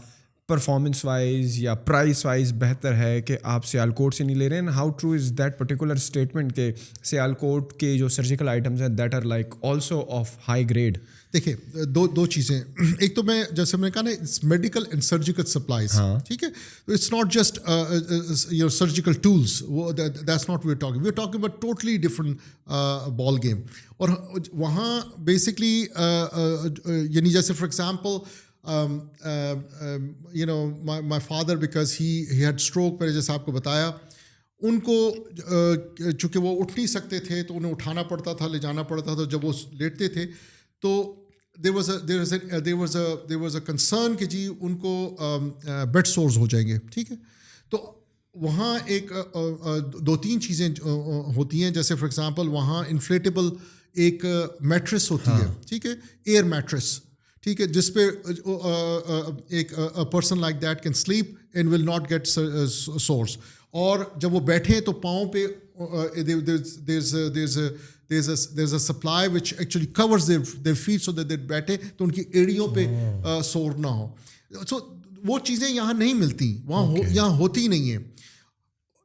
پرفارمنس وائز یا پرائس وائز بہتر ہے کہ آپ سیالکوٹ سے نہیں لے رہے ہیں؟ How true is that particular statement کہ سیالکوٹ کے جو سرجیکل آئٹمس ہیں that are like also of high grade? دیکھیں دو چیزیں. ایک تو میں جیسے میں نے کہا نا, it's medical and surgical supplies. ٹھیک ہے, it's not just your surgical tools, that's not we are talking about totally different ball game. اور وہاں بیسکلی یعنی جیسے for example my father, because he had stroke, میں نے جیسے آپ کو بتایا, ان کو چونکہ وہ اٹھ نہیں سکتے تھے تو انہیں اٹھانا پڑتا تھا, لے جانا پڑتا تھا. جب وہ لیٹتے تھے تو there was a concern کہ جی ان کو بیڈ سورز ہو جائیں گے. ٹھیک ہے, تو وہاں ایک 2-3 چیزیں ہوتی ہیں. جیسے فار ایگزامپل وہاں انفلیٹیبل ایک میٹریس ہوتی ہے. ٹھیک ہے, ایئر میٹریس. ٹھیک ہے, جس پہ ایک person like that can sleep and will not get sores. اور جب وہ بیٹھیں تو پاؤں پہ there's a supply which actually covers their feet so that they بیٹھیں تو ان کی ایڑیوں پہ سور نہ ہو. سو وہ چیزیں یہاں نہیں ملتی, وہاں یہاں ہوتی نہیں ہیں.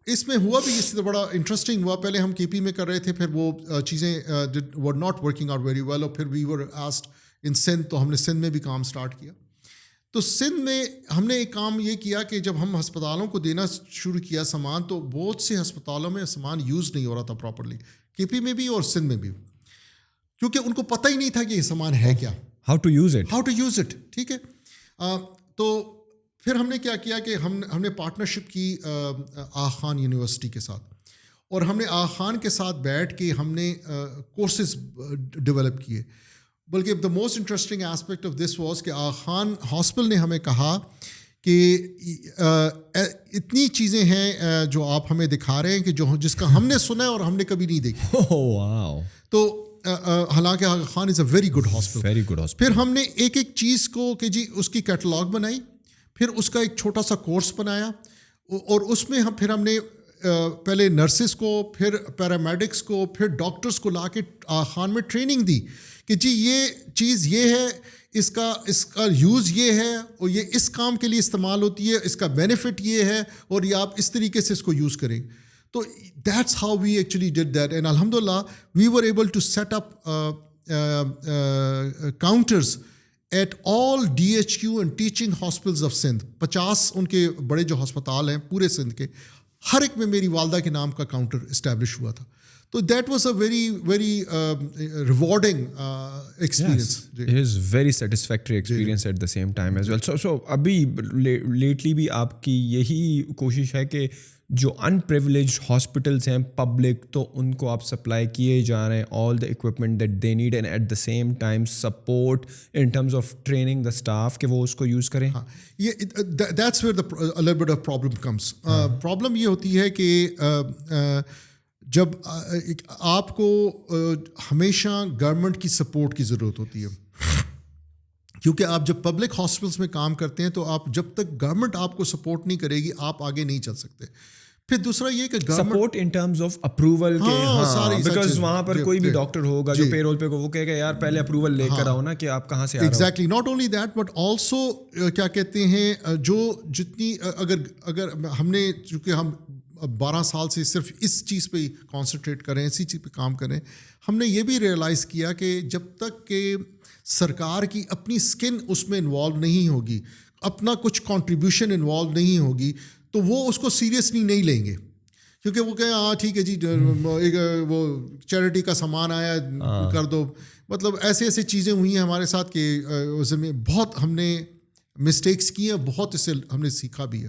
اس میں ہوا بھی اس سے بڑا انٹرسٹنگ ہوا. پہلے ہم کے پی میں کر رہے تھے, پھر وہ چیزیں were not working out very well, اور پھر we were asked ان سندھ, تو ہم نے سندھ میں بھی کام سٹارٹ کیا. تو سندھ میں ہم نے ایک کام یہ کیا کہ جب ہم ہسپتالوں کو دینا شروع کیا سامان, تو بہت سے ہسپتالوں میں سامان یوز نہیں ہو رہا تھا پراپرلی, کے پی میں بھی اور سندھ میں بھی, کیونکہ ان کو پتہ ہی نہیں تھا کہ یہ سامان ہے کیا, ہاؤ ٹو یوز اٹ. ٹھیک ہے, تو پھر ہم نے کیا کیا کہ ہم نے پارٹنرشپ کی آغا خان یونیورسٹی کے ساتھ, اور ہم نے آغا خان کے ساتھ بیٹھ کے ہم نے کورسز ڈیولپ کیے. بلکہ the most interesting aspect of this was کہ آغا خان ہاسپٹل نے ہمیں کہا کہ اتنی چیزیں ہیں جو آپ ہمیں دکھا رہے ہیں کہ جس کا ہم نے سنا ہے اور ہم نے کبھی نہیں دیکھی. واو. تو حالانکہ Aga Khan is a very good hospital. Very good hospital. پھر ہم نے ایک ایک چیز کو کہ جی اس کی کیٹلاگ بنائی, پھر اس کا ایک چھوٹا سا کورس بنایا, اور اس میں ہم نے پہلے نرسز کو, پھر پیرامیڈکس کو, پھر ڈاکٹرز کو لا کے خان میں ٹریننگ دی کہ جی یہ چیز یہ ہے, اس کا یوز یہ ہے, اور یہ اس کام کے لیے استعمال ہوتی ہے, اس کا بینیفٹ یہ ہے, اور یہ آپ اس طریقے سے اس کو یوز کریں. تو that's how we actually did that, and الحمد للہ we were able to set up counters at all DHQ and teaching hospitals of Sindh. 50 ان کے بڑے جو ہسپتال ہیں پورے سندھ کے, ہر ایک میں میری والدہ کے نام کا کاؤنٹر اسٹیبلش ہوا تھا. تو that was a very very rewarding experience. It is very satisfactory experience at the same time as well. So ابھی لیٹلی بھی آپ کی یہی کوشش ہے کہ جو ان پریولیجڈ ہاسپٹلس ہیں پبلک, تو ان کو آپ سپلائی کیے جا رہے ہیں all the equipment that they need, and at the same time support in terms of training the staff کہ وہ اس کو یوز کریں. ہاں, یہ that's where the little bit of problem comes. Problem یہ ہوتی ہے کہ جب آپ کو ہمیشہ گورنمنٹ کی سپورٹ کی ضرورت ہوتی ہے, کیونکہ آپ جب پبلک ہاسپٹلس میں کام کرتے ہیں تو آپ جب تک گورنمنٹ آپ کو سپورٹ نہیں کرے گی آپ آگے نہیں چل سکتے. پھر دوسرا یہ کہ support in terms of approval کے, بیکاز وہاں پر کوئی بھی ڈاکٹر ہوگا جو پے رول پہ وہ کہے گا یار پہلے اپروول لے کر آؤ نا کہ آپ کہاں سے آ رہے ہو. Exactly, not only that but also کیا کہتے ہیں, جو جتنی اگر ہم نے, چونکہ ہم 12 سال سے صرف اس چیز پہ کانسنٹریٹ کریں, اسی چیز پہ کام کریں, ہم نے یہ بھی ریئلائز کیا کہ جب تک کہ سرکار کی اپنی اسکن اس میں انوالو نہیں ہوگی, اپنا کچھ کنٹریبیوشن انوالو نہیں ہوگی, تو وہ اس کو سیریسلی نہیں لیں گے. کیونکہ وہ کہیں ہاں ٹھیک ہے جی وہ چیریٹی کا سامان آیا کر دو. مطلب ایسے چیزیں ہوئی ہیں ہمارے ساتھ کہ اس میں بہت ہم نے مسٹیکس کی ہیں, بہت اس سے ہم نے سیکھا بھی ہے.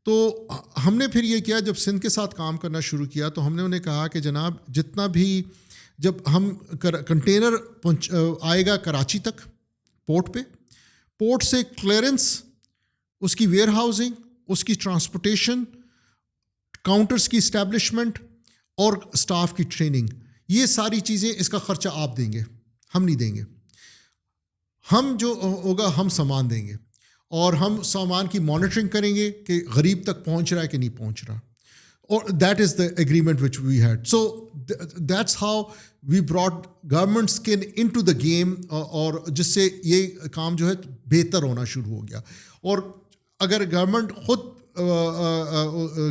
تو ہم نے پھر یہ کیا, جب سندھ کے ساتھ کام کرنا شروع کیا تو ہم نے انہیں کہا کہ جناب جتنا بھی, جب ہم کنٹینر آئے گا کراچی تک پورٹ پہ, پورٹ سے کلیئرنس, اس کی ویئر ہاؤسنگ, اس کی ٹرانسپورٹیشن, کاؤنٹرز کی اسٹیبلشمنٹ اور اسٹاف کی ٹریننگ, یہ ساری چیزیں اس کا خرچہ آپ دیں گے, ہم نہیں دیں گے. ہم جو ہوگا ہم سامان دیں گے, اور ہم سامان کی مانیٹرنگ کریں گے کہ غریب تک پہنچ رہا ہے کہ نہیں پہنچ رہا. اور that is the agreement which we had. So that's how we brought government skin into the game, اور جس سے یہ کام جو ہے بہتر ہونا شروع ہو گیا. اور اگر گورنمنٹ خود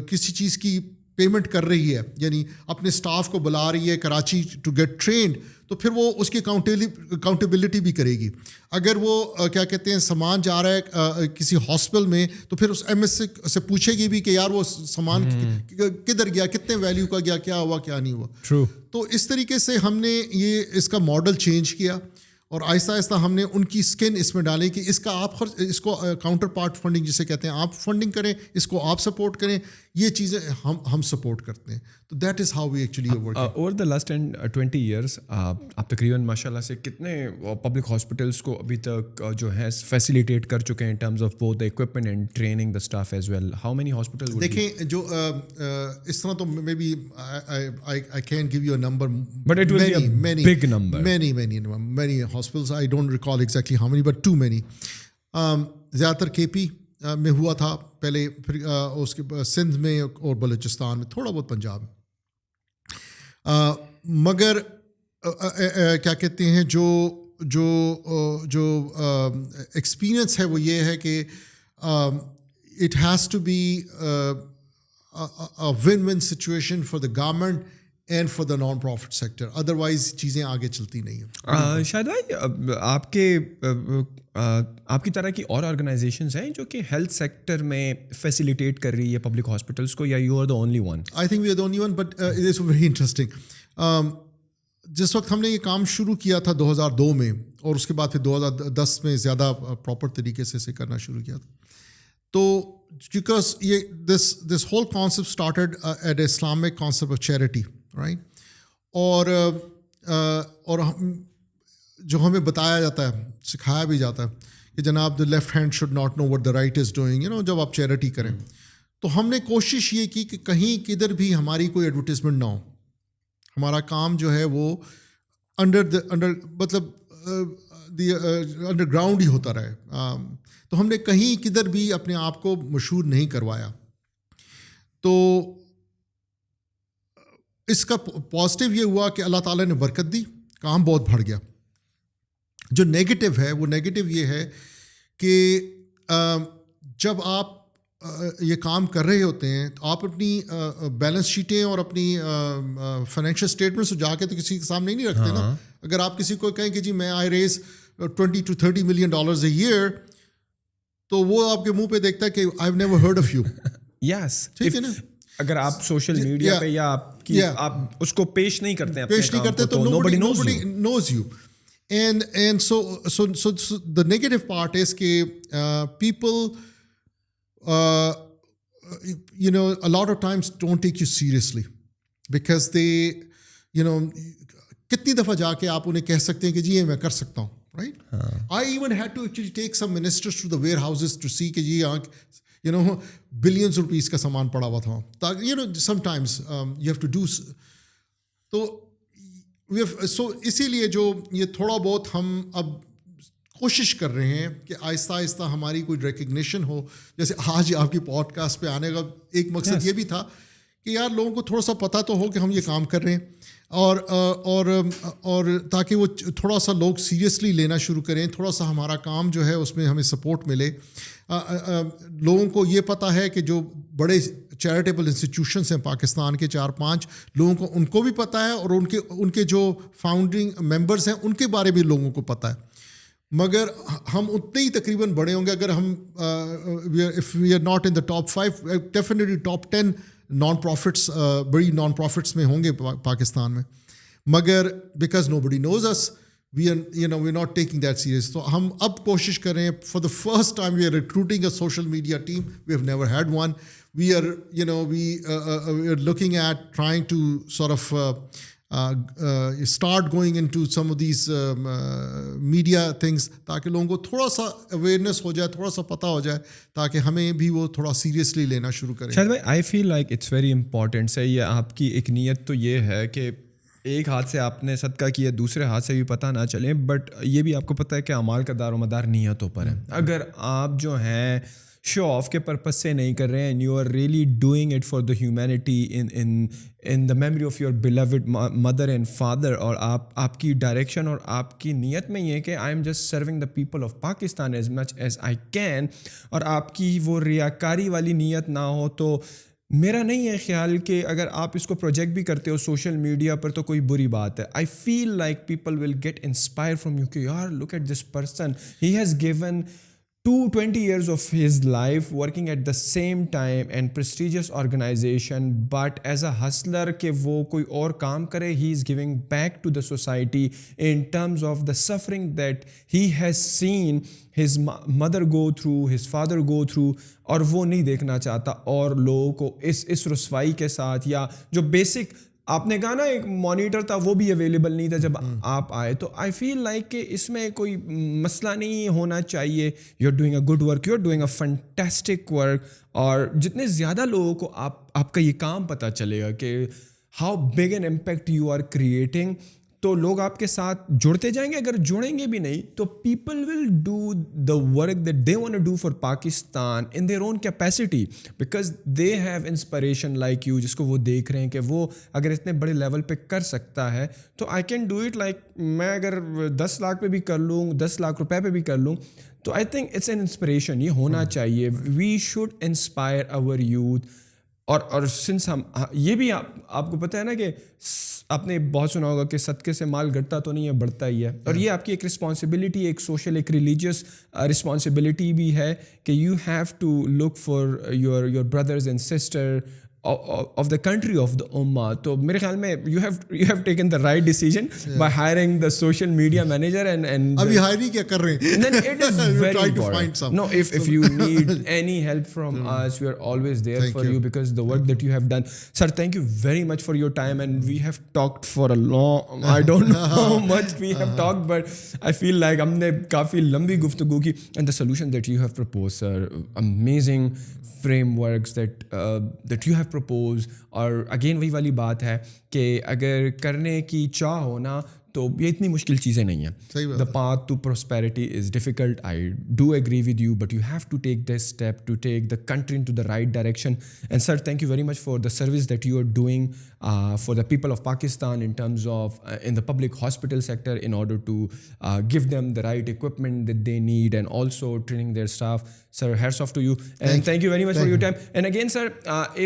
کسی چیز کی پیمنٹ کر رہی ہے, یعنی اپنے اسٹاف کو بلا رہی ہے کراچی ٹو گیٹ ٹرینڈ, تو پھر وہ اس کی اکاؤنٹیبلٹی بھی کرے گی. اگر وہ کیا کہتے ہیں سامان جا رہا ہے کسی ہاسپٹل میں, تو پھر اس MS سے پوچھے گی بھی کہ یار وہ سامان کدھر گیا, کتنے ویلیو کا گیا, کیا ہوا کیا نہیں ہوا. True. تو اس طریقے سے ہم نے یہ اس کا ماڈل چینج کیا, اور آہستہ آہستہ ہم نے ان کی اسکن اس میں ڈالی کہ اس کا آپ اس کو کاؤنٹر پارٹ فنڈنگ جسے کہتے ہیں, آپ فنڈنگ کریں, اس کو آپ سپورٹ کریں, یہ چیزیں ہم سپورٹ کرتے ہیں. تو that is how we actually work. Over the last 20 years آپ تقریباً ماشاء اللہ سے کتنے پبلک ہاسپٹلس کو ابھی تک جو ہے فیسیلیٹیٹ کر چکے ہیں in terms of both the equipment and training the staff as well. How many hospital? دیکھیں جو اس طرح تو maybe I can't give you a number, but it will be a big number. many hospitals. I don't recall exactly how many, but too many. زیادہ تر KP میں ہوا تھا پہلے, پھر اس کے سندھ میں اور بلوچستان میں, تھوڑا بہت پنجاب میں. مگر کیا کہتے ہیں جو ایکسپیرئنس ہے وہ یہ ہے کہ it has to be win-win situation for the government and for the non-profit sector. Otherwise چیزیں آگے چلتی نہیں ہیں. شاہد بھائی, آپ کی طرح کی اور آرگنائزیشنز ہیں جو کہ ہیلتھ سیکٹر میں فیسیلیٹیٹ کر رہی ہے پبلک ہاسپٹلس کو, یا you are the only one? I think we are the only one, but it is very interesting. جس وقت ہم نے یہ کام شروع کیا تھا 2002 میں, اور اس کے بعد پھر 2010 میں زیادہ پراپر طریقے سے اسے کرنا شروع کیا تھا, تو بیکاز یہ this whole concept started at Islamic concept of charity, right. اور جو ہمیں بتایا جاتا ہے, سکھایا بھی جاتا ہے کہ جناب the left hand should not know what the right is doing, جب آپ چیریٹی کریں. تو ہم نے کوشش یہ کی کہ کہیں کدھر بھی ہماری کوئی ایڈورٹیزمنٹ نہ ہو. ہمارا کام جو ہے وہ مطلب انڈر گراؤنڈ ہی ہوتا رہے. تو ہم نے کہیں کدھر بھی اپنے آپ کو مشہور نہیں کروایا. تو اس کا پازیٹیو یہ ہوا کہ اللہ تعالیٰ نے برکت دی، کام بہت بڑھ گیا. جو نیگیٹو ہے وہ نیگیٹو یہ ہے کہ جب آپ یہ کام کر رہے ہوتے ہیں تو آپ اپنی بیلنس شیٹیں اور اپنی فائنینشیل اسٹیٹمنٹس جا کے تو کسی کے سامنے نہیں رکھتے نا. اگر آپ کسی کو کہیں کہ جی میں I raise $20 to $30 million a year، تو وہ آپ کے منہ پہ دیکھتا ہے کہ I have never heard of you. Yes, ٹھیک ہے نا. اگر آپ سوشل میڈیا پہ یا آپ اس کو پیش نہیں کرتے تو nobody knows you. And so the negative part is کہ people a lot of times don't take you seriously because they کتنی دفعہ جا کے آپ انہیں کہہ سکتے ہیں کہ جی یہ میں کر سکتا ہوں. Right? I even had to actually take some ministers to the warehouses to see کہ جی billions of rupees کا سامان پڑا ہوا تھا. Sometimes you have to do. So اسی لیے جو یہ تھوڑا بہت ہم اب کوشش کر رہے ہیں کہ آہستہ آہستہ ہماری کوئی ریکگنیشن ہو. جیسے آج آپ کی پوڈ کاسٹ پہ آنے کا ایک مقصد یہ بھی تھا کہ یار لوگوں کو تھوڑا سا پتہ تو ہو کہ ہم یہ کام کر رہے ہیں، اور تاکہ وہ تھوڑا سا لوگ سیریسلی لینا شروع کریں، تھوڑا سا ہمارا کام جو ہے اس میں ہمیں سپورٹ ملے. لوگوں کو یہ پتہ ہے کہ جو بڑے چیریٹیبل انسٹیٹیوشنس ہیں پاکستان کے 4-5 لوگوں کو ان کو بھی پتہ ہے، اور ان کے جو فاؤنڈنگ ممبرس ہیں ان کے بارے بھی لوگوں کو پتہ ہے. مگر ہم اتنے ہی تقریباً بڑے ہوں گے اگر ہم if we are not in the top 5 definitely top 10 naan prophets بڑی نان پروفٹس میں ہوں گے پاکستان میں. مگر because nobody knows us we are we're not taking that serious. تو ہم اب کوشش کر رہے ہیں for the first time we are recruiting a social media team. We have never had one. We are we are looking at trying to sort of start going into some of these media things تاکہ لوگوں کو تھوڑا سا awareness ہو جائے، تھوڑا سا پتہ ہو جائے، تاکہ ہمیں بھی وہ تھوڑا سیریسلی لینا شروع کریں. شاید بھائی I feel like it's very important. صحیح ہے، آپ کی ایک نیت تو یہ ہے کہ ایک ہاتھ سے آپ نے صدقہ کیا، دوسرے ہاتھ سے بھی پتہ نہ چلے، بٹ یہ بھی آپ کو پتہ ہے کہ اعمال کا دار و مدار نیتوں پر ہے. اگر آپ جو ہیں شو آف کے پرپز سے نہیں کر رہے ہیں and you are really doing it for the humanity in the memory of your beloved mother and father, اور آپ کی ڈائریکشن اور آپ کی نیت میں یہ ہے کہ I am just serving the people of Pakistan as much as I can, اور آپ کی وہ ریاکاری والی نیت نہ ہو، تو میرا نہیں ہے خیال کہ اگر آپ اس کو پروجیکٹ بھی کرتے ہو سوشل میڈیا پر تو کوئی بری بات ہے. I feel like people will get inspire from you کہ یار look at this person, he has given 20 years of his life working at the same time and prestigious organization, but as a hustler کہ وہ کوئی اور کام کرے, he is giving back to the society in terms of the suffering that he has seen his mother go through, his father go through, اور وہ نہیں دیکھنا چاہتا. اور لوگوں کو اس رسوائی کے ساتھ, یا جو بیسک آپ نے کہا نا ایک مانیٹر تھا وہ بھی اویلیبل نہیں تھا جب آپ آئے, تو آئی فیل لائک کہ اس میں کوئی مسئلہ نہیں ہونا چاہیے. You are doing a good work, you are doing a fantastic work, اور جتنے زیادہ لوگوں کو آپ کا یہ کام پتہ چلے گا کہ how big an impact you are creating, تو لوگ آپ کے ساتھ جڑتے جائیں گے. اگر جڑیں گے بھی نہیں تو people will do the work that they want to do for Pakistan in their own capacity, because they have inspiration like you, جس کو وہ دیکھ رہے ہیں کہ وہ اگر اتنے بڑے لیول پہ کر سکتا ہے تو I can do it. Like میں اگر 10 لاکھ پہ بھی کر لوں, 10 لاکھ روپے پہ بھی کر لوں, تو I think it's an inspiration. یہ ہونا چاہیے. We should inspire our youth. اور سنس ہم یہ بھی آپ کو پتہ ہے نا کہ آپ نے بہت سنا ہوگا کہ صدقے سے مال گھٹتا تو نہیں ہے, بڑھتا ہی ہے. اور یہ آپ کی ایک رسپانسبلٹی, ایک سوشل, ایک ریلیجیس رسپانسبلٹی بھی ہے کہ you have to look for your brothers and sister of the country, of the ummah. تو میرے خیال میں you have taken the right decision by hiring the social media manager and ابھی higher نہیں کیا کر رہے ہیں. And then it is very trying to important. find some. No, if you need any help from us, we are always there Thank for you because the work that you have done. Sir, thank you very much for your time, and we have talked for a long, I don't know how much we have talked, but I feel like ہم نے کافی لمبی گفتگو کی, and the solution that you have proposed, sir, amazing frameworks that you have proposed. اور again وہی والی بات ہے کہ اگر کرنے کی چاہ ہو نا تو یہ اتنی مشکل چیزیں نہیں ہیں. The path to prosperity is difficult. I do agree with you, but you have to take this step to take the country into the right direction. And sir, thank you very much for the service that you are doing for the people of Pakistan in terms of in the public hospital sector in order to give them the right equipment that they need and also training their staff. Sir, hats off to you. And thank you very much for your time. And again, sir,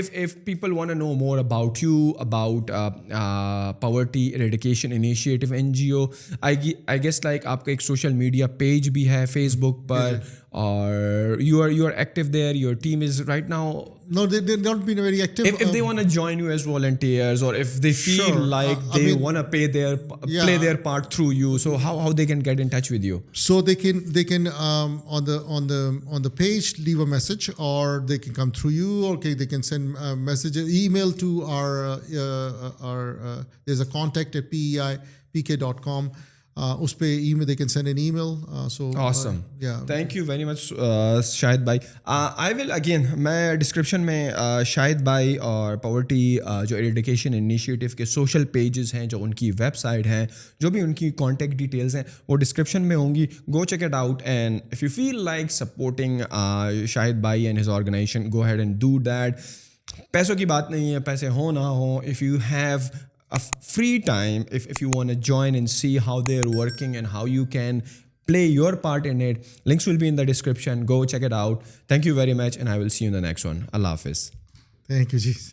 if people want to know more about you, about poverty eradication initiative NGO, I guess like آپ کا ایک social media page بھی ہے face بک پر, اور you are active there, your team is right now. No, they've not been very active. If they want to join you as volunteers, or if they feel Sure. like they want to play their part through you, so how they can get in touch with you? So they can on the page leave a message, or they can come through you, or they can send a message, email to our there's a contact at peipk.com. اس پہ they can send an email. So awesome. Yeah, thank you very much شاہد بھائی. I will again میں description میں شاہد بھائی اور poverty جو eradication initiative کے social pages ہیں, جو ان کی ویب سائٹ ہیں, جو بھی ان کی کانٹیکٹ ڈیٹیلز ہیں وہ ڈسکرپشن میں ہوں گی. Go check it out, and if you feel like supporting Shahid بھائی and his organisation, go ahead and do that. پیسوں کی بات نہیں ہے, پیسے ہو نہ ہو, if you have a free time, if you want to join and see how they're working and how you can play your part in it, links will be in the description. Go check it out. Thank you very much, and I will see you in the next one. Allah Hafiz. thank you ji.